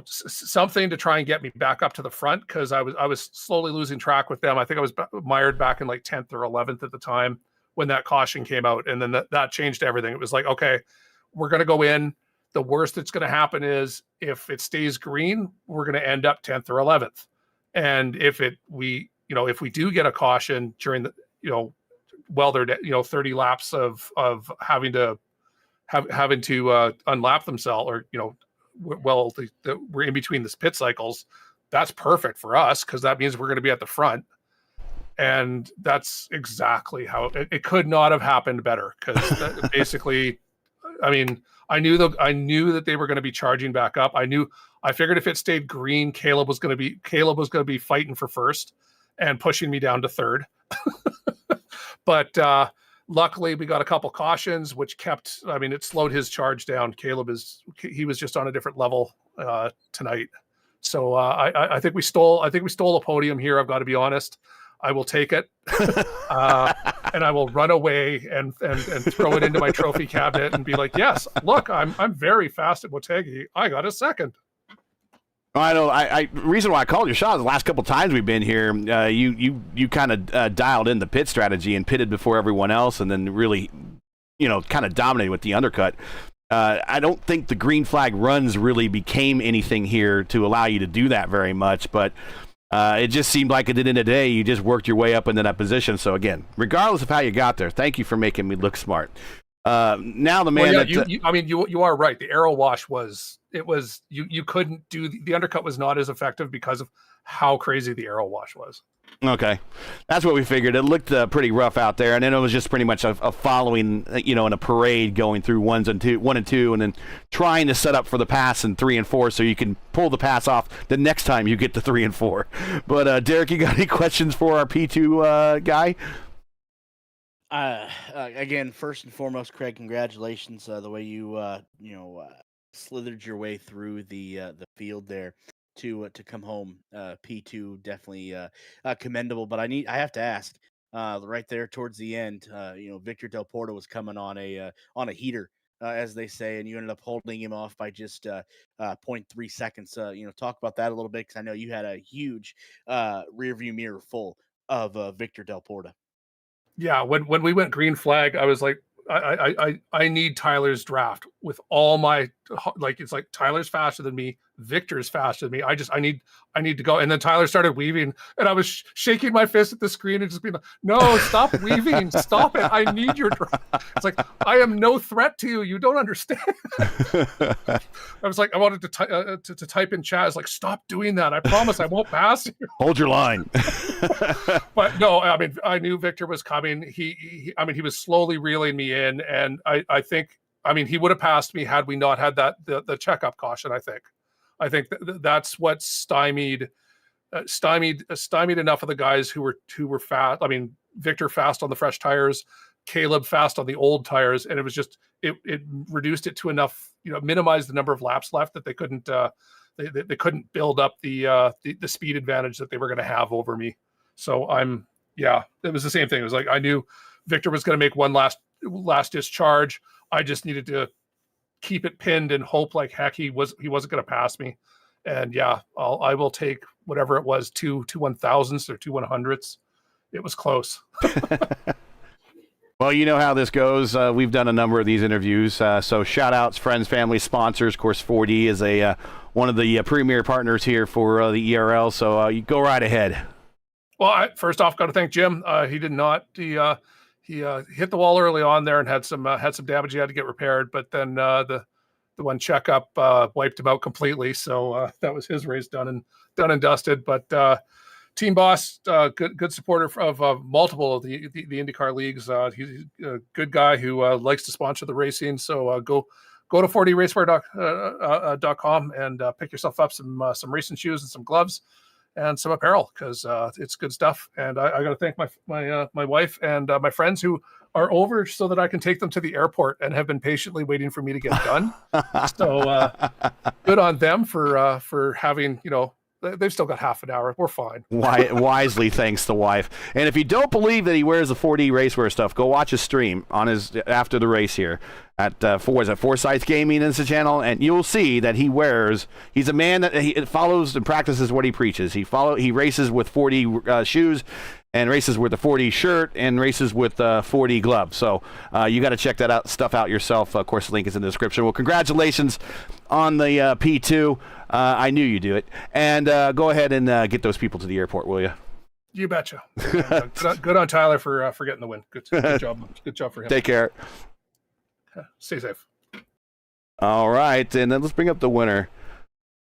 something to try and get me back up to the front, because I was slowly losing track with them. I think I was mired back in like 10th or 11th at the time when that caution came out, and then that changed everything. It was like, okay, we're going to go in. The worst that's going to happen is if it stays green, we're going to end up 10th or 11th. And if we do get a caution during the, well, they're 30 laps of having to unlap themselves, or we're in between the pit cycles, that's perfect for us, because that means we're going to be at the front. And that's exactly how it could not have happened better, because basically, I mean, I knew that they were going to be charging back up. I figured if it stayed green, Caleb was going to be fighting for first and pushing me down to third. But luckily, we got a couple cautions, which it slowed his charge down. Caleb he was just on a different level tonight. So I think we stole a podium here. I've got to be honest. I will take it, and I will run away and throw it into my trophy cabinet and be like, yes, look, I'm very fast at Motegi. I got a second. I know. Reason why I called your shot is the last couple times we've been here, you kind of dialed in the pit strategy and pitted before everyone else, and then really, kind of dominated with the undercut. I don't think the green flag runs really became anything here to allow you to do that very much, but it just seemed like at the end of the day, you just worked your way up into that position. So again, regardless of how you got there, thank you for making me look smart. Now the man, you are right. The aero wash you couldn't do the undercut was not as effective because of how crazy the aero wash was. Okay, that's what we figured. It looked pretty rough out there, and then it was just pretty much a following, in a parade going through 1 and 2, and then trying to set up for the pass in 3 and 4, so you can pull the pass off the next time you get to 3 and 4. But Derik, you got any questions for our P2 guy? Again, first and foremost, Craig, congratulations. The way you slithered your way through the field there to come home. P2 definitely commendable. But I have to ask, right there towards the end, Victor Del Porto was coming on a heater. as they say, and you ended up holding him off by just zero point 0.3 seconds. Talk about that a little bit, because I know you had a huge rear view mirror full of Victor Del Porta. Yeah, when we went green flag, I was like, I need Tyler's draft with all my, like, it's like Tyler's faster than me, Victor's faster than me. I need to go. And then Tyler started weaving, and I was shaking my fist at the screen and just being like, no, stop weaving, stop it. I need your draft. It's like, I am no threat to you. You don't understand. I was like, I wanted to type in chat. I was like, stop doing that. I promise I won't pass you. Hold your line. But no, I mean, I knew Victor was coming. He was slowly reeling me in, and I think, I mean, he would have passed me had we not had the checkup caution. I think that's what stymied enough of the guys who were fast. I mean, Victor fast on the fresh tires, Caleb fast on the old tires, and it was just it reduced it to enough, minimize the number of laps left that they couldn't they couldn't build up the speed advantage that they were going to have over me. So it was the same thing. It was like, I knew Victor was going to make one last discharge. I just needed to keep it pinned and hope like heck he wasn't going to pass me. And I will take whatever it was, two 1,000ths or 2 100ths. It was close. Well, you know how this goes. We've done a number of these interviews. So shout outs, friends, family, sponsors. Of course, 4D is one of the premier partners here for the ERL. So you go right ahead. Well, first off, got to thank Jim. He did not. He hit the wall early on there and had some damage he had to get repaired. But then the one checkup wiped him out completely. So that was his race done and dusted. But team boss, good supporter of multiple of the IndyCar leagues. He's a good guy who likes to sponsor the racing. So go to 4draceware.com and pick yourself up some racing shoes and some gloves and some apparel, because it's good stuff. And I got to thank my wife and my friends who are over so that I can take them to the airport and have been patiently waiting for me to get done. So good on them for having, they've still got half an hour. We're fine. Wisely thanks the wife. And if you don't believe that he wears the 4D racewear stuff, go watch his stream on his after the race here at Forsyth Gaming is the channel, and you'll see that he's a man that he follows and practices what he preaches. He races with 4D shoes, and races with a 4D shirt, and races with 4D gloves. So you got to check that stuff out yourself. Of course, the link is in the description. Well, congratulations on the P2. I knew you'd do it. And go ahead and get those people to the airport, will you? You betcha. Good on Tyler for getting the win. Good job. Good job for him. Take care. Stay safe. All right, and then let's bring up the winner.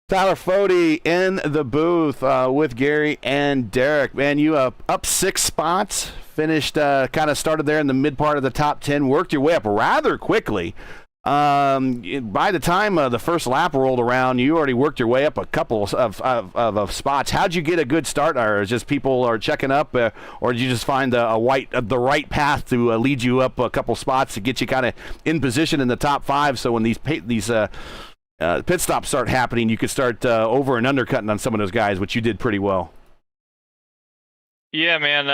Tyler Fody in the booth with Gary and Derik. Man, you up 6 spots, finished, kind of started there in the mid part of the top 10, worked your way up rather quickly. By the time the first lap rolled around, you already worked your way up a couple of spots. How'd you get a good start? Or just people are checking up, or did you just find the right path to lead you up a couple spots to get you kind of in position in the top 5? So when these pit stops start happening, you could start over and undercutting on some of those guys, which you did pretty well. Yeah, man.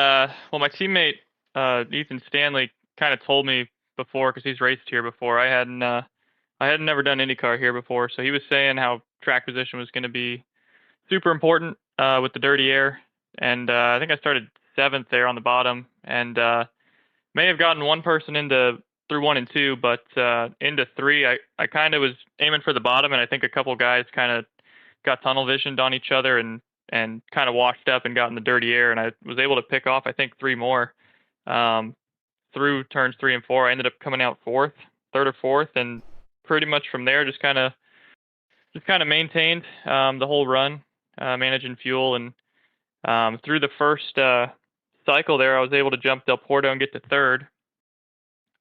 Well, my teammate Ethan Stanley kind of told me before, because he's raced here before. I had never done IndyCar here before, so he was saying how track position was going to be super important with the dirty air, and I think I started 7th there on the bottom, and may have gotten one person through 1 and 2, but into 3, I kind of was aiming for the bottom, and I think a couple guys kind of got tunnel visioned on each other and kind of washed up and got in the dirty air, and I was able to pick off, I think, 3 more. Through turns 3 and 4, I ended up coming out 3rd or 4th, and pretty much from there just kind of maintained the whole run, managing fuel, and through the first cycle there, I was able to jump Del Porto and get to 3rd,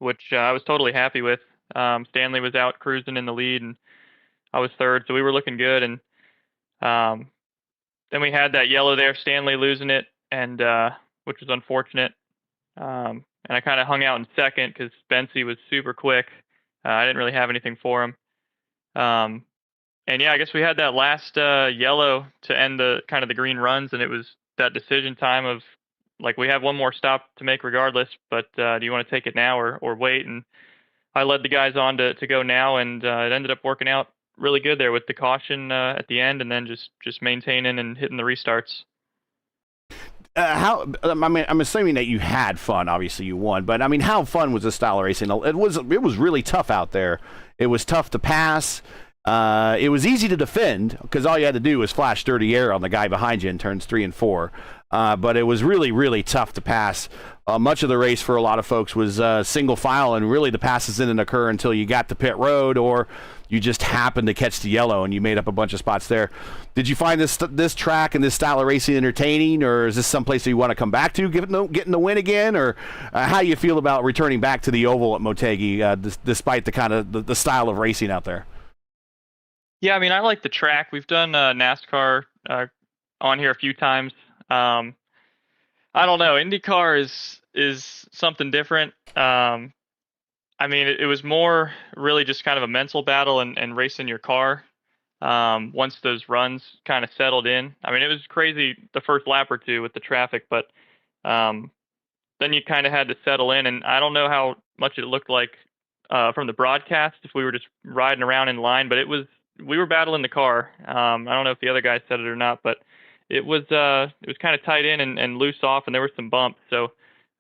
which I was totally happy with. Stanley was out cruising in the lead, and I was 3rd, so we were looking good. And then we had that yellow there, Stanley losing it, and which was unfortunate. And I kind of hung out in 2nd because Bensey was super quick. I didn't really have anything for him. And yeah, I guess we had that last yellow to end the kind of the green runs, and it was that decision time of, like, we have one more stop to make regardless, but do you want to take it now or wait? And I led the guys on to go now, and it ended up working out really good there with the caution at the end, and then just maintaining and hitting the restarts. I'm assuming that you had fun. Obviously, you won, but I mean, how fun was this style of racing? It was really tough out there. It was tough to pass. It was easy to defend because all you had to do was flash dirty air on the guy behind you in turns 3 and 4. But it was really tough to pass. Much of the race for a lot of folks was single file, and really the passes didn't occur until you got to pit road or you just happened to catch the yellow and you made up a bunch of spots there. Did you find this track and this style of racing entertaining, or is this someplace that you want to come back to, getting the win again, or how you feel about returning back to the oval at Motegi, despite the kind of the style of racing out there? Yeah, I mean, I like the track. We've done NASCAR on here a few times. I don't know. IndyCar is something different. I mean, it was more really just kind of a mental battle and racing your car. Once those runs kind of settled in, I mean, it was crazy the first lap or two with the traffic, but then you kind of had to settle in. And I don't know how much it looked like from the broadcast if we were just riding around in line, but we were battling the car. I don't know if the other guys said it or not, but it was kind of tight in and loose off, and there were some bumps. So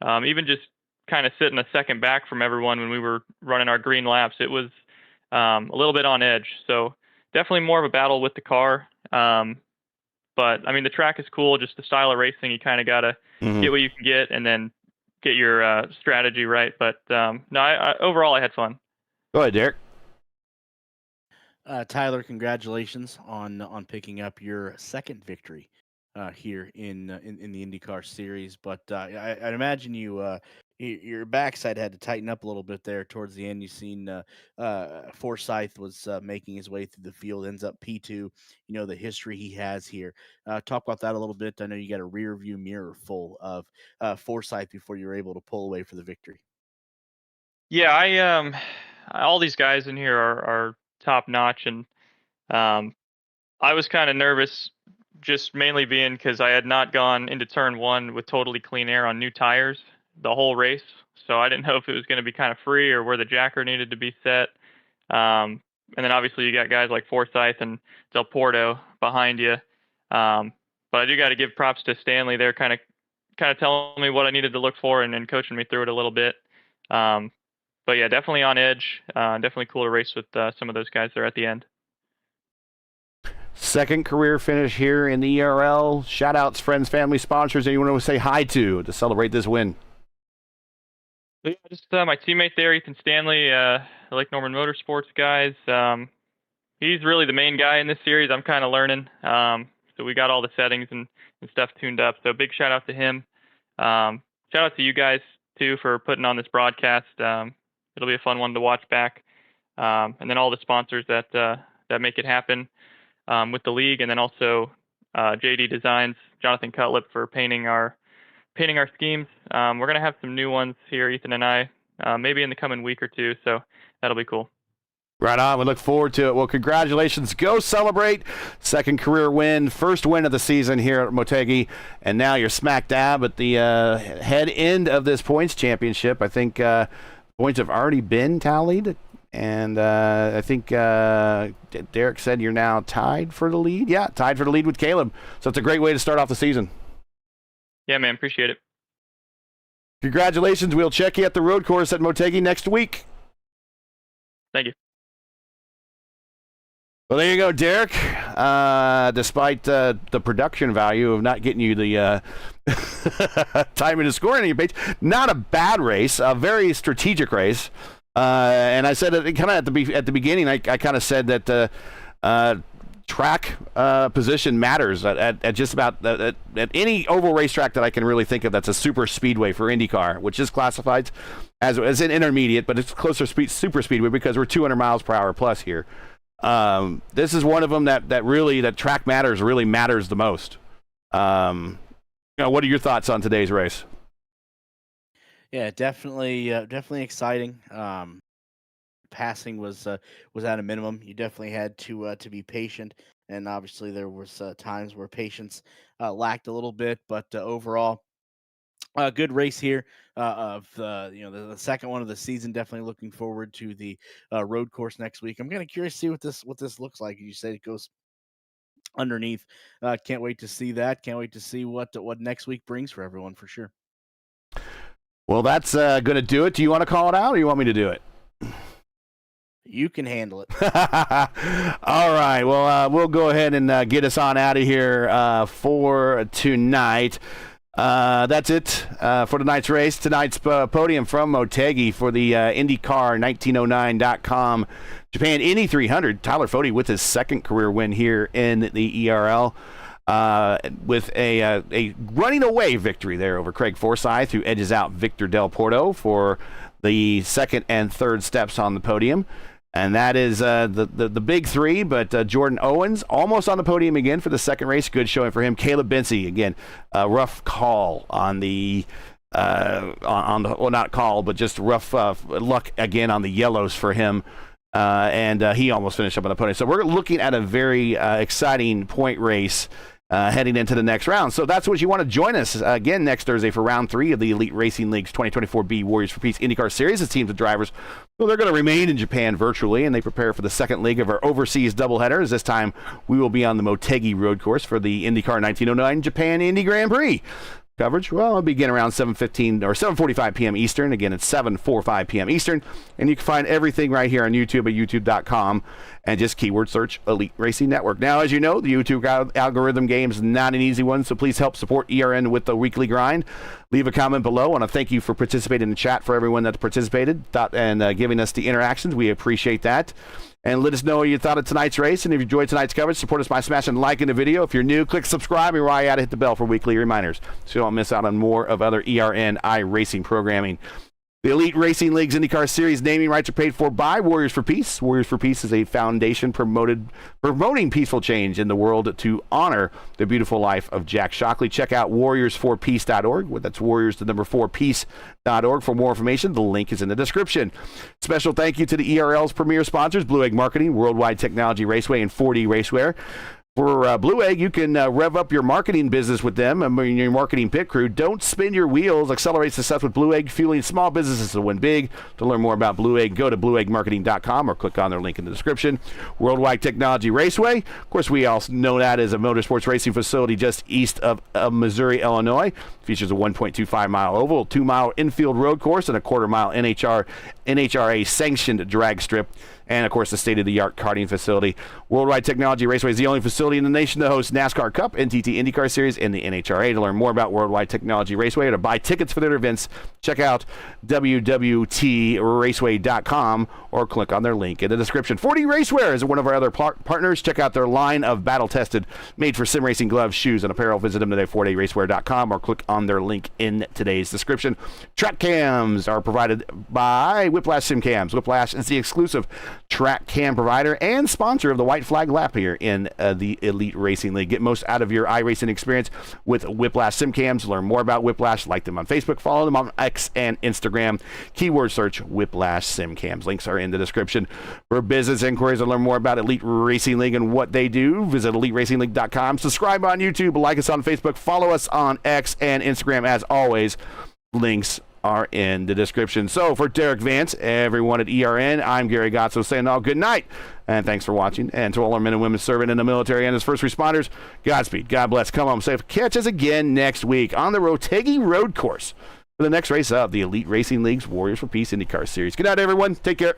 even just kind of sitting a second back from everyone when we were running our green laps, it was a little bit on edge. So definitely more of a battle with the car. But I mean, the track is cool. Just the style of racing, you kind of got to get what you can get and then get your strategy right. But no, overall I had fun. Go ahead, Derik. Tyler, congratulations on picking up your second victory here in the IndyCar series. But I'd imagine your backside had to tighten up a little bit there towards the end. You seen Forsyth was making his way through the field, ends up P2. You know the history he has here. Talk about that a little bit. I know you got a rear view mirror full of Forsyth before you were able to pull away for the victory. Yeah, all these guys in here are top notch, and I was kind of nervous, just mainly being because I had not gone into turn 1 with totally clean air on new tires the whole race, so I didn't know if it was going to be kind of free or where the jacker needed to be set. And then obviously you got guys like Forsyth and Del Porto behind you, but I do got to give props to Stanley there, kind of telling me what I needed to look for and coaching me through it a little bit. But yeah, definitely on edge. Definitely cool to race with some of those guys there at the end. Second career finish here in the ERL. Shout outs, friends, family, sponsors, anyone want to say hi to celebrate this win? So yeah, just my teammate there, Ethan Stanley, Lake Norman Motorsports guys. He's really the main guy in this series. I'm kind of learning. So we got all the settings and stuff tuned up. So big shout out to him. Shout out to you guys too for putting on this broadcast. It'll be a fun one to watch back. And then all the sponsors that make it happen with the league, and then also JD Designs, Jonathan Cutlip for painting our schemes. We're gonna have some new ones here, Ethan and I, maybe in the coming week or two. So that'll be cool. Right on. We look forward to it. Well, congratulations. Go celebrate. Second career win. First win of the season here at Motegi. And now you're smack dab at the head end of this points championship. I think points have already been tallied. And I think Derik said you're now tied for the lead. Yeah, tied for the lead with Caleb. So it's a great way to start off the season. Yeah, man. Appreciate it. Congratulations. We'll check you at the road course at Motegi next week. Thank you. Well, there you go, Derik. Despite the production value of not getting you the timing to score on your page, not a bad race, a very strategic race. And I said it kind of at the beginning. I kind of said that track position matters at just about at any oval racetrack that I can really think of. That's a super speedway for IndyCar, which is classified as an intermediate, but it's closer super speedway because we're 200 miles per hour plus here. This is one of them that track matters really matters the most. What are your thoughts on today's race? Yeah, definitely exciting. Passing was at a minimum. You definitely had to be patient, and obviously there was times where patience lacked a little bit. But overall, Good race here of the second one of the season. Definitely looking forward to the road course next week. I'm kind of curious to see what this looks like. You said it goes underneath. Can't wait to see that. Can't wait to see what next week brings for everyone for sure. Well, that's going to do it. Do you want to call it out, or you want me to do it? You can handle it. All right. Well, we'll go ahead and get us on out of here for tonight. That's it for tonight's race. Tonight's podium from Motegi for the Indycar 1909.com Japan Indy 300. Tyler Fode with his second career win here in the ERL. With a running away victory there over Craig Forsyth, who edges out Victor Del Porto for the second and third steps on the podium. And that is the big three, but Jordan Owens almost on the podium again for the second race. Good showing for him. Caleb Bency, again, rough call on the well, not call, but just rough luck again on the yellows for him. And he almost finished up on the podium. So we're looking at a very exciting point race heading into the next round. So that's what you want to join us again next Thursday for round 3 of the Elite Racing League's 2024B Warriors for Peace IndyCar Series. The teams of drivers, well, they're going to remain in Japan virtually, and they prepare for the second leg of our overseas doubleheaders. This time we will be on the Motegi road course for the IndyCar 1909 Japan Indy Grand Prix. Coverage, well, it'll begin around 7:15 or 7:45 p.m. Eastern. Again, it's 7:45 p.m. Eastern. And you can find everything right here on YouTube at youtube.com and just keyword search Elite Racing Network. Now, as you know, the YouTube algorithm game is not an easy one, so please help support ERN with the weekly grind. Leave a comment below. I want to thank you for participating in the chat, for everyone that participated and giving us the interactions. We appreciate that. And let us know what you thought of tonight's race. And if you enjoyed tonight's coverage, support us by smashing like in the video. If you're new, click subscribe, and while you're at it, hit the bell for weekly reminders so you don't miss out on more of other ERN iRacing programming. The Elite Racing League's IndyCar Series naming rights are paid for by Warriors for Peace. Warriors for Peace is a foundation promoting peaceful change in the world to honor the beautiful life of Jack Shockley. Check out warriorsforpeace.org. That's warriors, the number 4, peace.org for more information. The link is in the description. Special thank you to the ERL's premier sponsors, Blue Egg Marketing, Worldwide Technology Raceway, and 4D Racewear. For Blue Egg, you can rev up your marketing business with them. I mean, your marketing pit crew. Don't spin your wheels. Accelerate success with Blue Egg, fueling small businesses to win big. To learn more about Blue Egg, go to blueeggmarketing.com or click on their link in the description. Worldwide Technology Raceway. Of course, we all know that as a motorsports racing facility just east of Missouri, Illinois. Features a 1.25-mile oval, 2-mile infield road course, and a quarter-mile NHRA-sanctioned drag strip. And, of course, the state-of-the-art karting facility. Worldwide Technology Raceway is the only facility in the nation to host NASCAR Cup, NTT IndyCar Series, and the NHRA. To learn more about Worldwide Technology Raceway or to buy tickets for their events, check out www.raceway.com or click on their link in the description. 4D Racewear is one of our other partners. Check out their line of battle-tested, made-for-sim racing gloves, shoes, and apparel. Visit them today, 4dracewear.com, or click on their link in today's description. Track cams are provided by Whiplash Sim Cams. Whiplash is the exclusive track cam provider and sponsor of the White Flag Lap here in the Elite Racing League. Get most out of your iRacing experience with Whiplash Sim Cams. Learn more about Whiplash. Like them on Facebook. Follow them on X and Instagram. Keyword search Whiplash Sim Cams. Links are in the description. For business inquiries and learn more about Elite Racing League and what they do, visit EliteRacingLeague.com. Subscribe on YouTube. Like us on Facebook. Follow us on X and Instagram. As always, links are in the description. So for Derik, Vance, everyone at ERN, I'm Gary Godsoe saying all good night, and thanks for watching. And to all our men and women serving in the military and as first responders, Godspeed, God bless, come home safe. Catch us again next week on the Motegi road course for the next race of the Elite Racing League's Warriors for Peace IndyCar Series. Good night, everyone. Take care.